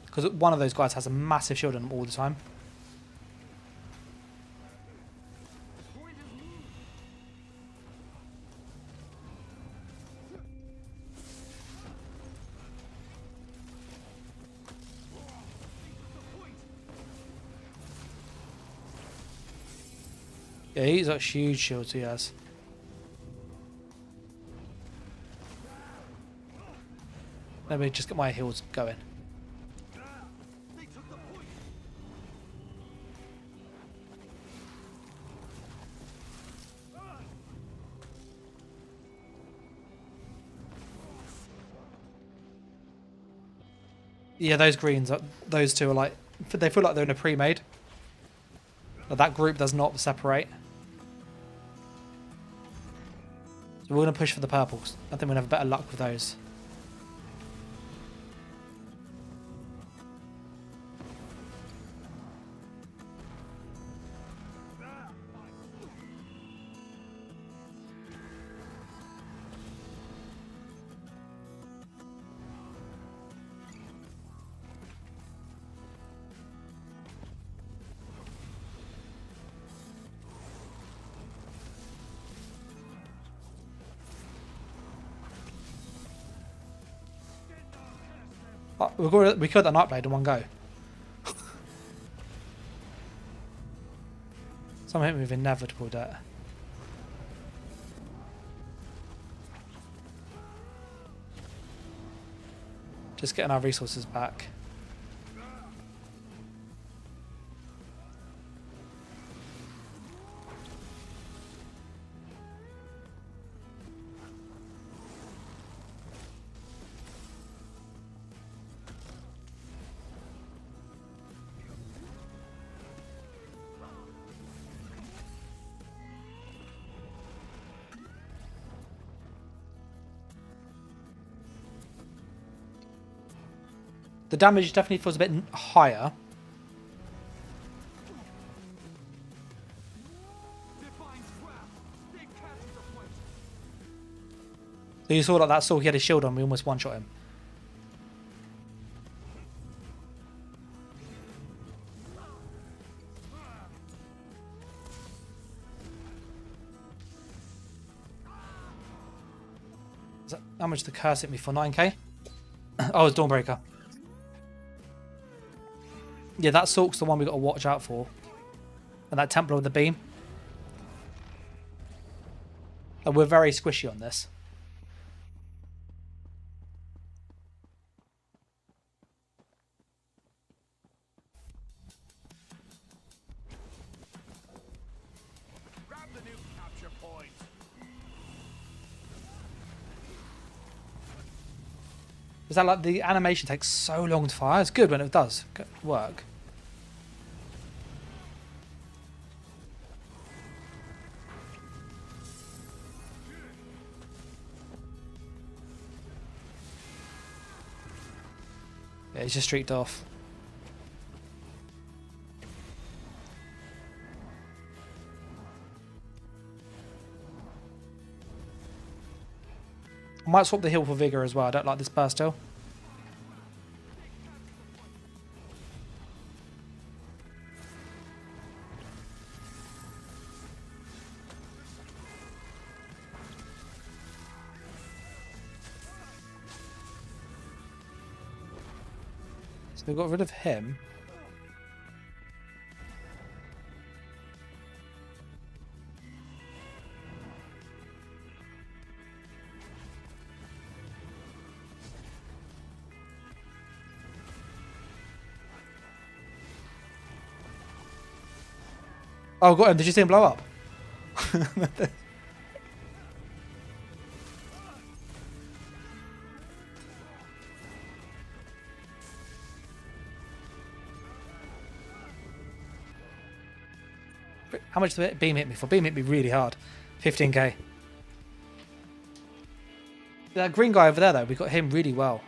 Because one of those guys has a massive shield on them all the time. Yeah, he's got huge shields, he has. Let me just get my heals going. Yeah, those greens, those two are like, they feel like they're in a pre-made. But that group does not separate. So we're going to push for the purples. I think we'll have better luck with those. Oh, we killed that Nightblade in one go. Someone hit me with inevitable debt. Just getting our resources back. The damage definitely feels a bit higher. So you saw like that sword, he had his shield on, we almost one-shot him. How much did the curse hit me for? 9k? Oh, it's Dawnbreaker. Yeah, that Sork's the one we got to watch out for. And that Templar with the beam. And we're very squishy on this. Grab the new capture point. Is that like the animation takes so long to fire? It's good when it does work. Yeah, he's just streaked off. I might swap the heal for Vigor as well. I don't like this burst heal. So we got rid of him. Oh, got him. Did you see him blow up? How much did beam hit me for? Beam hit me really hard. 15k. That green guy over there, though, we got him really well.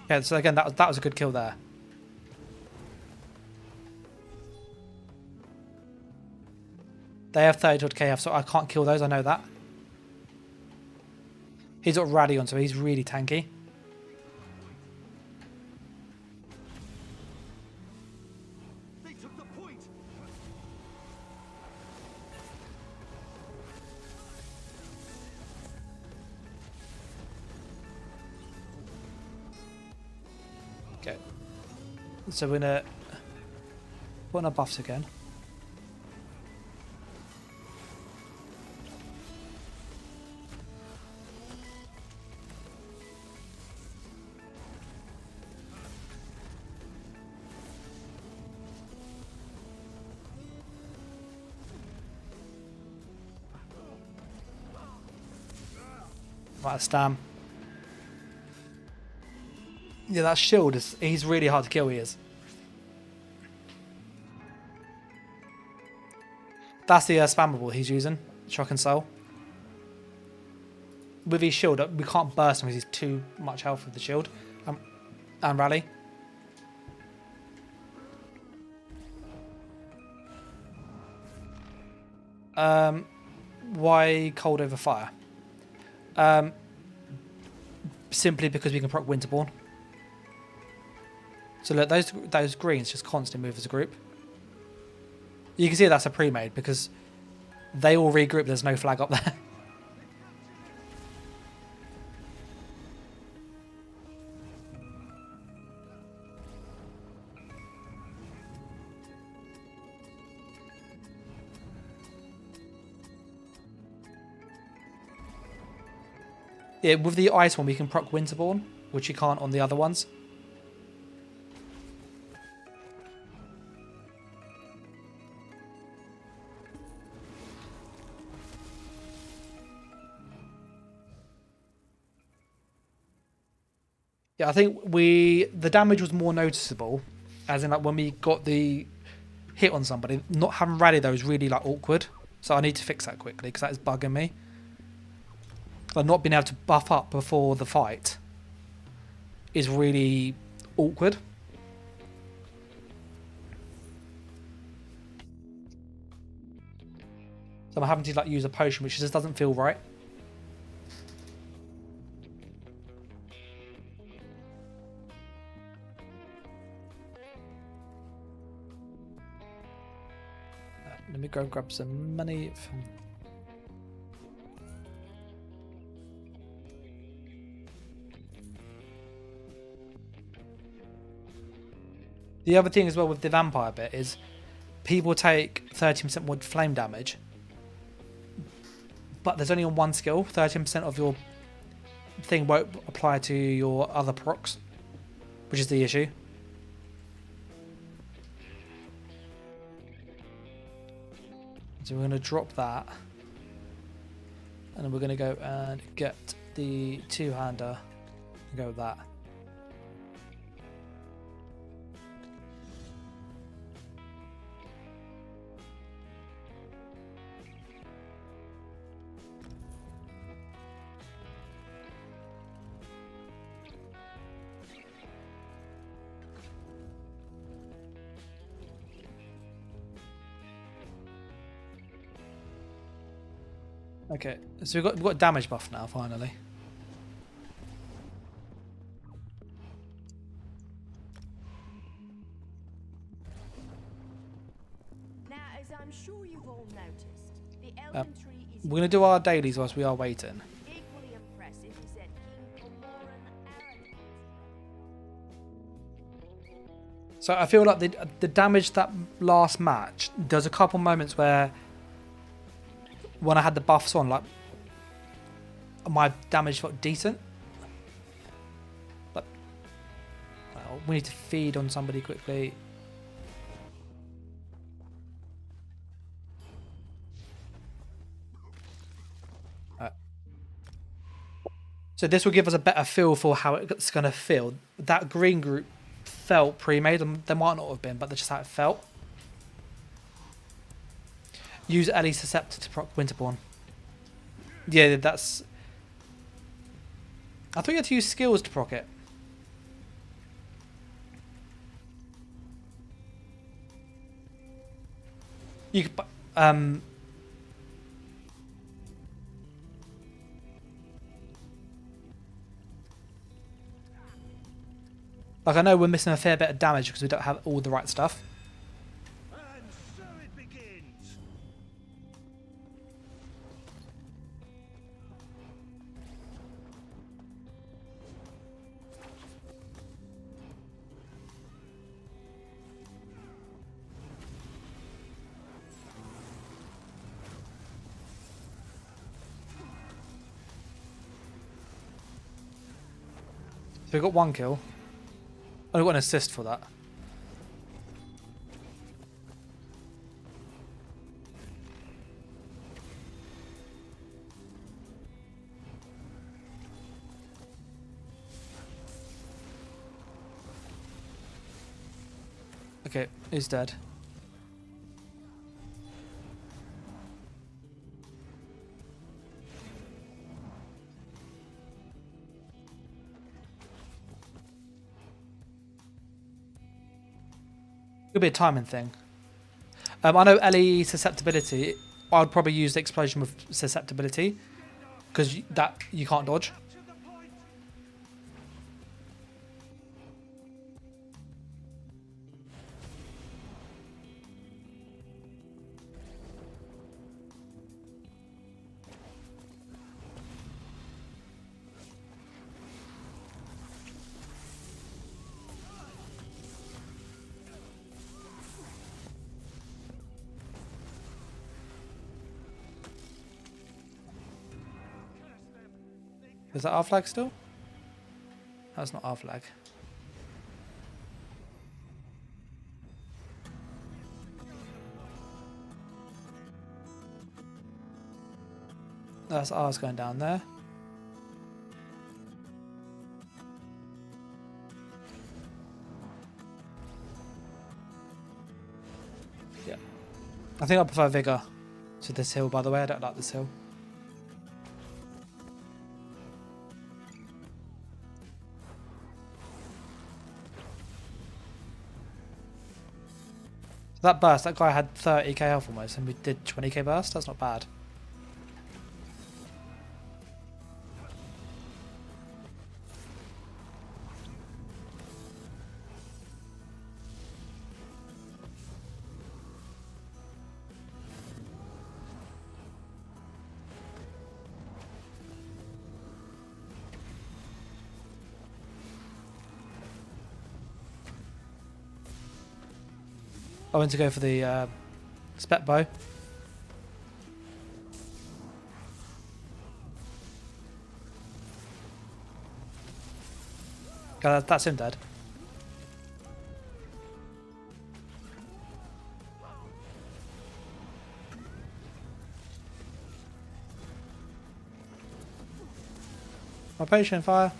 Yeah, so again, that was a good kill there. They have 30 KF, so I can't kill those, I know that. He's got Radion, so he's really tanky. Okay. So we're gonna put on our buffs again. Right, Stam. Yeah, that shield he's really hard to kill, he is. That's the spammable he's using, Shock and Soul. With his shield, we can't burst him because he's too much health with the shield. And rally. Why cold over fire? Simply because we can proc Winterborn. So look, those greens just constantly move as a group. You can see that's a pre-made because they all regroup. There's no flag up there. Yeah, with the ice one, we can proc Winterborn, which you can't on the other ones. Yeah, I think the damage was more noticeable, as in like when we got the hit on somebody. Not having rally though is really like awkward, so I need to fix that quickly because that is bugging me. Like not being able to buff up before the fight is really awkward. So I'm having to like use a potion, which just doesn't feel right. Let me go grab some money from... The other thing as well with the vampire bit is people take 13% more flame damage, but there's only on one skill. 13% of your thing won't apply to your other procs, which is the issue. So we're going to drop that, and then we're going to go and get the two-hander and go with that. Okay, so we've got damage buff now, finally. Now, as I'm sure you've all noticed, the elven tree is We're going to do our dailies whilst we are waiting. equally impressive as that King Cormoran Arrogant. So I feel like the damage that last match, there's a couple moments where when I had the buffs on, like my damage felt decent. But well, we need to feed on somebody quickly. So this will give us a better feel for how it's going to feel. That green group felt pre-made, and they might not have been, but that's just how it felt. Use Ellie's Scepter to proc Winterborn. Yeah, that's... I thought you had to use skills to proc it. You could... Like, I know we're missing a fair bit of damage because we don't have all the right stuff. And so it begins. So we got 1 kill. Oh, we got an assist for that. Okay, he's dead. Could be a timing thing. I know LE susceptibility. I'd probably use the explosion with susceptibility because that you can't dodge. Is that our flag still? That's not our flag. That's ours going down there. Yeah. I think I prefer Vigor to this hill, by the way. I don't like this hill. That burst, that guy had 30k health almost, and we did 20k burst. That's not bad. I went to go for the spec bow. Okay, that's him dead. My patient fire.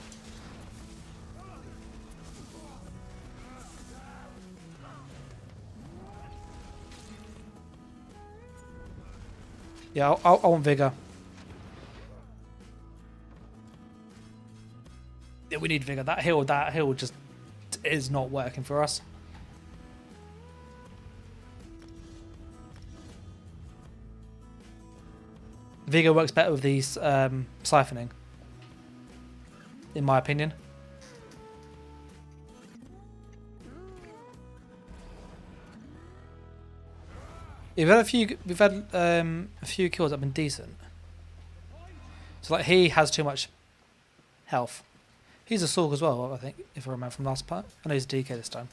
Yeah, I want Vigor. Yeah, we need Vigor. That hill just is not working for us. Vigor works better with these siphoning, in my opinion. We've had a few kills that have been decent. So like he has too much health. He's a Sorg as well, I think, if I remember from last part. I know he's a DK this time.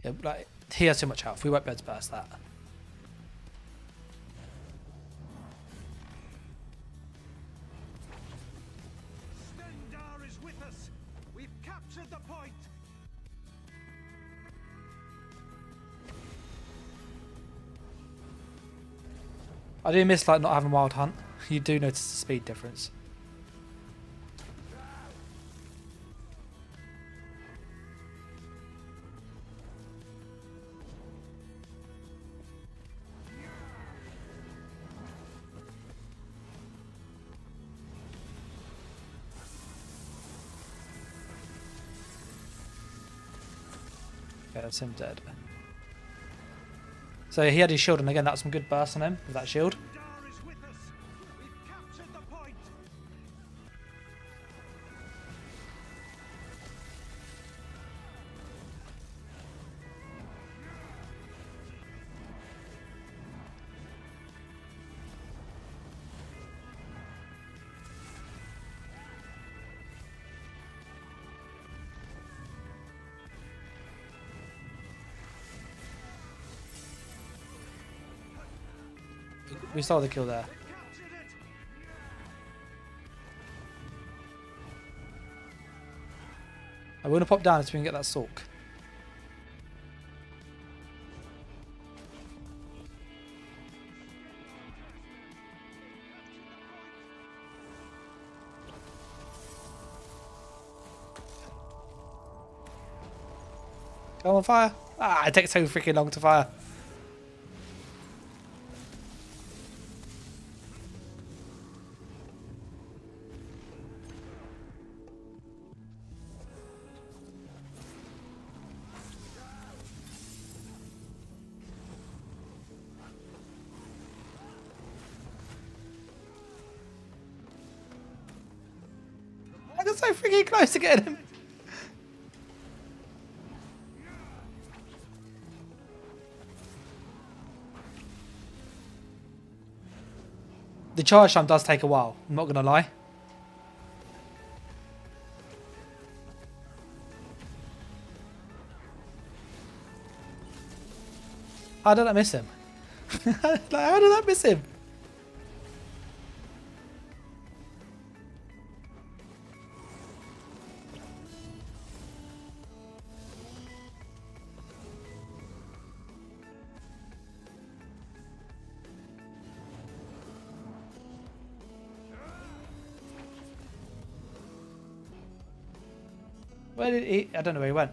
Yeah, like he has too much health. We won't be able to burst that. Stendar is with us. We've captured the point. I do miss like not having Wild Hunt. You do notice the speed difference. Okay, that's him dead. So he had his shield, and again, that's some good burst on him with that shield. Stendar is with us. We've captured the point. We saw the kill there. Captured it. I want to pop down so we can get that Sork. Go on fire. Ah, it takes so freaking long to fire. I got so freaking close to getting him. The charge time does take a while, I'm not going to lie. How did I miss him? Like, how did I miss him? Where did he? I don't know where he went.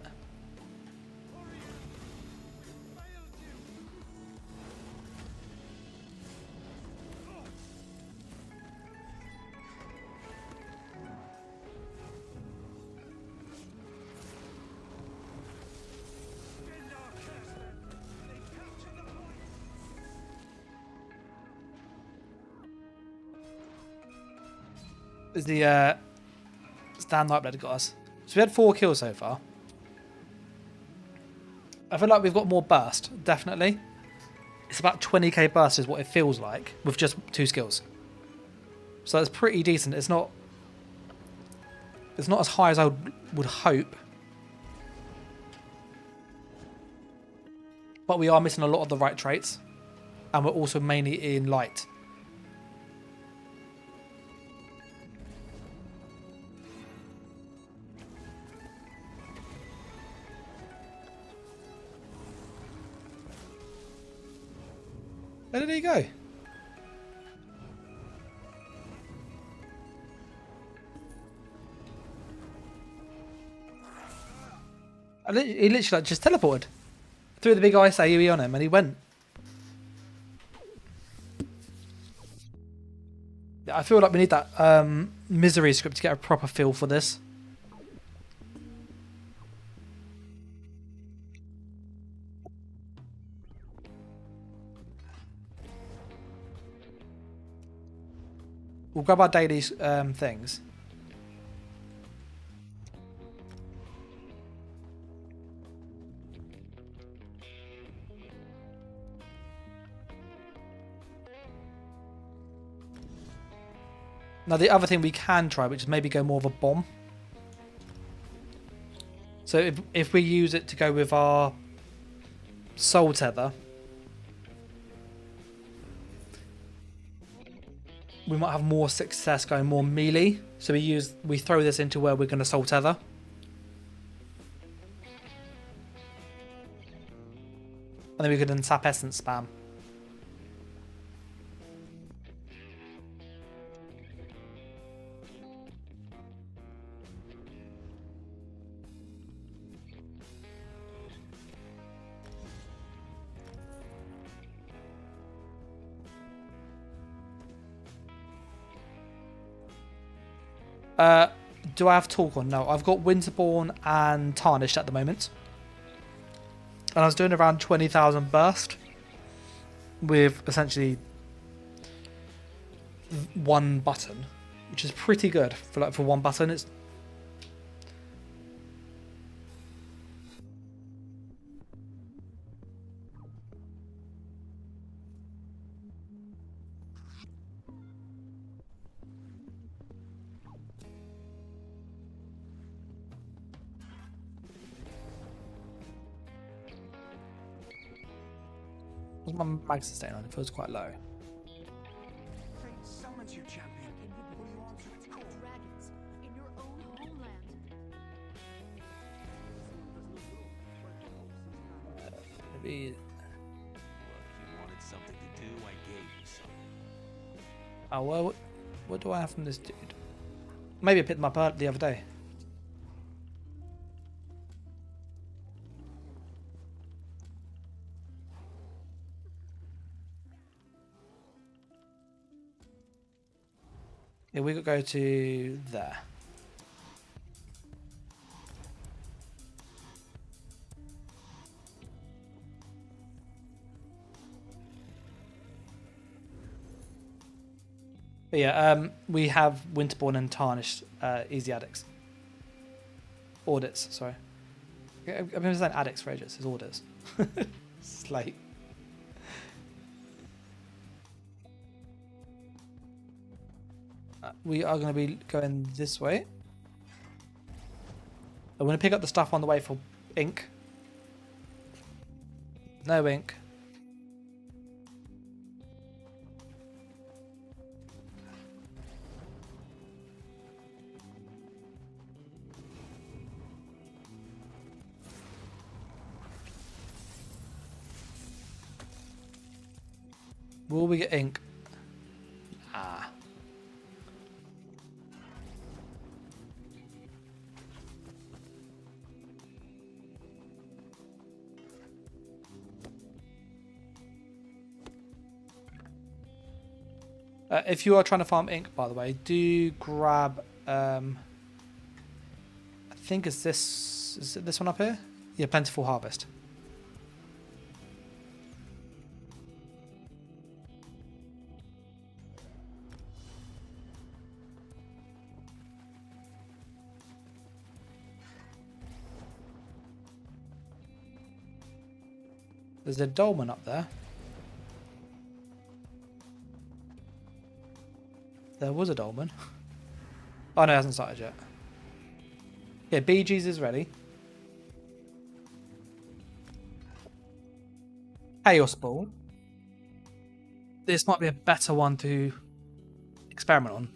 Is the Stan Nightblade got us? So we had 4 kills so far. I feel like we've got more burst, definitely. It's about 20k burst is what it feels like with just 2 skills. So it's pretty decent. It's not as high as I would hope. But we are missing a lot of the right traits. And we're also mainly in light. Where did he go? He literally like just teleported. Threw the big ice AoE on him and he went. I feel like we need that misery script to get a proper feel for this. We'll grab our daily things. Now the other thing we can try, which is maybe go more of a bomb. So if we use it to go with our soul tether, we might have more success going more melee. So we throw this into where we're going to soul tether. And then we could then sap essence spam. Do I have talk on? No, I've got Winterborn and Tarnished at the moment. And I was doing around 20,000 burst with essentially 1 button, which is pretty good for 1 button. It's what's my mag sustain on? It feels quite low. Fate summons you, champion. What do you want to its call? Dragons in your own homeland. Oh well, what do I have from this dude? Maybe I picked them up the other day. Yeah, we could go to there. But yeah, we have Winterborn and Tarnished easy addicts. Audits, sorry. I've been saying addicts for ages. It's orders. It's late. We are going to be going this way. I'm going to pick up the stuff on the way for ink. No ink. Will we get ink? Ah. If you are trying to farm ink, by the way, do grab. I think it's this. Is it this one up here? Yeah, Plentiful Harvest. There's a dolmen up there. There was a dolmen. Oh no, it hasn't started yet. Yeah, BG's is ready. Chaos Ball. This might be a better one to experiment on.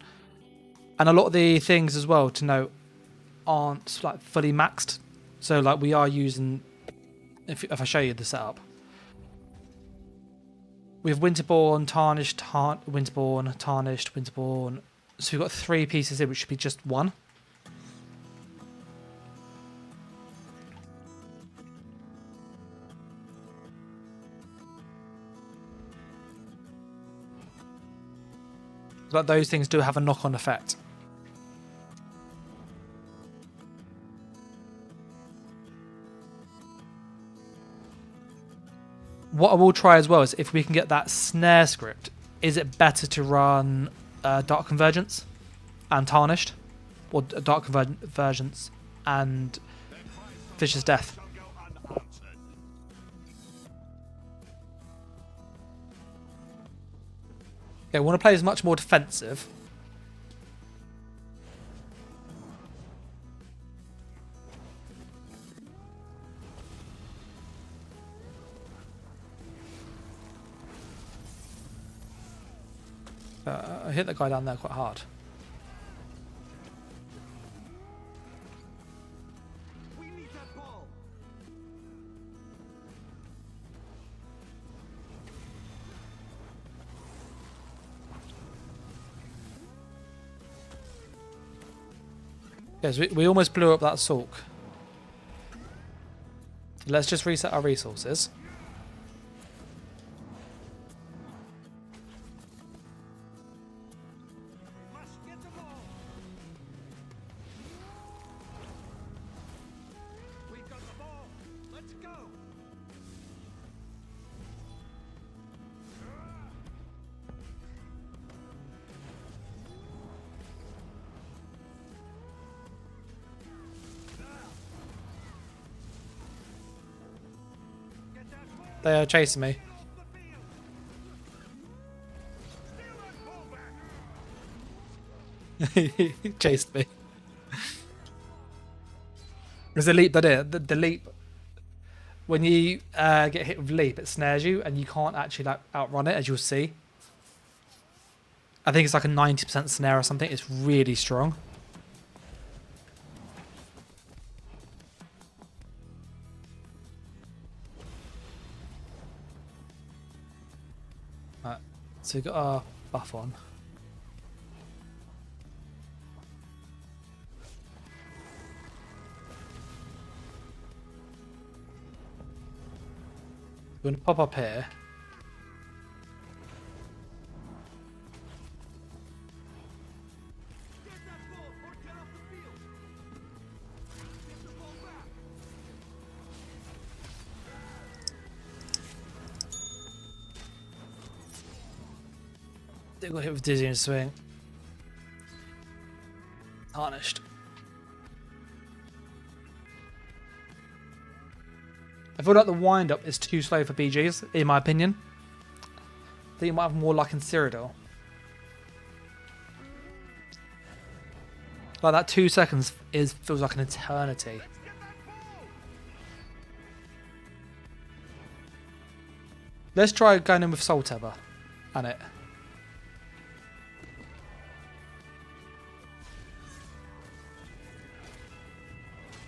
And a lot of the things as well to note aren't like fully maxed. So like we are using, if I show you the setup. We have Winterborn, Tarnished, Winterborn, Tarnished, Winterborn. So we've got 3 pieces here, which should be just 1. But those things do have a knock-on effect. What I will try as well is if we can get that snare script, is it better to run Dark Convergence and Tarnished? Or Dark Convergence and Vicious Death? Yeah, we want to play as much more defensive. I hit the guy down there quite hard. We need that ball. Yes, we almost blew up that Sulk. Let's just reset our resources. Must get the ball. We've got the ball. Let's go. Get that ball They are chasing me. off the field. Steal that ball back. He chased me. There's a leap that the leap. When you get hit with leap, it snares you, and you can't actually like outrun it, as you'll see. I think it's like a 90% snare or something. It's really strong. So we've got our buff on. We're going to pop up here. Get that ball or get off the field. Get the ball back. They got hit with dizzying swing. Tarnished. I feel like the wind up is too slow for BGs, in my opinion. I think you might have more luck in Cyrdodiil. Like that 2 seconds feels like an eternity. Let's get that ball. Let's try going in with Soul Tether and it.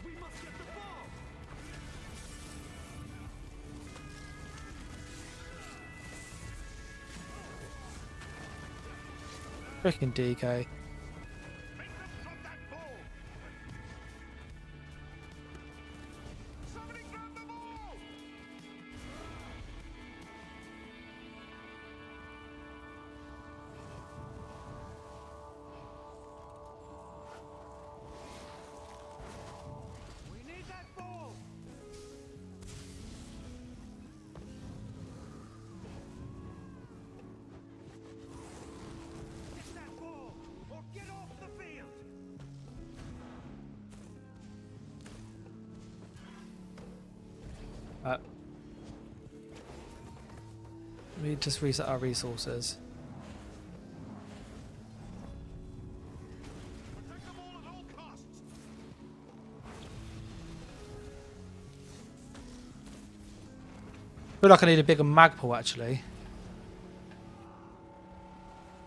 We must get the ball. Freaking DK. Make them drop that ball. Somebody grab the ball. We need that ball. Get that ball or get off the field. We just reset our resources. Protect the ball at all costs. Feel like I need a bigger mag pull actually.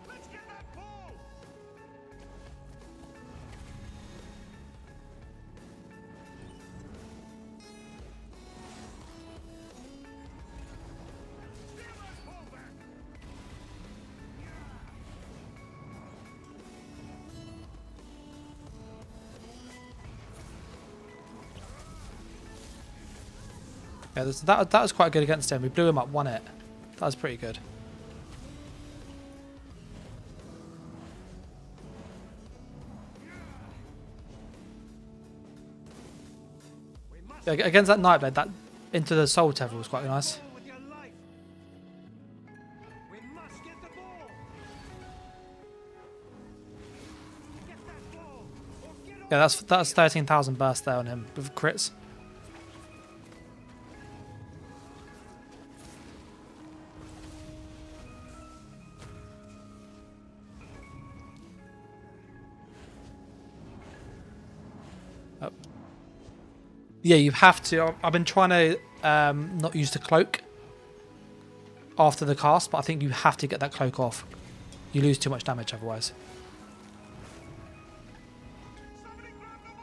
Let's get that ball. Steal that ball back. Yeah, that was quite good against him. We blew him up, won it. That was pretty good. We must Yeah, against that Nightblade, that into the Soul Tether was quite nice. ball with your life. We must get the ball. Get that ball or get off. Yeah, that's 13,000 burst there on him with crits. Oh. Yeah, you have to. I've been trying to not use the cloak after the cast, but I think you have to get that cloak off. You lose too much damage otherwise. Somebody grab the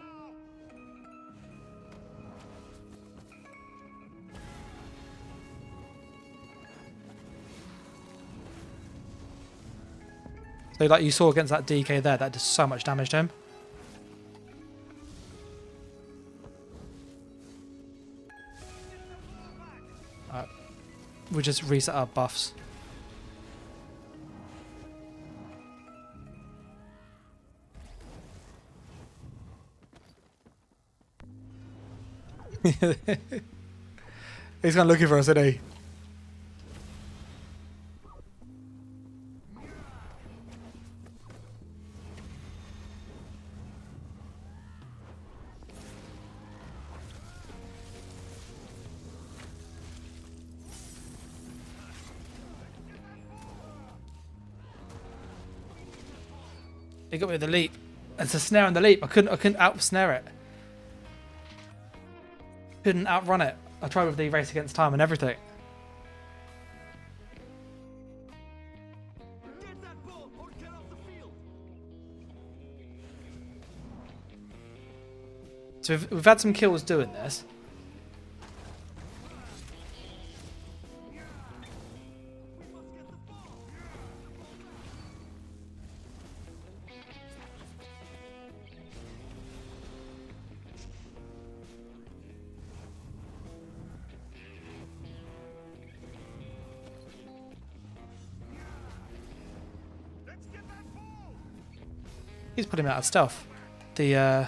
ball. It's our ball now. So like you saw against that DK there, that did so much damage to him. We just reset our buffs. He's kind of looking for us, isn't he? He got me with the leap. It's a snare on the leap. I couldn't out snare it. Couldn't outrun it. I tried with the race against time and everything. Get that ball or get off the field. So we've had some kills doing this. He's putting me out of stealth. The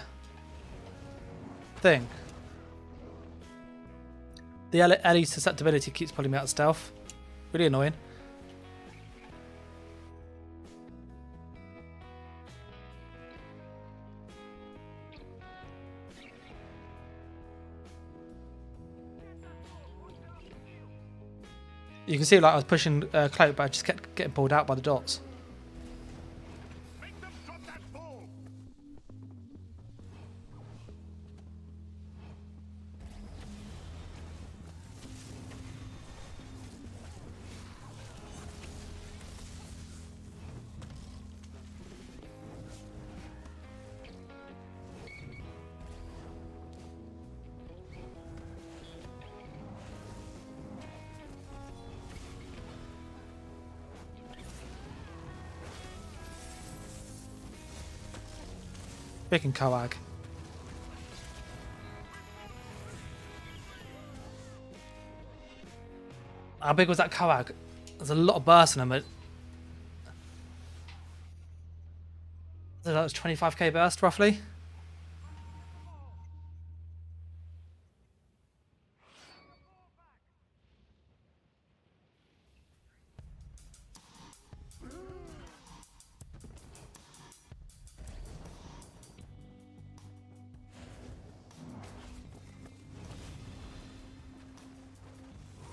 thing. The Ellie's susceptibility keeps pulling me out of stealth. Really annoying. You can see like I was pushing Cloak, but I just kept getting pulled out by the dots. Make them drop that ball. Freaking Coag. How big was that Coag? There's a lot of burst in him. That was 25k burst roughly.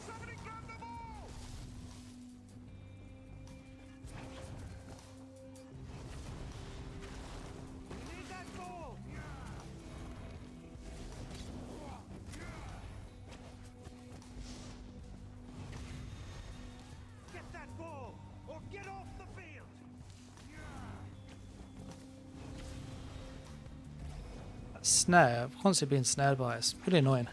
Somebody grab the ball. We need that ball. Get that ball or get off the field. Snare. I'm constantly being snared by it. It's pretty annoying.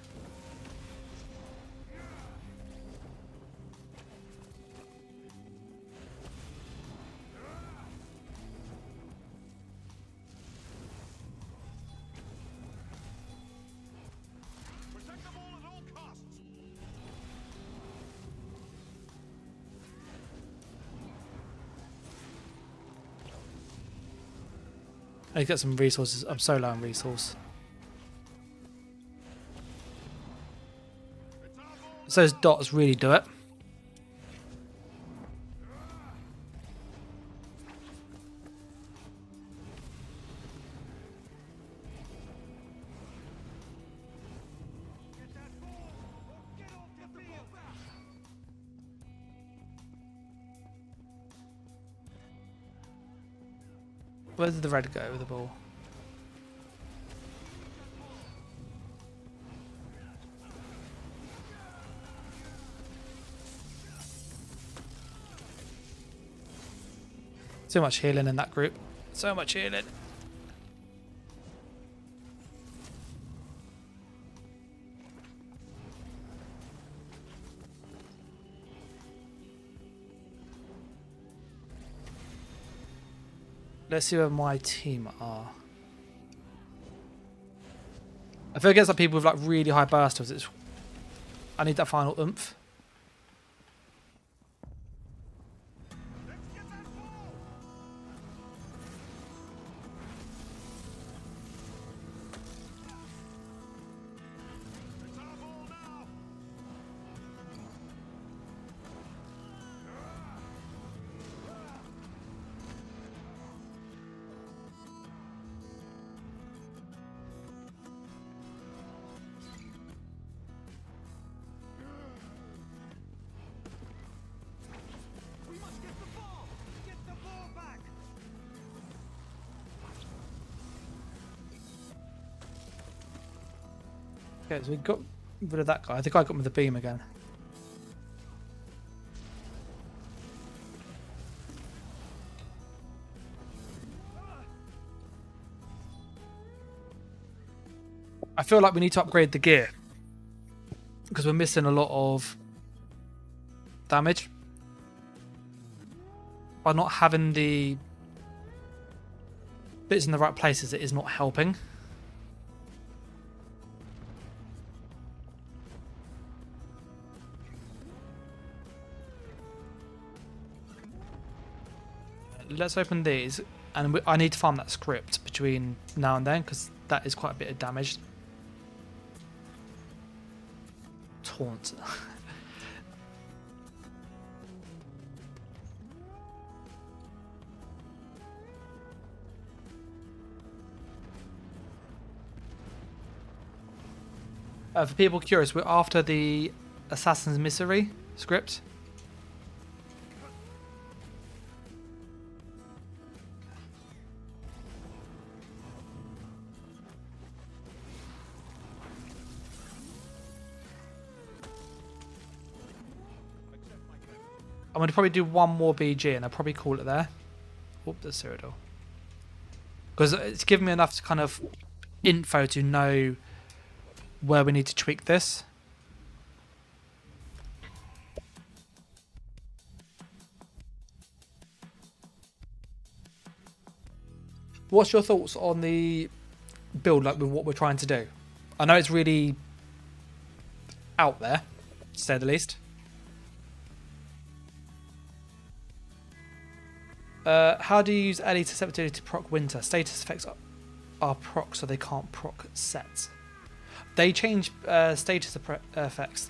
Protect the ball at all costs. I need to get some resources. I'm so low on resource. So those dots really do it. Get that ball or get off the field. Where did the red go with the ball? So much healing in that group. So much healing. Let's see where my team are. I feel against like people with like really high bursters, it's I need that final oomph. Let's get that ball. It's our ball now. We must get the ball. Get the ball back. Okay, so we got rid of that guy. I think I got him with the beam again. I feel like we need to upgrade the gear because we're missing a lot of damage by not having the bits in the right places. It is not helping. Let's open these. And I need to farm that script between now and then because that is quite a bit of damage. Taunt. For people curious, we're after the Assassin's Misery script. I'm going to probably do one more BG and I'll probably call it there. Oop, there's Cyrdodiil. Because it's given me enough kind of info to know where we need to tweak this. What's your thoughts on the build, like with what we're trying to do? I know it's really out there, to say the least. How do you use Ellie susceptibility to proc winter? Status effects are proc, so they can't proc sets. They change status effects.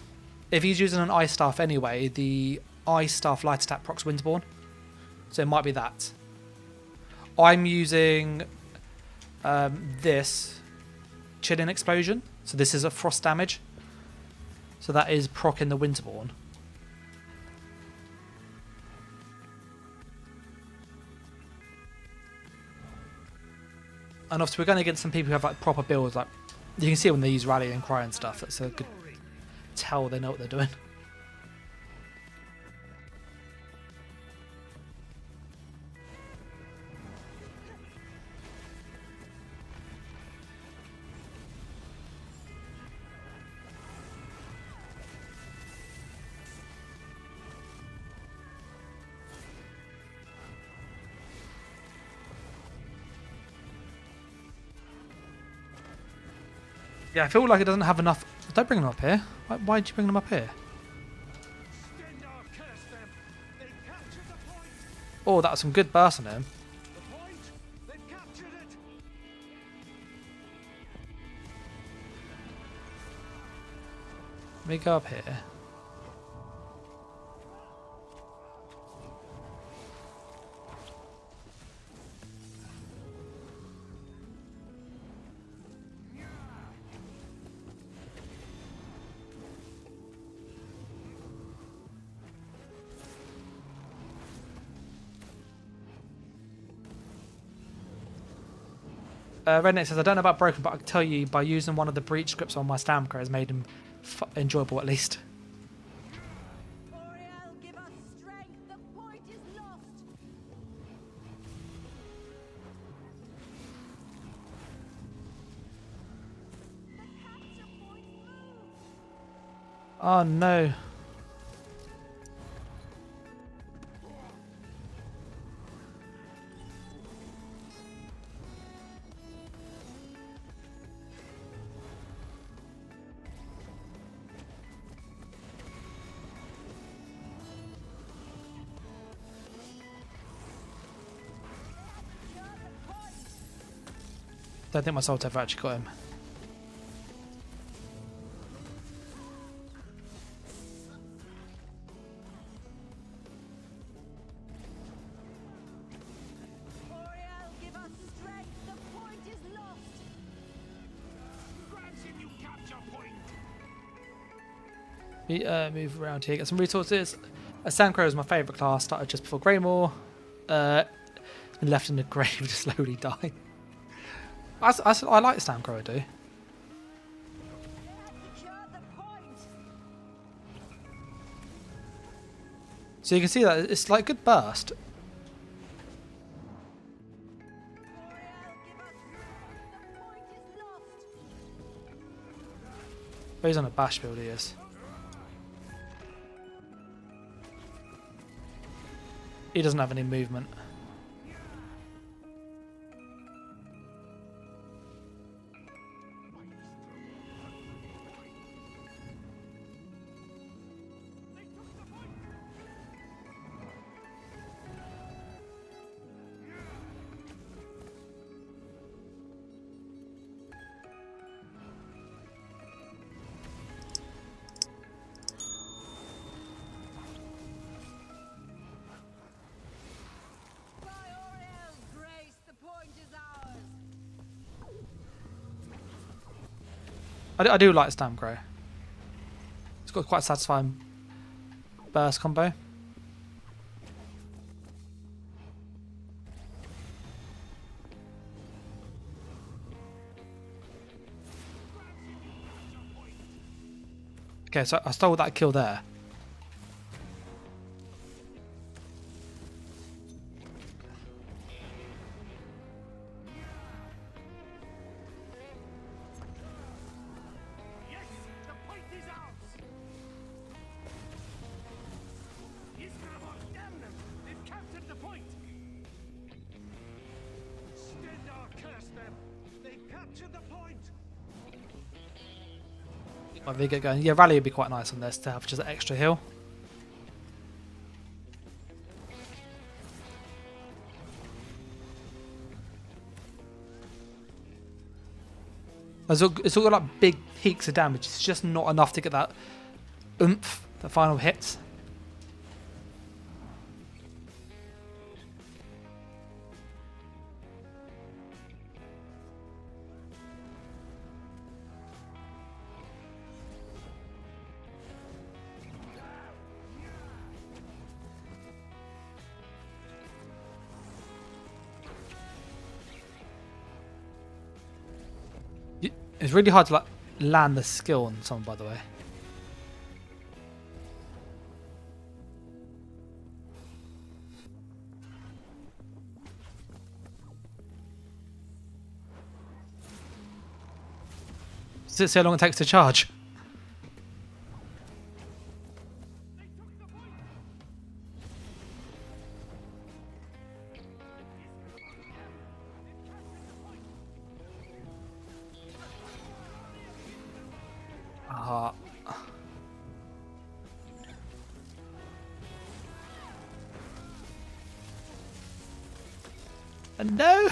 If he's using an ice staff anyway, the ice staff light attack procs Winterborn. So it might be that. I'm using this Chilling Explosion. So this is a frost damage. So that is proc in the Winterborn. And obviously we're going to get some people who have like proper builds. Like you can see when they use Rallying Cry and stuff. That's a good tell they know what they're doing. Yeah, I feel like it doesn't have enough. Don't bring them up here. Why did you bring them up here? Stendarr cursed them. They captured the point. Oh, that was some good burst on him. The point. They've captured it. Let me go up here. Redneck says, I don't know about broken, but I can tell you by using one of the breach scripts on my Stamker has made him enjoyable at least. Oriel, give us strength. The point is lost. The capture point moved. Oh no. Don't think my Salt ever actually got him. Oriel, give us strength. The point is lost. Grabs him, you capture point. Move around here, get some resources. Sandcrow is my favourite class, started just before Greymore. It's been left in the grave to slowly die. I like Sandcrow, I do. They have secured the point. So you can see that it's like good burst. Oriel, give us strength. The point is lost. But he's on a bash build, he is. He doesn't have any movement. I do like Stamcrow. It's got quite a satisfying burst combo. Okay, so I stole that kill there. Yes, the point is ours. Yes, damn them! They've captured the point. Stendar curse them. They've captured the point. My Vigor going. Yeah, rally would be quite nice on this to have just an extra heal. It's all got like big peaks of damage. It's just not enough to get that oomph, the final hits. It's really hard to like land the skill on someone, by the way. See how long it takes to charge. No!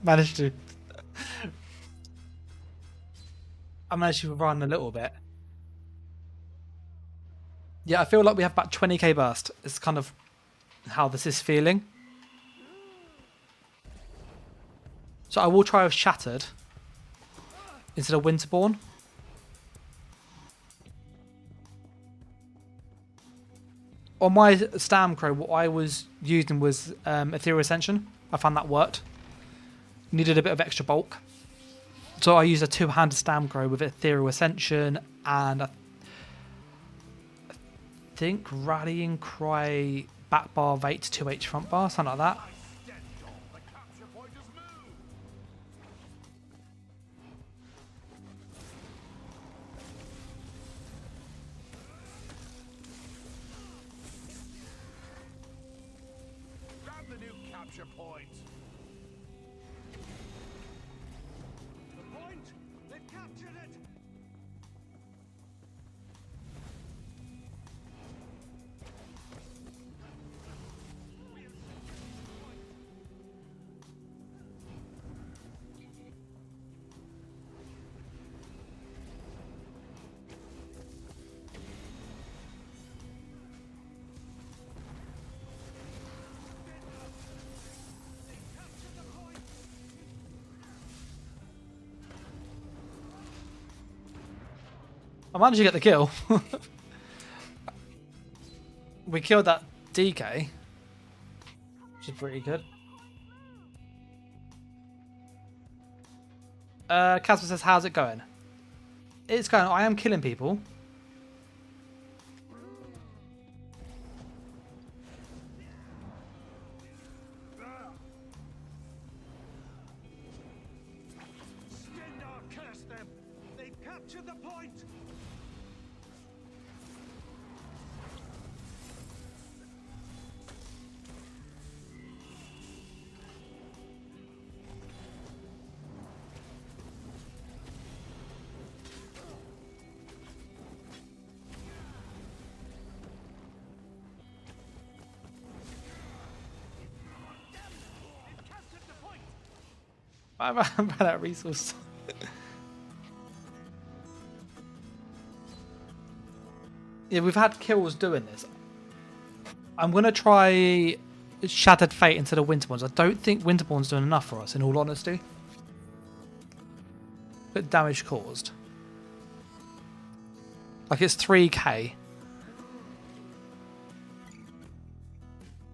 Managed to. I managed to run a little bit. Yeah, I feel like we have about 20k burst. It's kind of how this is feeling. So I will try with Shattered instead of Winterborn. On my Stamcrow, what I was using was Ethereal Ascension. I found that worked. Needed a bit of extra bulk. So I used a two-handed Stamcrow with Ethereal Ascension and I think Rallying Cry back bar, Vate 2H front bar, something like that. The capture point is moved. Grab the new capture point. The point? They've captured it. I managed to get the kill. We killed that DK, which is pretty good. Casper says, how's it going? It's going, I am killing people. Stendar curse them. They've captured the point. I ran out of resource. Yeah, we've had kills doing this. I'm gonna try Shattered Fate instead of Winterborns. I don't think Winterborn's doing enough for us, in all honesty. But damage caused. Like it's 3k.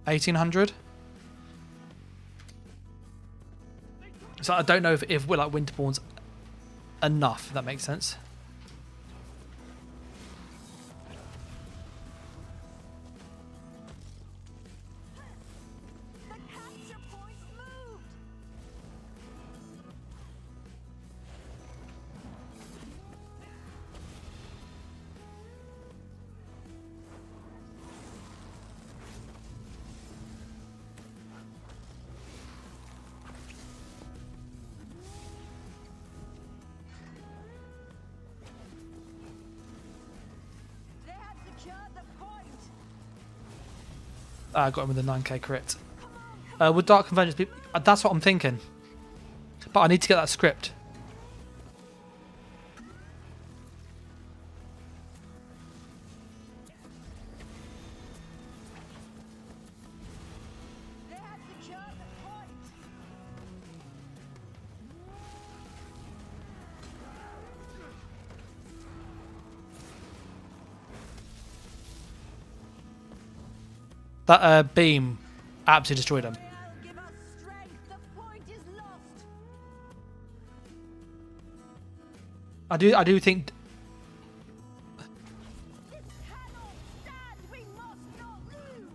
1800. So I don't know if we're like Winterborn's enough, if that makes sense. The capture point moved. They have secured the point. I got him with a 9k crit. Would Dark Convergence be... that's what I'm thinking. But I need to get that script. They have secured the point. That beam absolutely destroyed him. They'll give us strength. The point is lost. I do think... This cannot stand. We must not lose.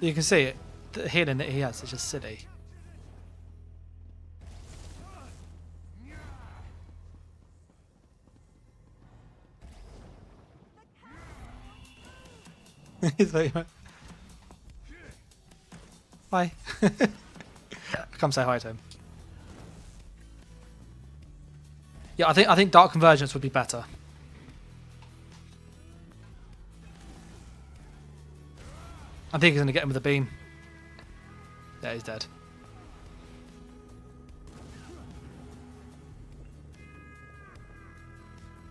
You can see it. The healing that he has is just silly. He's like, hi. Come say hi to him. Yeah, I think Dark Convergence would be better. I think he's going to get him with a beam. Yeah, he's dead.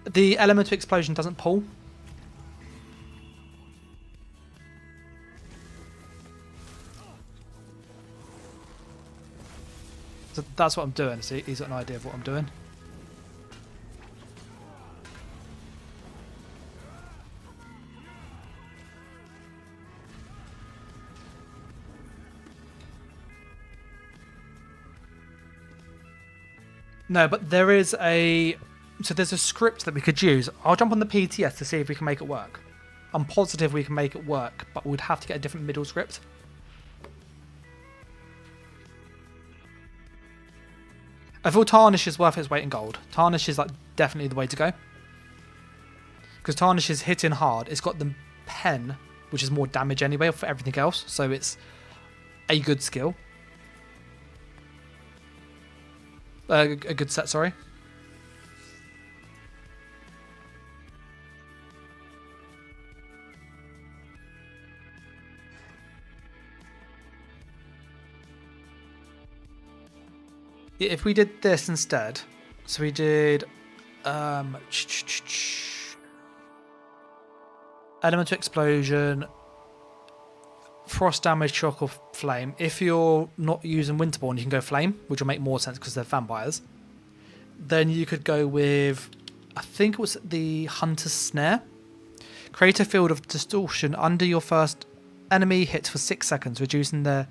The elemental explosion doesn't pull. So that's what I'm doing. So he's got an idea of what I'm doing. No, but there is a... So there's a script that we could use. I'll jump on the PTS to see if we can make it work. I'm positive we can make it work, but we'd have to get a different middle script. I feel Tarnish is worth its weight in gold. Tarnish is like definitely the way to go. Because Tarnish is hitting hard. It's got the pen, which is more damage anyway for everything else. So it's a good skill. A good set, sorry. Yeah, if we did this instead, so we did elemental explosion, frost damage, shock, or flame. If you're not using Winterborn, you can go flame, which will make more sense because they're vampires. Then you could go with, I think it was the Hunter's Snare. Create a field of distortion under your first enemy hits for 6 seconds, reducing their...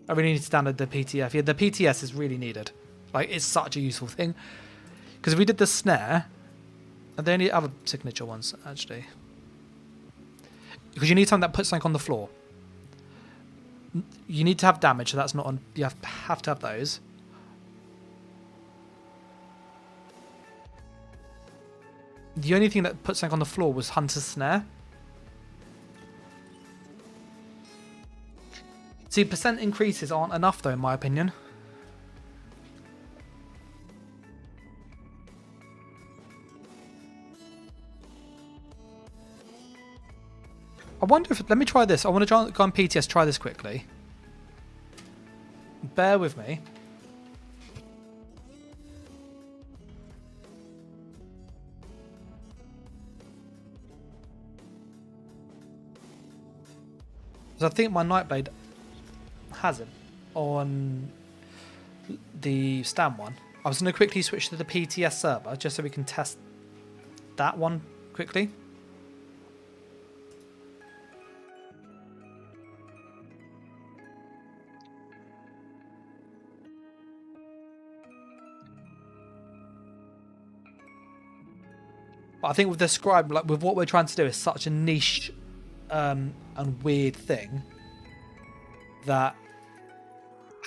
I really need to download the PTF. Yeah, the PTS is really needed. Like, it's such a useful thing. Because if we did the snare, are there any other signature ones, actually? Because you need something that puts something on the floor. You need to have damage, so that's not on... You have to have those. The only thing that put something on the floor was Hunter's Snare. See, percent increases aren't enough, though, in my opinion. I wonder if... Let me try this. I want to go on PTS, try this quickly. Bear with me. Because I think my Nightblade has it on the Stam one. I was going to quickly switch to the PTS server just so we can test that one quickly. But I think with the scribe, like with what we're trying to do, is such a niche and weird thing that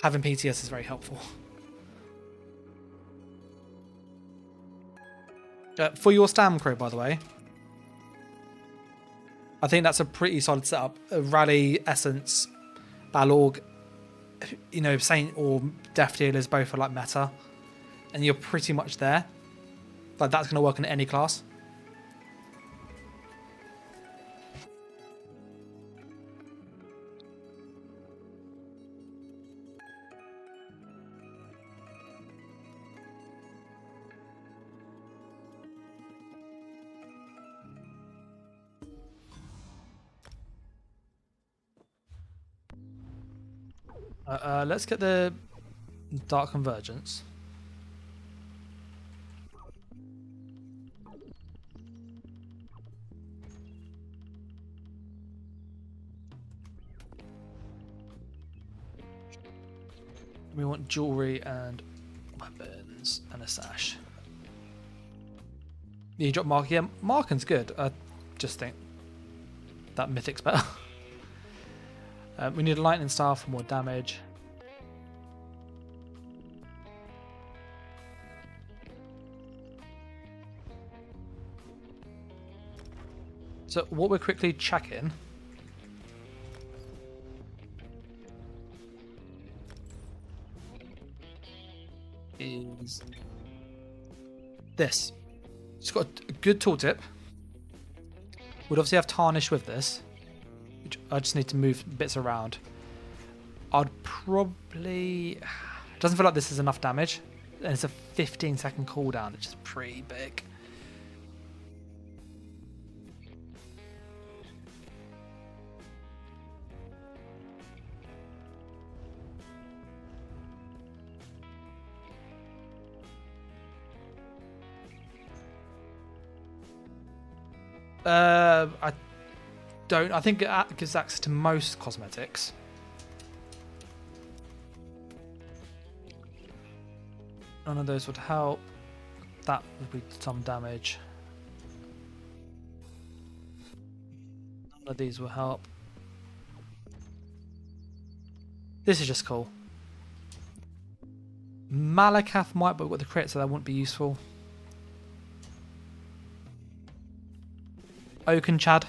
having PTS is very helpful. For your Stam crew, by the way, I think that's a pretty solid setup. Rally, Essence, Balorg, you know, Saint or Death Dealers both are like meta, and you're pretty much there. Like that's going to work in any class. Let's get the Dark Convergence. We want jewelry and weapons and a sash. Yeah, you drop Mark. Yeah, Markin's good. I just think that Mythic's better. We need a lightning staff for more damage. So what we're quickly checking is this. It's got a good tooltip. We'd obviously have tarnish with this. I just need to move bits around. I'd probably... It doesn't feel like this is enough damage. And it's a 15-second cooldown, which is pretty big. I think it gives access to most cosmetics. None of those would help. That would be some damage. None of these will help. This is just cool. Malakath might, but with the crit, so that wouldn't be useful. Oakenchad.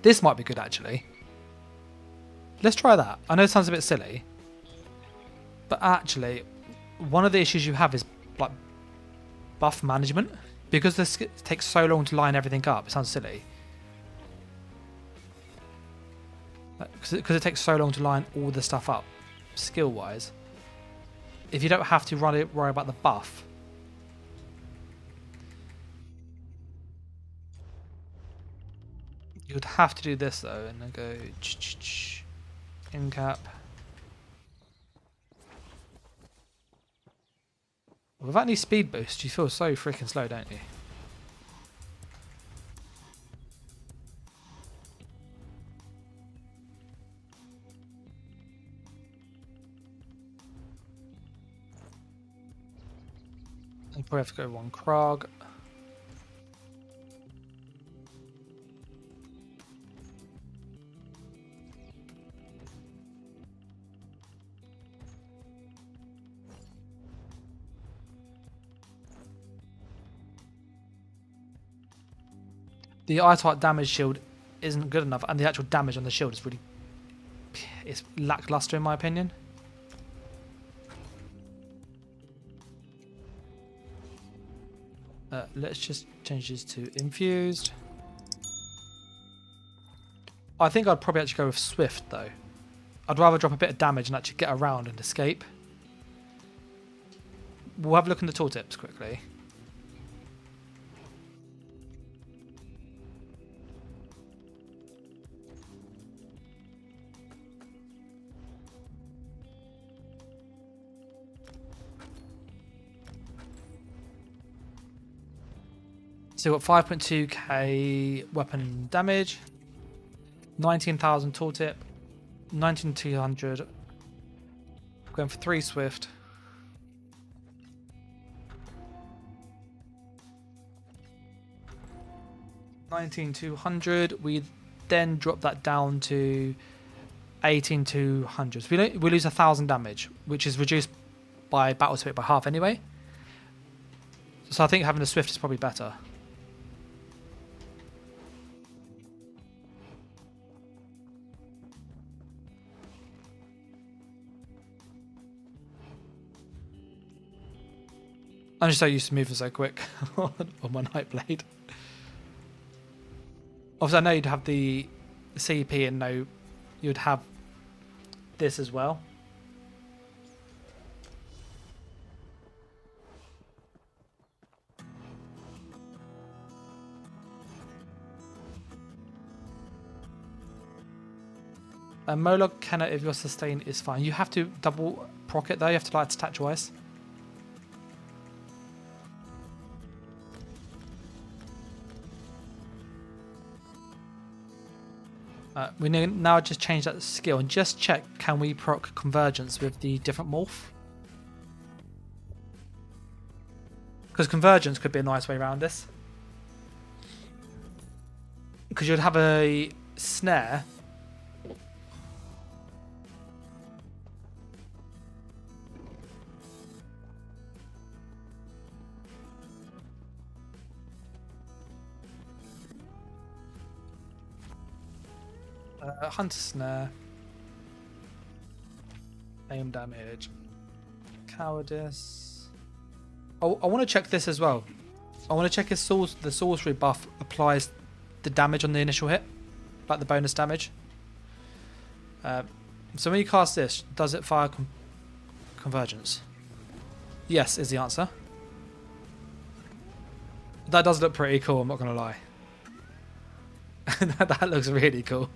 This might be good actually. Let's try that. I know it sounds a bit silly, but actually one of the issues you have is like buff management. Because this takes so long to line everything up, it sounds silly. Because it takes so long to line all the stuff up, skill wise. If you don't have to worry about the buff, you would have to do this though, and then go in cap. Without any speed boost, you feel so freaking slow, don't you? You probably have to go one Krog. The eye-tight damage shield isn't good enough, and the actual damage on the shield is really... it's lackluster in my opinion. Let's just change this to infused. I think I'd probably actually go with swift though. I'd rather drop a bit of damage and actually get around and escape. We'll have a look in the tooltips quickly. So we've got 5.2k weapon damage, 19,000 tooltip, 19,200. Going for 3 swift. $19,200. We then drop that down to 18,200. So we lose 1,000 damage, which is reduced by battle speed by half anyway. So I think having a swift is probably better. I'm just so used to moving so quick on my Nightblade. Obviously, I know you'd have the CP and no, you'd have this as well. Moloch cannot if your sustain is fine. You have to double proc it though. You have to light attach twice. We now just change that skill and just check, can we proc convergence with the different morph? Because convergence could be a nice way around this. Because you'd have a snare. Hunter snare, aim damage, cowardice. Oh, I want to check this as well. I want to check if the sorcery buff applies the damage on the initial hit, like the bonus damage. So when you cast this, does it fire convergence? Yes, is the answer. That does look pretty cool, I'm not going to lie. That looks really cool.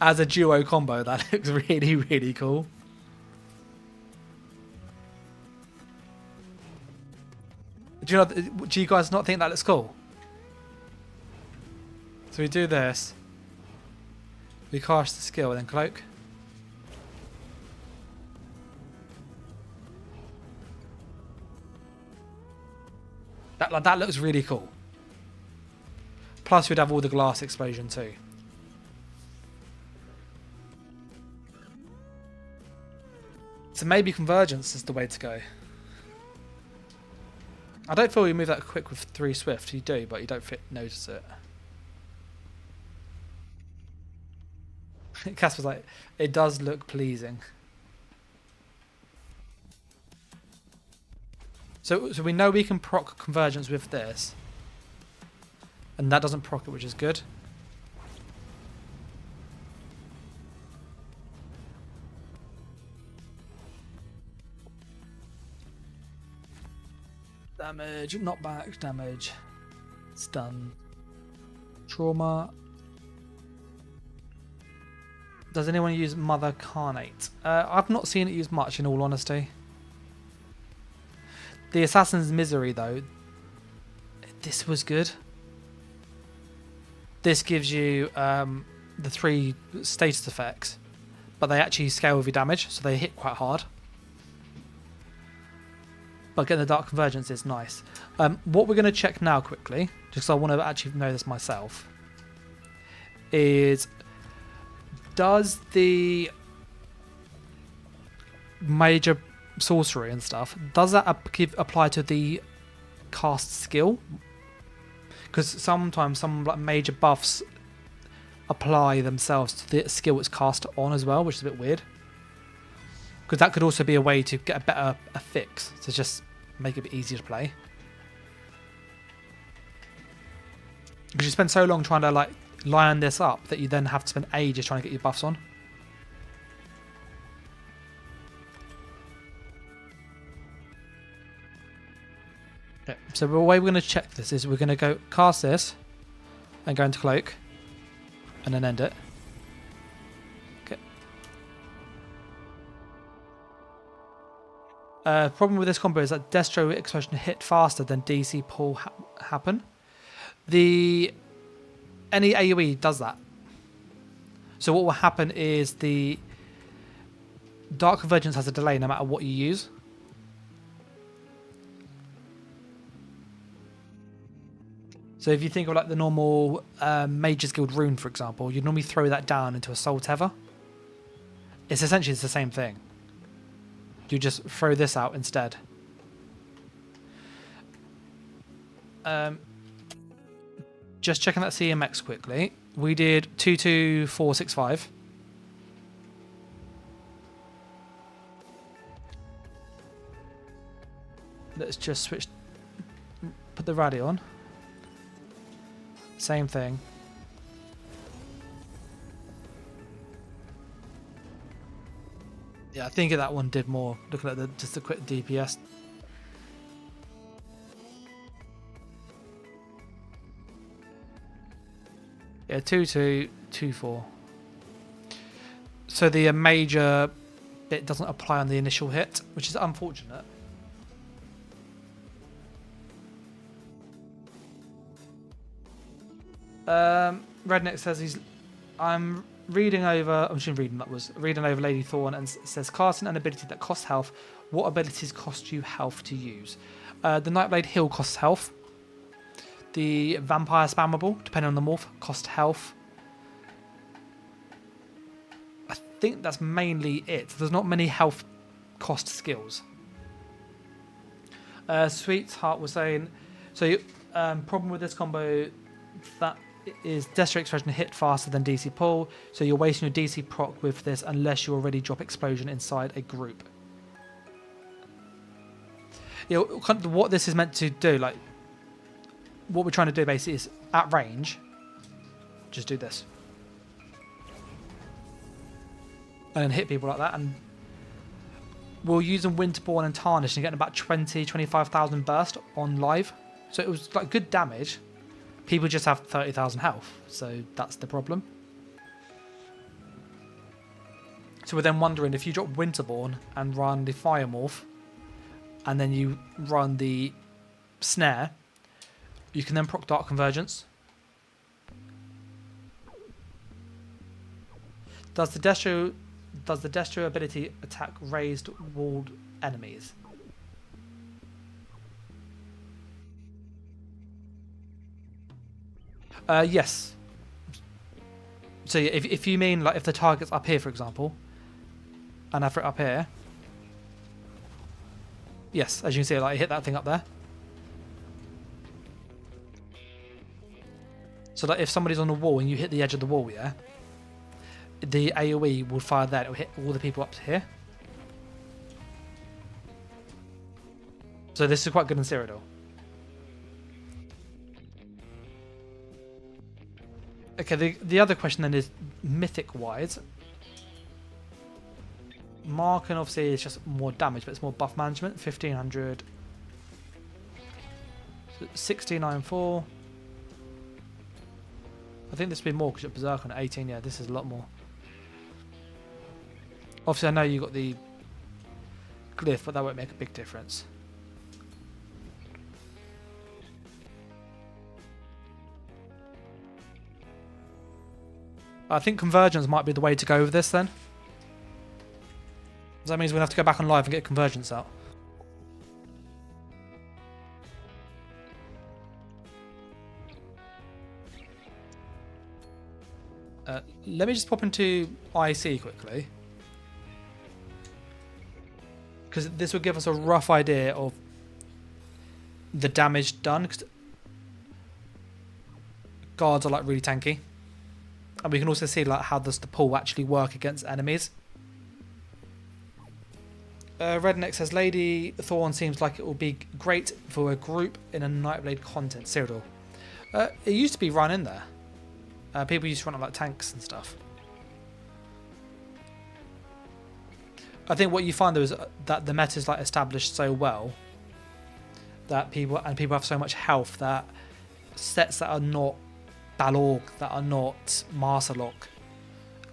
As a duo combo, that looks really, really cool. Do you guys not think that looks cool? So we do this. We cast the skill and then cloak. That looks really cool. Plus we'd have all the glass explosion too. So maybe convergence is the way to go. I don't feel you move that quick with 3 swift. You do, but you don't notice it. Casper's like, it does look pleasing. So we know we can proc convergence with this. And that doesn't proc it, which is good. Damage, knockback, damage, stun, trauma. Does anyone use Mother Carnate? I've not seen it used much, in all honesty. The Assassin's Misery, though, this was good. This gives you the 3 status effects, but they actually scale with your damage, so they hit quite hard. But getting the Dark Convergence is nice. What we're going to check now quickly, just because I want to actually know this myself, is does the major sorcery and stuff, does that apply to the cast skill? Because sometimes some like major buffs apply themselves to the skill it's cast on as well, which is a bit weird. Because that could also be a way to get a fix, to just make it a bit easier to play. Because you spend so long trying to like line this up that you then have to spend ages trying to get your buffs on. Okay, so the way we're going to check this is we're going to go cast this and go into cloak and then end it. Okay. Problem with this combo is that Destro explosion hit faster than DC pull happen. Any AoE does that. So what will happen is the Dark Convergence has a delay no matter what you use. So if you think of like the normal Mage's Guild rune, for example, you'd normally throw that down into a Soul Tether. It's essentially the same thing. You just throw this out instead. Just checking that CMX quickly. We did 22465. Let's just switch. Put the radio on. Same thing. Yeah, I think that one did more. Looking at just a quick DPS. Yeah, 2224. So the major bit doesn't apply on the initial hit, which is unfortunate. Redneck says I'm reading over Lady Thorn and says casting an ability that costs health. What abilities cost you health to use? The Nightblade Heal costs health. The Vampire Spammable, depending on the morph, cost health. I think that's mainly it. There's not many health cost skills. Sweetheart was saying, so problem with this combo that is Destro Explosion hit faster than DC pull, so you're wasting your DC proc with this unless you already drop Explosion inside a group. You know, kind of what this is meant to do, like what we're trying to do basically is at range, just do this. And then hit people like that, and we're using Winterborn and Tarnish and getting about 25,000 burst on live. So it was like good damage. People just have 30,000 health, so that's the problem. So we're then wondering if you drop Winterborn and run the Fire Morph, and then you run the Snare, you can then proc Dark Convergence. Does the Destro ability attack raised walled enemies? Yes. So if you mean like if the target's up here, for example, and I throw it up here, yes, as you can see, like I hit that thing up there. So like if somebody's on the wall and you hit the edge of the wall, yeah, the AoE will fire there. It will hit all the people up to here. So this is quite good in Cyrdodiil. Okay, the other question then is mythic-wise. Marken obviously is just more damage, but it's more buff management. 1500. 1694. I think this would be more because you're Berserk on 18. Yeah, this is a lot more. Obviously, I know you got the glyph, but that won't make a big difference. I think Convergence might be the way to go with this then. That means we're going to have to go back on live and get Convergence out. Let me just pop into IC quickly, because this will give us a rough idea of the damage done, because guards are like really tanky. And we can also see like how does the pull actually work against enemies. Redneck says Lady Thorn seems like it will be great for a group in a Nightblade content. Cyrdodiil. It used to be run in there. People used to run it like tanks and stuff. I think what you find though is that the meta is like established so well that people have so much health that sets that are not Balorg, that are not Master Lock,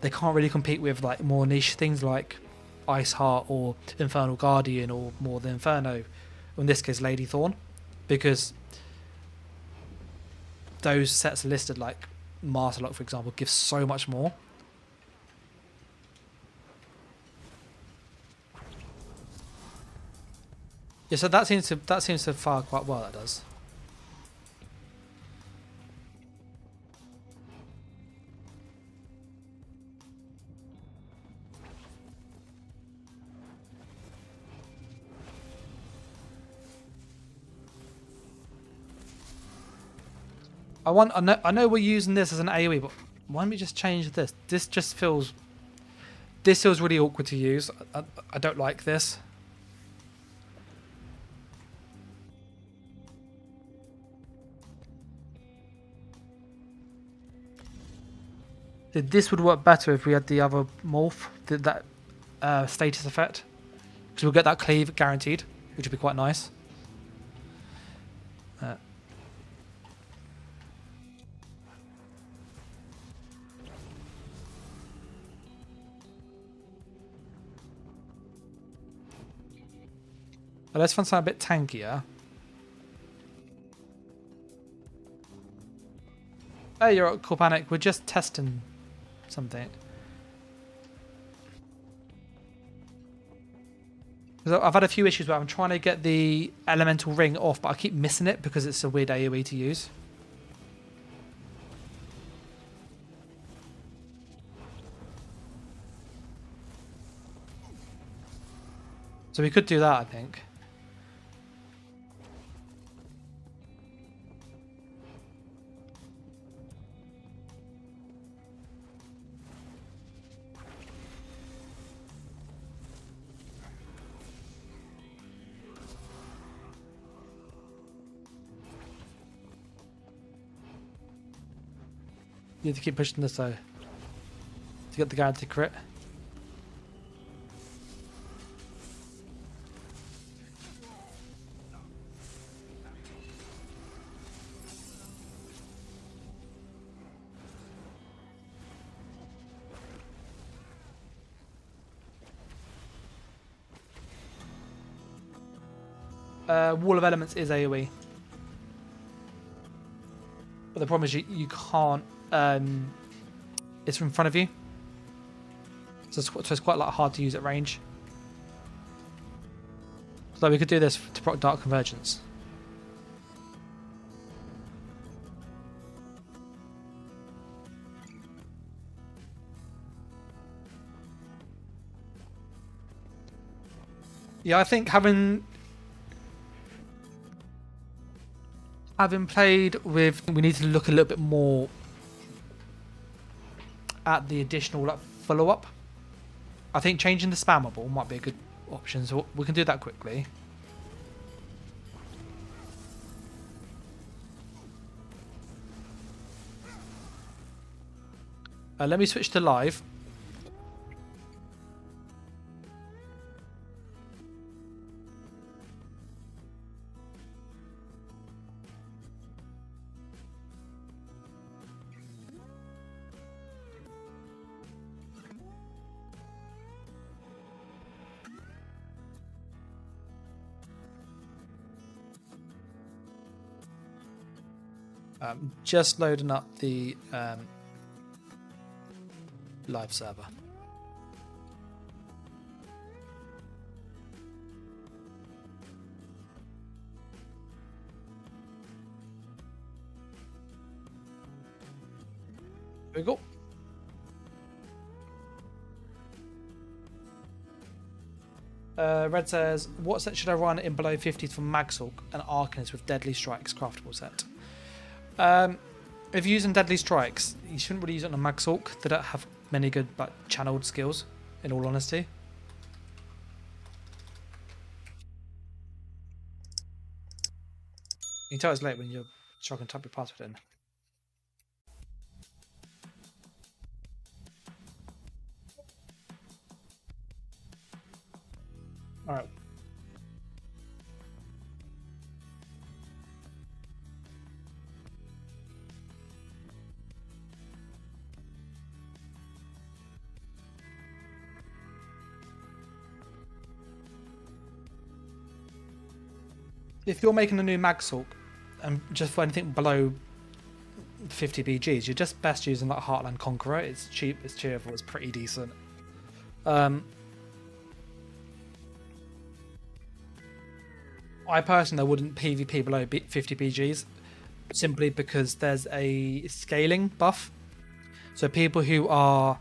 they can't really compete with like more niche things like Ice Heart or Infernal Guardian or more the Inferno, or in this case Lady Thorn, because those sets listed, like Masterlock for example, give so much more. Yeah, so that seems to fire quite well. That does. I know we're using this as an AoE, but why don't we just change this? This feels really awkward to use. I don't like this. This would work better if we had the other morph, that status effect, because we'll get that cleave guaranteed, which would be quite nice. Let's find something a bit tankier. Hey, you're at Cool Panic. We're just testing something. I've had a few issues where I'm trying to get the elemental ring off, but I keep missing it because it's a weird AoE to use. So we could do that, I think. You have to keep pushing this though to get the guaranteed crit. Wall of Elements is AoE. But the problem is you can't... it's from front of you. So it's quite hard to use at range. So we could do this to proc Dark Convergence. Yeah, I think having played with, we need to look a little bit more at the additional follow-up. I think changing the spammable might be a good option, so we can do that quickly. Let me switch to live. Just loading up the live server. There we go. Red says, what set should I run in below 50s for Magsalk and Arcanist with Deadly Strikes craftable set? If you're using Deadly Strikes, you shouldn't really use it on a Magsalk. They don't have many good channeled skills, in all honesty. You can tell it's late when you're trying to type your password in. Alright. if you're making a new mag sulk and just for anything below 50 BGs, you're just best using like Heartland Conqueror. It's cheap, it's cheerful, it's pretty decent. I personally wouldn't PvP below 50 BGs simply because there's a scaling buff. So people who are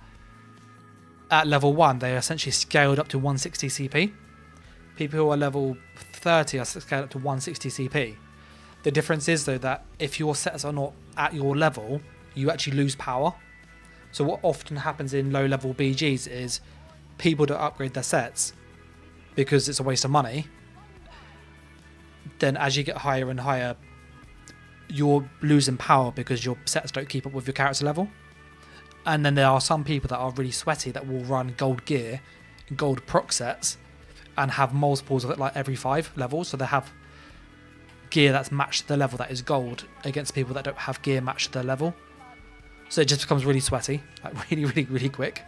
at level 1, they're essentially scaled up to 160 CP. People who are level 30 are scaled up to 160 CP. The difference is though that if your sets are not at your level, you actually lose power. So what often happens in low level BGs is people don't upgrade their sets because it's a waste of money. Then as you get higher and higher, you're losing power because your sets don't keep up with your character level. And then there are some people that are really sweaty that will run gold gear, gold proc sets, and have multiples of it like every 5 levels. So they have gear that's matched to the level that is gold against people that don't have gear matched to their level. So it just becomes really sweaty, like really quick.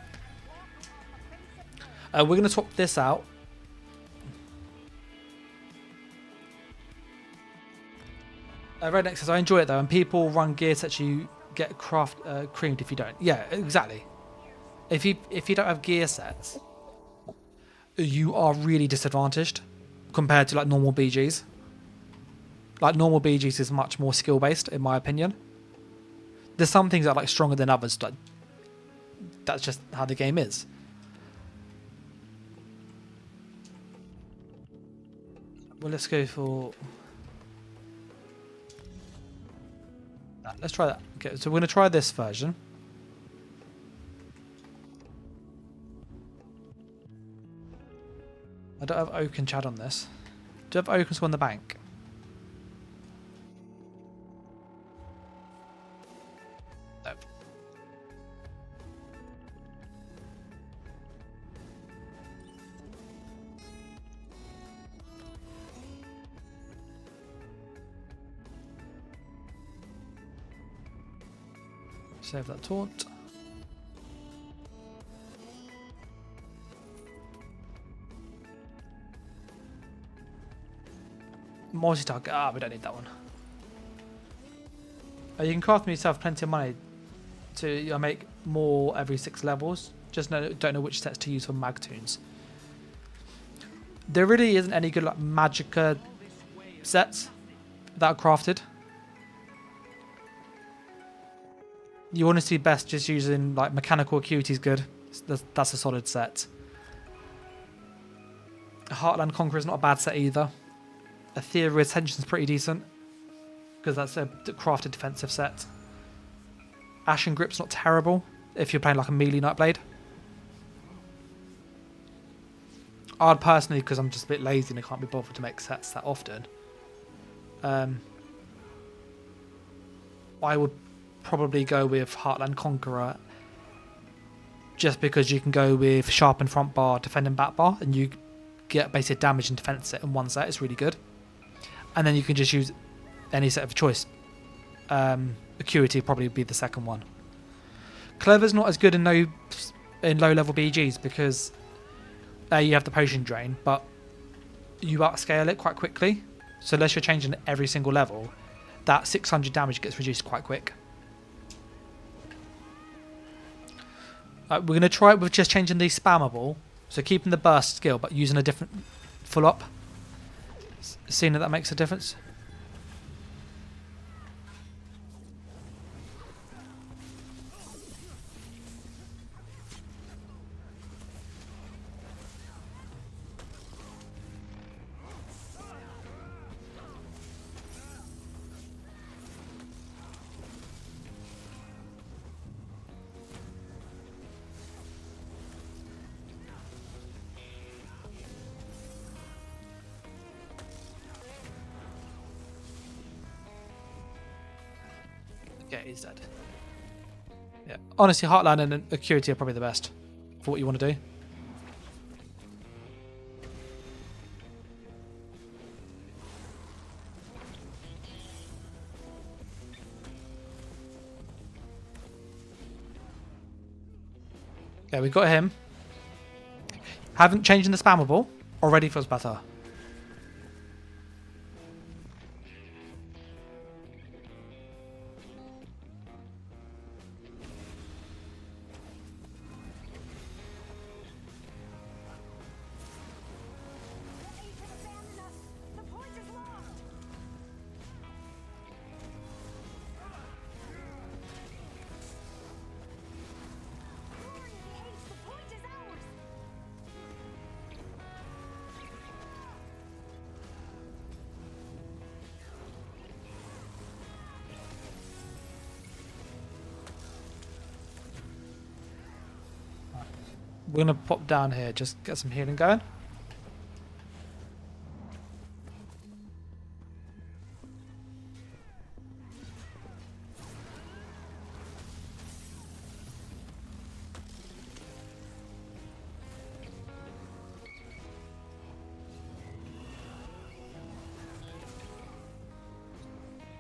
We're going to swap this out. Redneck says, I enjoy it though, and people run gear sets you get creamed if you don't. Yeah, exactly. If you don't have gear sets, you are really disadvantaged compared to like normal BGs. Like normal BGs is much more skill based in my opinion. There's some things that are like stronger than others, but that's just how the game is. Well, let's go for... Let's try that. Okay, so we're going to try this version. I don't have Oak and Chad on this. Do you have Oak and Swan in the bank? No. Save that taunt. Multi-target. Ah, we don't need that one. You can craft them yourself, plenty of money to make more every 6 levels. Just don't know which sets to use for mag tunes. There really isn't any good like Magicka sets that are crafted. You want to see best just using like Mechanical Acuity is good. That's a solid set. Heartland Conqueror is not a bad set either. Ethereal Retention is pretty decent because that's a crafted defensive set. Ashen Grip's not terrible if you're playing like a melee Nightblade. I'd personally, because I'm just a bit lazy and I can't be bothered to make sets that often, I would probably go with Heartland Conqueror just because you can go with Sharpened Front Bar, Defending Back Bar, and you get basic damage and defense set in one set. It's really good. And then you can just use any set of choice. Acuity probably would be the second one. Clever's not as good in low level BGs because you have the potion drain, but you upscale it quite quickly. So unless you're changing it every single level, that 600 damage gets reduced quite quick. We're going to try it with just changing the spammable, so keeping the burst skill but using a different full up. Seeing that makes a difference. Yeah, he's dead. Yeah, honestly, Heartland and Acuity are probably the best for what you want to do. Okay, we got him. Haven't changed in the spammable. Already feels better. We're gonna pop down here, just get some healing going.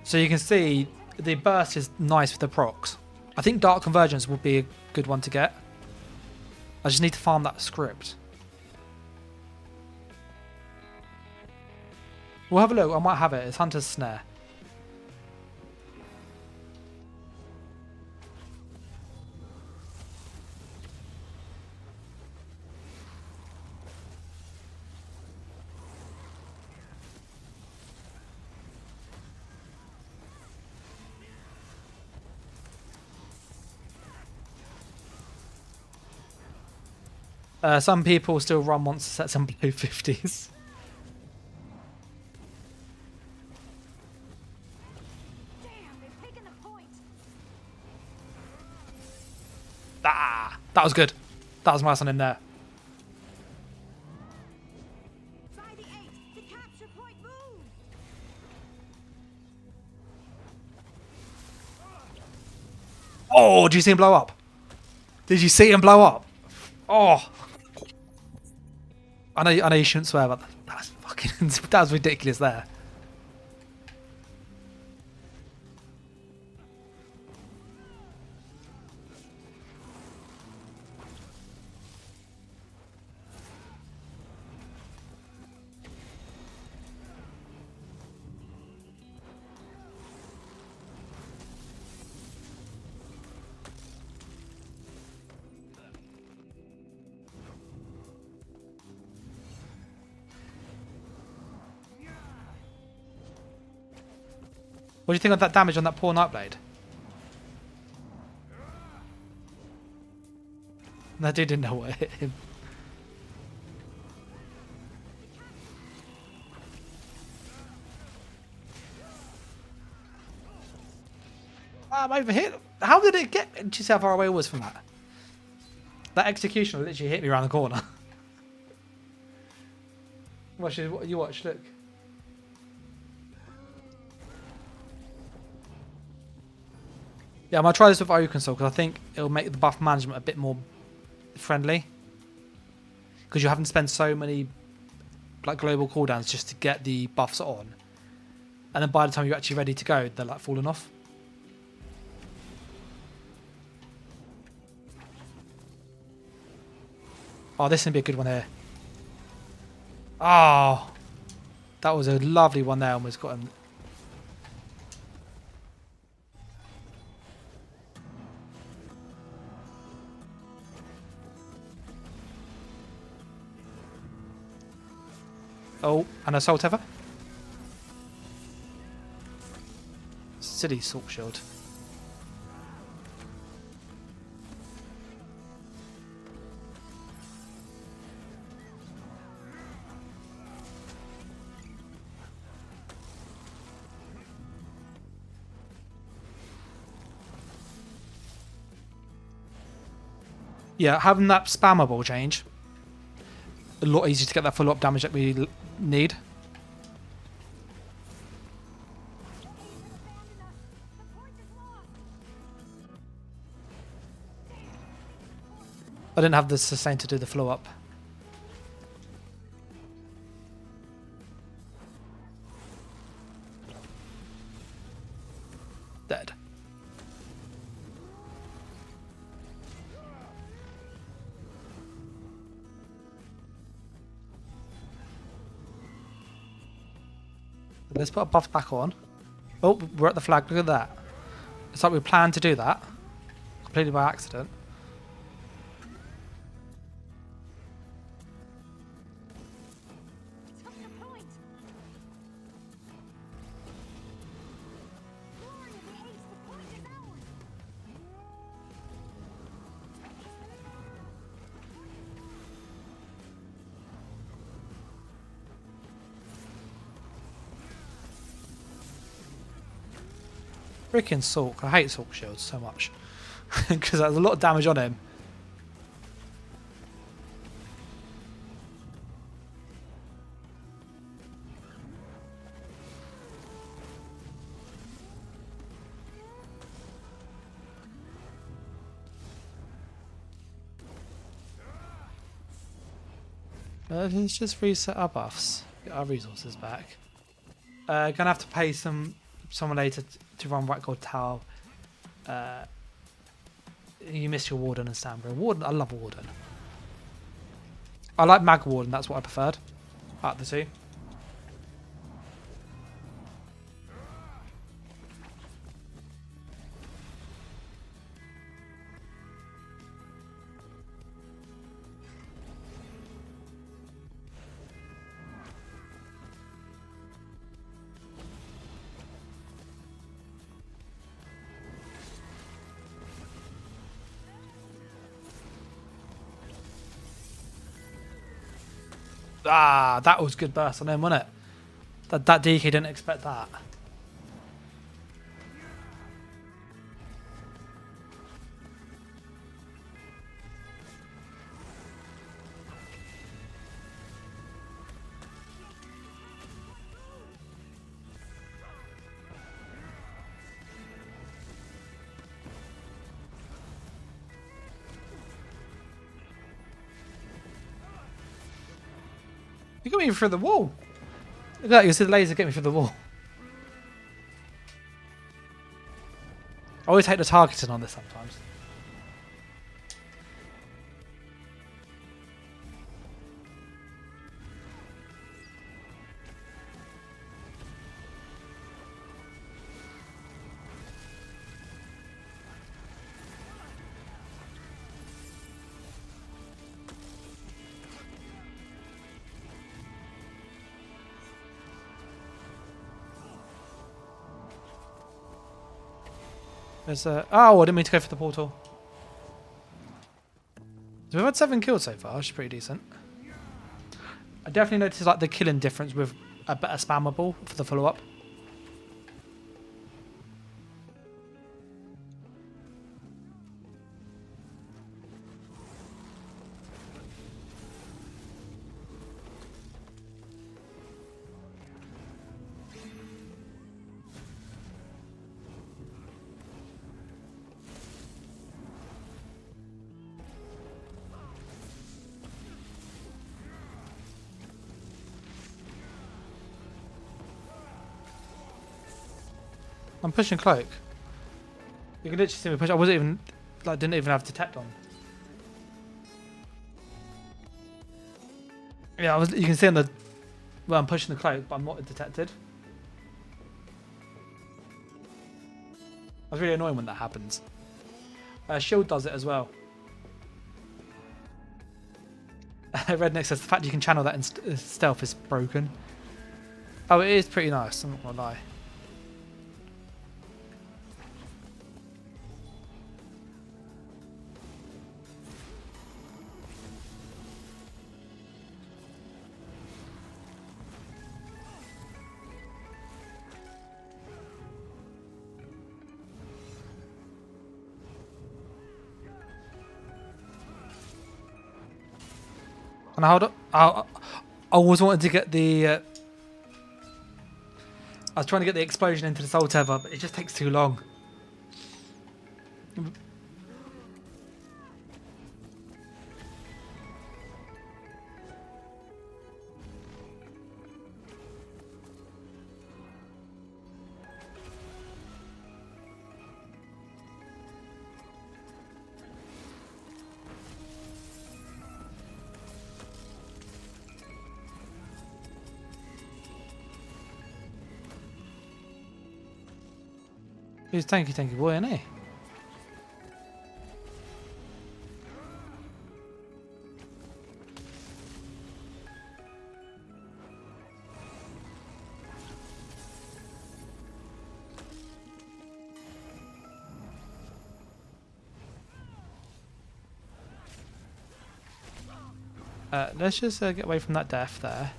So you can see the burst is nice with the procs. I think Dark Convergence would be a good one to get. I just need to farm that script. We'll have a look. I might have it. It's Hunter's Snare. Some people still run monster sets and below 50s. Damn, they've taken the point. Ah, that was good. That was nice on him there. Try the 8. The capture point move. Oh, did you see him blow up? Did you see him blow up? Oh. I know you shouldn't swear, but that's fucking that was ridiculous there. What do you think of that damage on that poor Nightblade? That dude didn't know what hit him. I'm over here. How did it get? Did you see how far away it was from that? That executioner literally hit me around the corner. Watch it, you watch, look. Yeah, I'm going to try this with Oakensol because I think it'll make the buff management a bit more friendly. Because you're having to spend so many like global cooldowns just to get the buffs on. And then by the time you're actually ready to go, they're like falling off. Oh, this is going to be a good one here. Oh, that was a lovely one there. Almost got him. Oh, and Assault Ever. Silly Salt Shield. Yeah, having that spammable change, a lot easier to get that follow-up damage that we need. I didn't have the sustain to do the follow-up. Dead. Let's put a buff back on. Oh, we're at the flag. Look at that. It's like we planned to do that. Completely by accident. Took the point. Glory of the Ace, the point is ours. Freaking Sulk. I hate Sulk shields so much. Because there's a lot of damage on him. Let's just reset our buffs. Get our resources back. Gonna have to pay someone later to run White Gold Tower. You missed your Warden and Stamber. Warden, I love Warden. I like Mag Warden, that's what I preferred. Out of the two. Ah, that was good burst on him, wasn't it? That DK didn't expect that. You got me through the wall. Look at that, you can see the laser get me through the wall. I always hate the targeting on this sometimes. There's oh, I didn't mean to go for the portal. So we've had 7 kills so far, which is pretty decent. I definitely noticed like the killing difference with a better spammable for the follow-up. I'm pushing cloak. You can literally see me push. I wasn't even like didn't even have detect on. Yeah, I was. You can see on the well, I'm pushing the cloak, but I'm not detected. That's really annoying when that happens. Shield does it as well. Redneck says the fact you can channel that in stealth is broken. Oh, it is pretty nice. I'm not gonna lie. And I always wanted to get the. I was trying to get the explosion into the Soul Tether, but it just takes too long. He's tanky boy, isn't he? Let's just get away from that death there.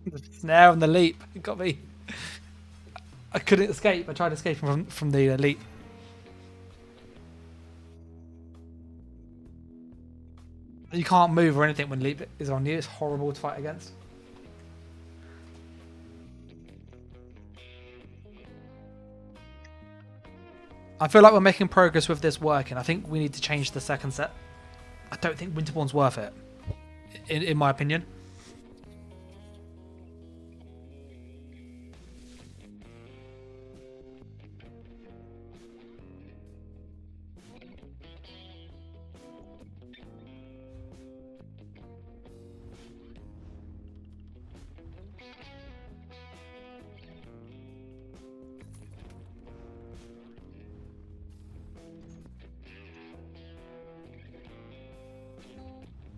The snare and the leap. It got me. I couldn't escape. I tried to escape from the leap. You can't move or anything when leap is on you. It's horrible to fight against. I feel like we're making progress with this working. I think we need to change the second set. I don't think Winterborn's worth it, in my opinion.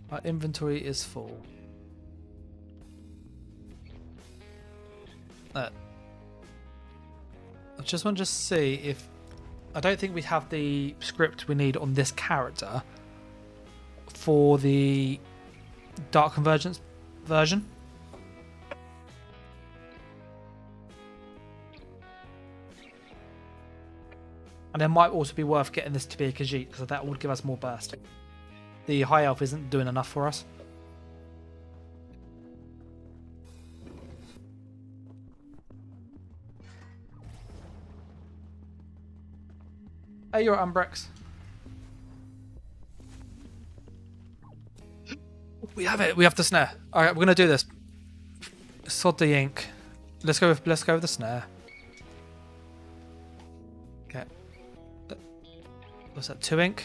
Our inventory is full. I just want to see if... I don't think we have the script we need on this character for the Dark Convergence version. And it might also be worth getting this to be a Khajiit, because that would give us more burst. The High Elf isn't doing enough for us. Hey, you're at Umbrex. We have it. We have the snare. All right, we're gonna do this. Sod the ink. Let's go with the snare. Okay. What's that? 2 ink.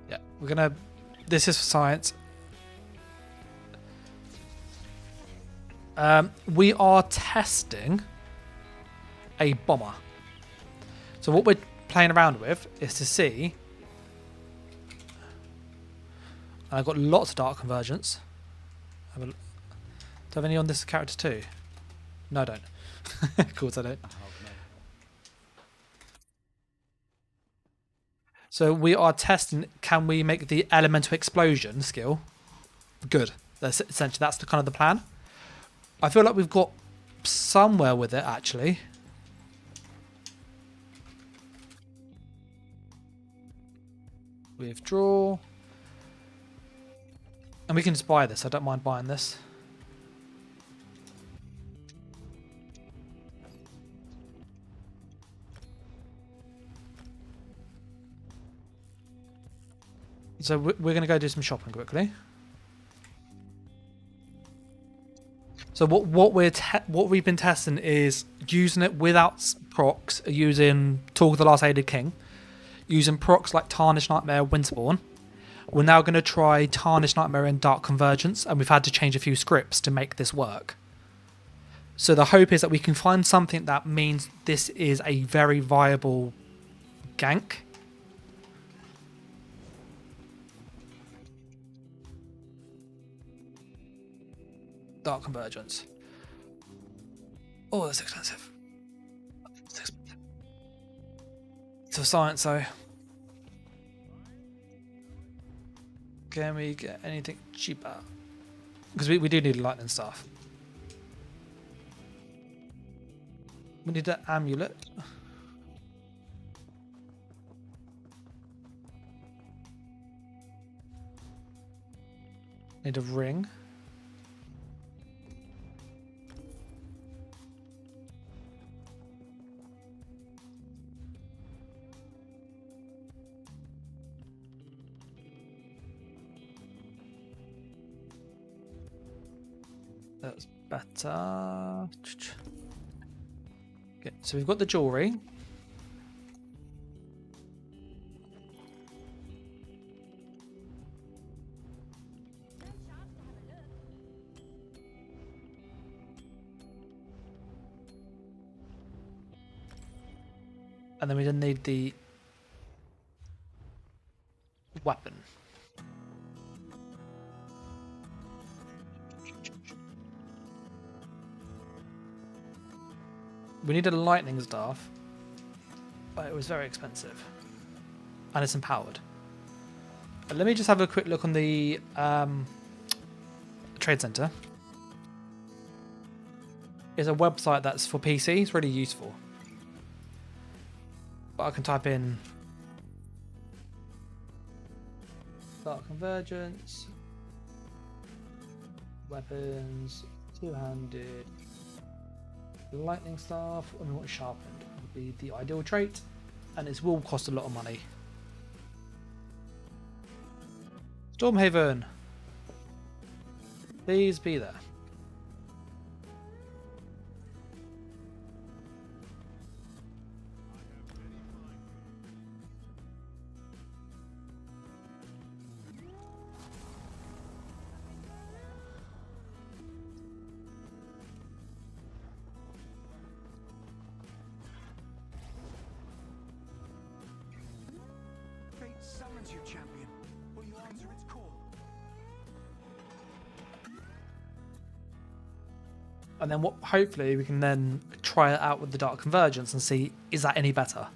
Yeah, we're gonna. This is for science. We are testing a bomber. So what we're playing around with is to see. I've got lots of Dark Convergence. Do I have any on this character too? No, I don't. Of course I don't. So we are testing, can we make the elemental explosion skill good? That's essentially, that's the kind of the plan. I feel like we've got somewhere with it actually. Withdraw. And we can just buy this. I don't mind buying this. So we're going to go do some shopping quickly. So what we've been testing is using it without procs, using Talk of the Last Aided King, using procs like Tarnished Nightmare, Winterborn. We're now going to try Tarnished Nightmare and Dark Convergence, and we've had to change a few scripts to make this work. So the hope is that we can find something that means this is a very viable gank. Dark Convergence. Oh, that's expensive. It's expensive. It's for science, though. Can we get anything cheaper? Because we do need lightning staff. We need an amulet. Need a ring. That's better. Okay, so we've got the jewelry. And then we don't need the weapon. We need a lightning staff, but it was very expensive. And it's empowered. But let me just have a quick look on the trade center. It's a website that's for PC. It's really useful. But I can type in Dark Convergence, weapons, two-handed, lightning staff, and we want sharpened. be the ideal trait, and it will cost a lot of money. Stormhaven, please be there. Fate summons you, champion. Will you answer its call? And then what? Hopefully we can then try it out with the Dark Convergence and see, is that any better?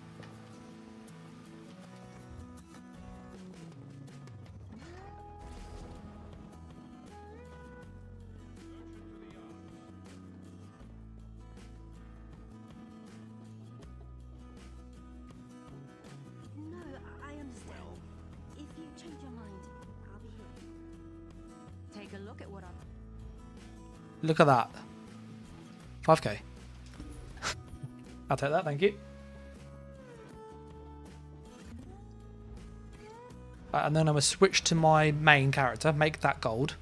No, I understand. If you change your mind, I'll be here. Take a look at what I've... Look at that. 5k. I'll take that, thank you. And then I'm going to switch to my main character, make that gold.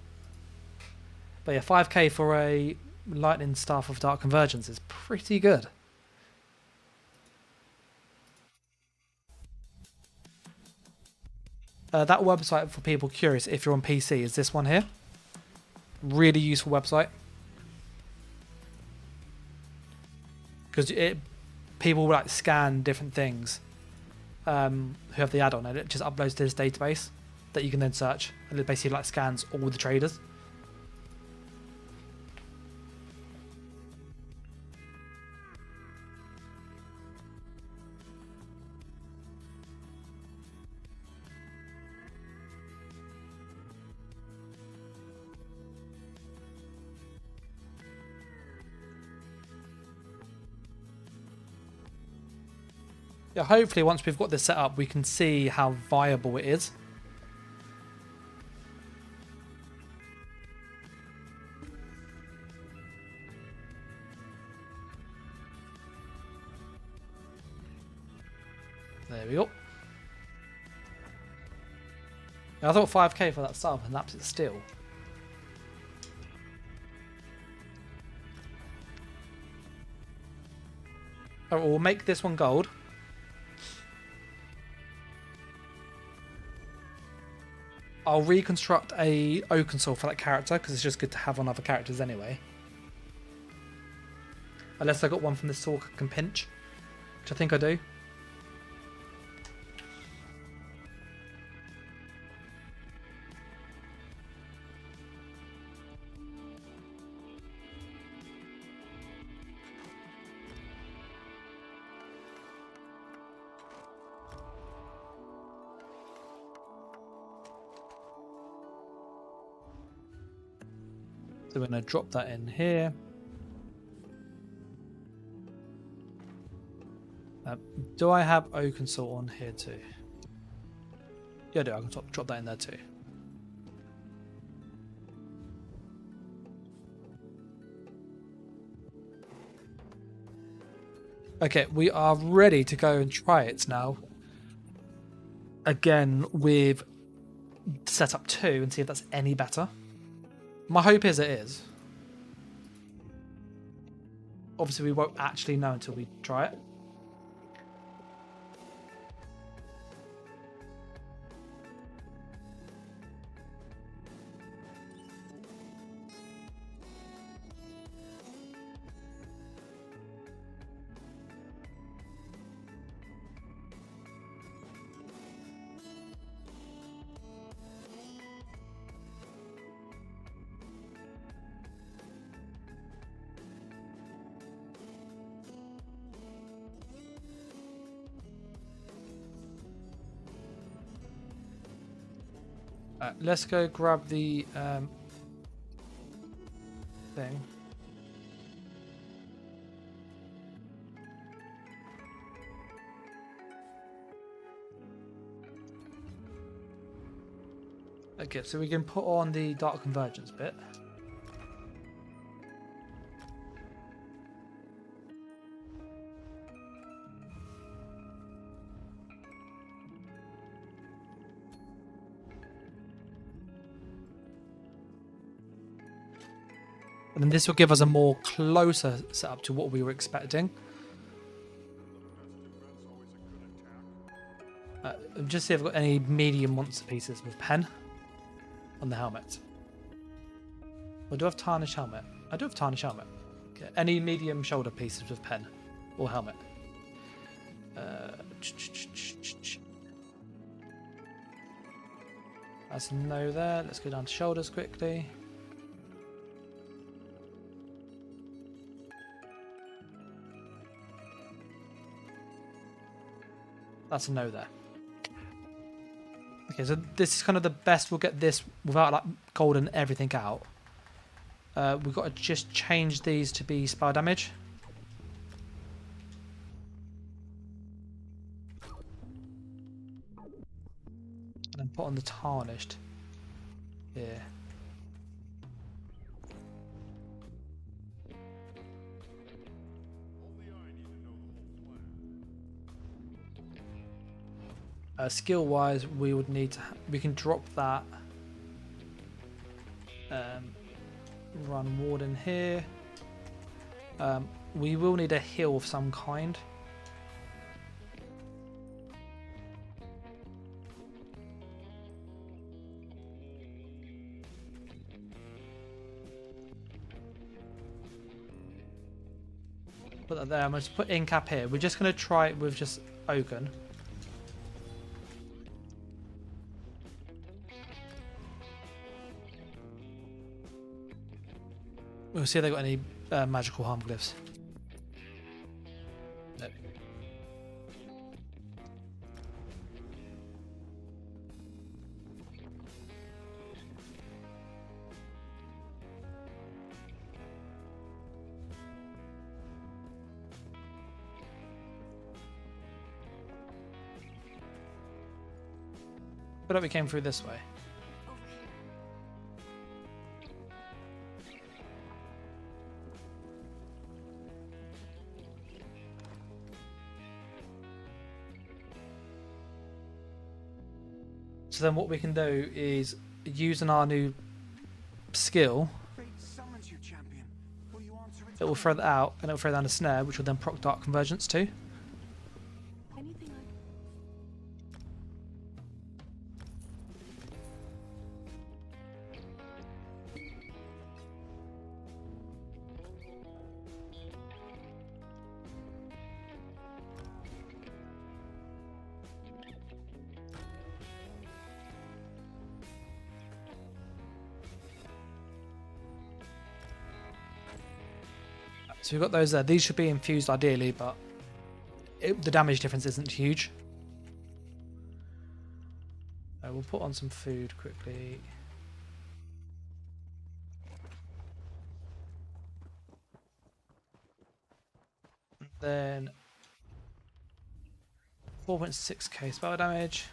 But yeah, 5k for a Lightning Staff of Dark Convergence is pretty good. That website, for people curious, if you're on PC, is this one here. Really useful website. Because people will like scan different things who have the add-on, and it just uploads to this database that you can then search, and it basically like scans all the traders. Yeah, hopefully once we've got this set up, we can see how viable it is. There we go. I thought 5k for that sub, and that's it still. Alright, we'll make this one gold. I'll reconstruct a Oaken Soul for that character because it's just good to have on other characters anyway. Unless I got one from this sword I can pinch, which I think I do. So we're going to drop that in here. Do I have Oaken Soul on here too? Yeah, I do. I can drop that in there too. Okay, we are ready to go and try it now. Again, with setup 2 and see if that's any better. My hope is it is. Obviously, we won't actually know until we try it. Let's go grab the thing. Okay, so we can put on the Dark Convergence bit. And then this will give us a more closer setup to what we were expecting. Just see if I've got any medium monster pieces with pen on the helmet. Or do I have tarnished helmet? I do have tarnished helmet. Okay. Any medium shoulder pieces with pen or helmet? That's a no there. Let's go down to shoulders quickly. That's a no there. Okay, so this is kind of the best we'll get this without like gold and everything out. We've got to just change these to be spell damage. And then put on the tarnished. Yeah. Skill wise, we would need to. We can drop that. Run warden here. We will need a heal of some kind. Put that there. I'm going to put in cap here. We're just going to try it with just Oaken. We'll see if they've got any magical harm glyphs. No. But we came through this way. So then what we can do is using our new skill, it will throw that out and it will throw down a snare which will then proc dark convergence too. Anything I... So we've got those there. These should be infused ideally, but the damage difference isn't huge. We'll put on some food quickly. Then 4.6k spell damage.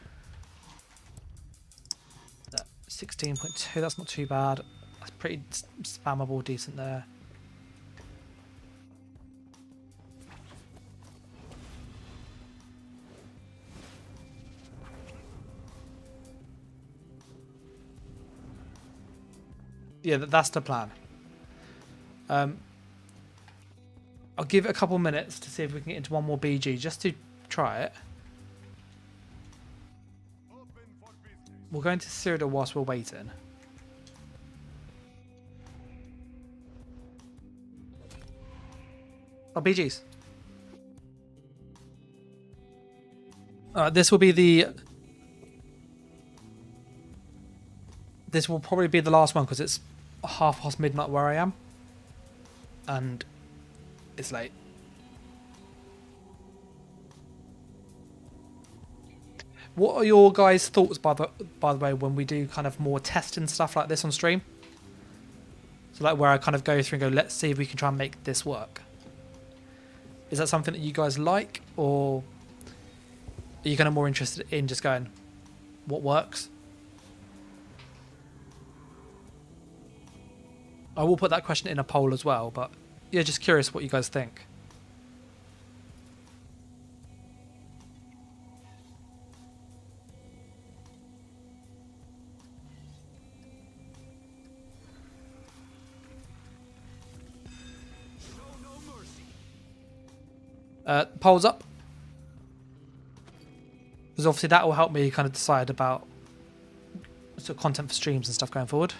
That 16.2, that's not too bad. That's pretty spammable, decent there. Yeah, that's the plan. I'll give it a couple minutes to see if we can get into one more BG just to try it. We'll go into Cyrdodiil whilst we're waiting. Oh, BGs. This will be the... This will probably be the last one because it's midnight where I am. And it's late. What are your guys' thoughts, by the way, when we do kind of more testing stuff like this on stream? So like where I kind of go through and go, let's see if we can try and make this work. Is that something that you guys like, or are you kind of more interested in just going, what works? I will put that question in a poll as well, but yeah, just curious what you guys think. Polls up. Because obviously that will help me kind of decide about sort of content for streams and stuff going forward.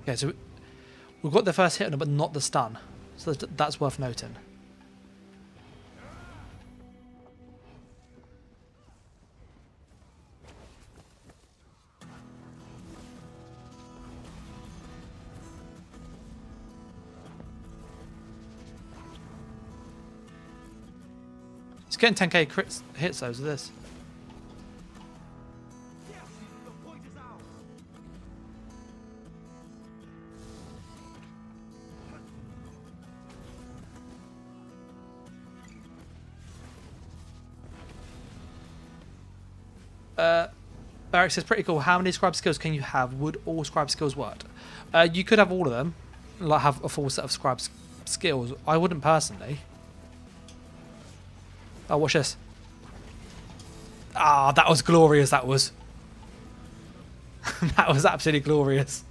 Okay, so we've got the first hit on it, but not the stun. So that's worth noting. It's getting 10k crits hits those with this. Yes, the point is ours. Barrick says, pretty cool. How many scribe skills can you have? Would all scribe skills work? You could have all of them, like have a full set of scribe skills. I wouldn't personally. Oh, watch this. Ah, that was glorious, that was. That was absolutely glorious.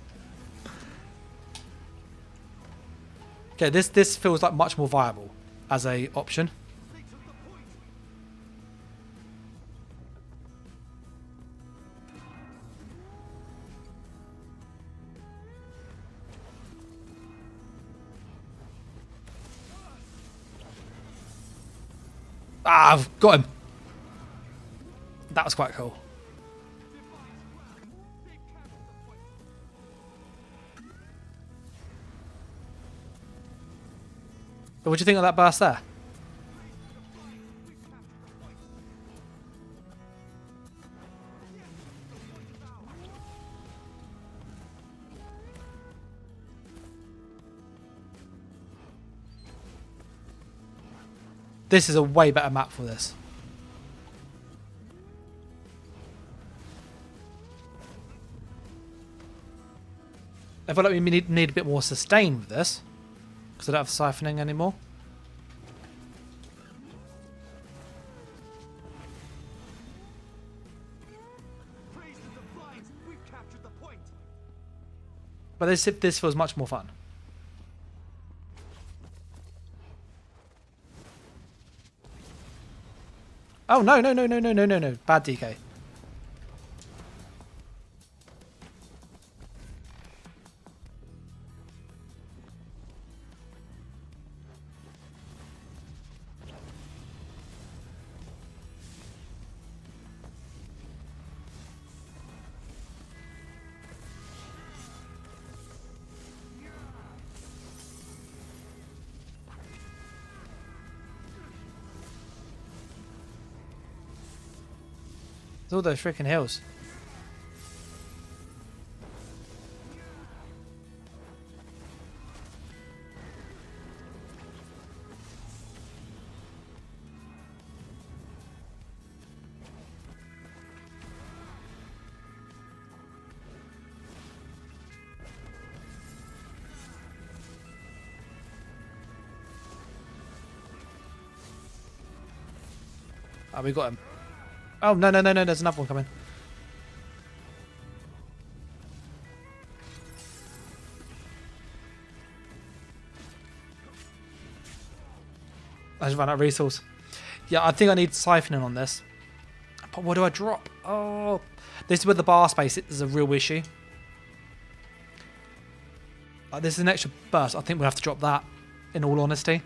Okay, this feels like much more viable as a option. They took the point. Ah, I've got him. That was quite cool. They captured the point. But what do you think of that burst there? We captured the point. Yes, the point is ours. This is a way better map for this. I feel like we need a bit more sustain with this. Because I don't have siphoning anymore. Praise the divines. We captured the point. But this feels much more fun. Oh, no. Bad DK. It's all those freaking hills. Oh, we got him. Oh, no, there's another one coming. I just ran out of resource. Yeah, I think I need siphoning on this. But what do I drop? Oh, this is where the bar space is a real issue. This is an extra burst. I think we'll have to drop that, in all honesty.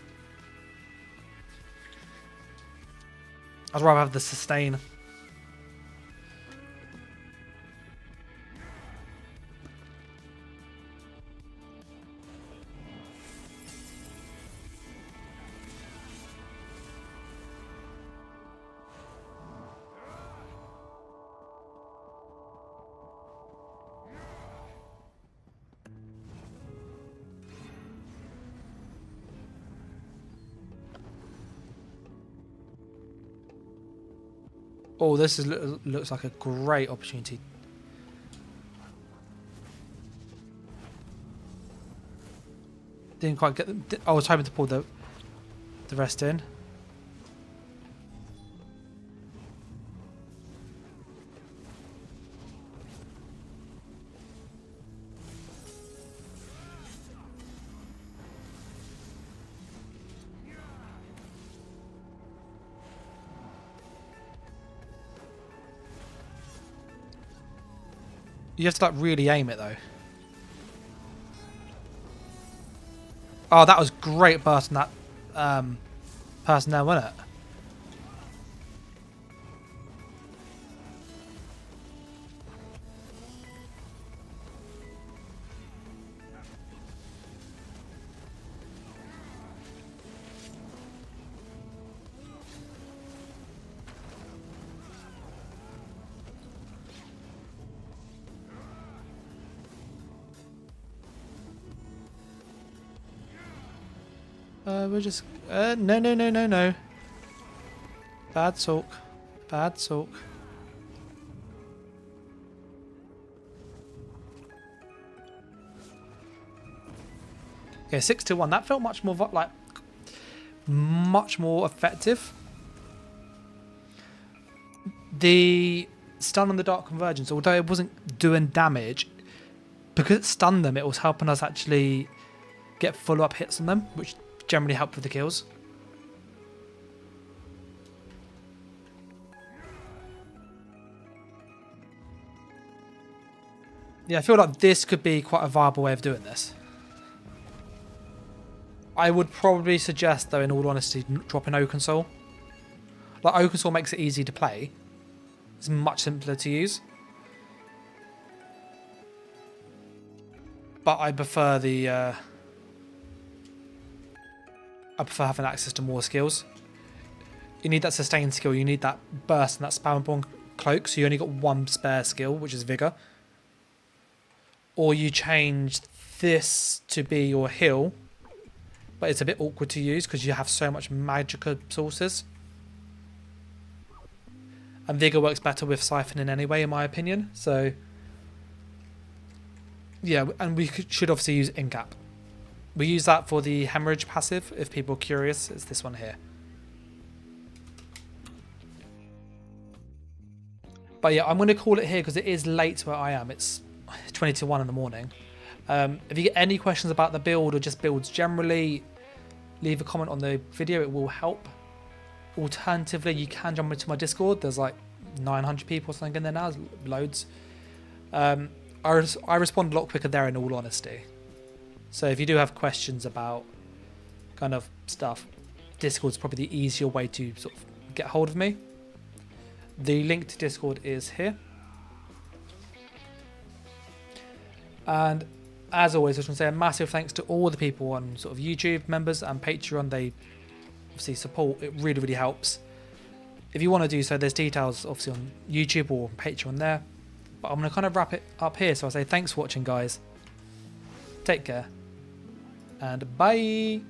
I'd rather have the sustain. Oh, this looks like a great opportunity. Didn't quite get. I was hoping to pull the rest in. You have to like really aim it though. Oh, that was great burst on that person there, wasn't it? We're just... no. Bad talk. Bad talk. Okay, 6-1. That felt much more like... much more effective. The stun on the Dark Convergence, although it wasn't doing damage, because it stunned them, it was helping us actually get follow-up hits on them, which generally helped with the kills. Yeah, I feel like this could be quite a viable way of doing this. I would probably suggest, though, in all honesty, dropping Oakensole. Like, Oakensole makes it easy to play. It's much simpler to use. But I prefer the... I prefer having access to more skills. You need that sustain skill, you need that burst and that spam bomb cloak, so you only got one spare skill, which is Vigor. Or you change this to be your heal, but it's a bit awkward to use because you have so much magical sources. And Vigor works better with siphoning anyway, in my opinion. So, yeah, and we should obviously use Incap. We use that for the hemorrhage passive, if people are curious. It's this one here. But yeah, I'm going to call it here because it is late where I am. It's 20 to 1 in the morning. If you get any questions about the build or just builds generally, leave a comment on the video. It will help. Alternatively, you can jump into my Discord. There's like 900 people or something in there now. There's loads. I respond a lot quicker there, in all honesty. So if you do have questions about kind of stuff, Discord's probably the easier way to sort of get hold of me. The link to Discord is here. And as always, I just want to say a massive thanks to all the people on sort of YouTube members and Patreon. They obviously support. It really, really helps. If you want to do so, there's details obviously on YouTube or Patreon there. But I'm going to kind of wrap it up here. So I say thanks for watching, guys. Take care. And bye.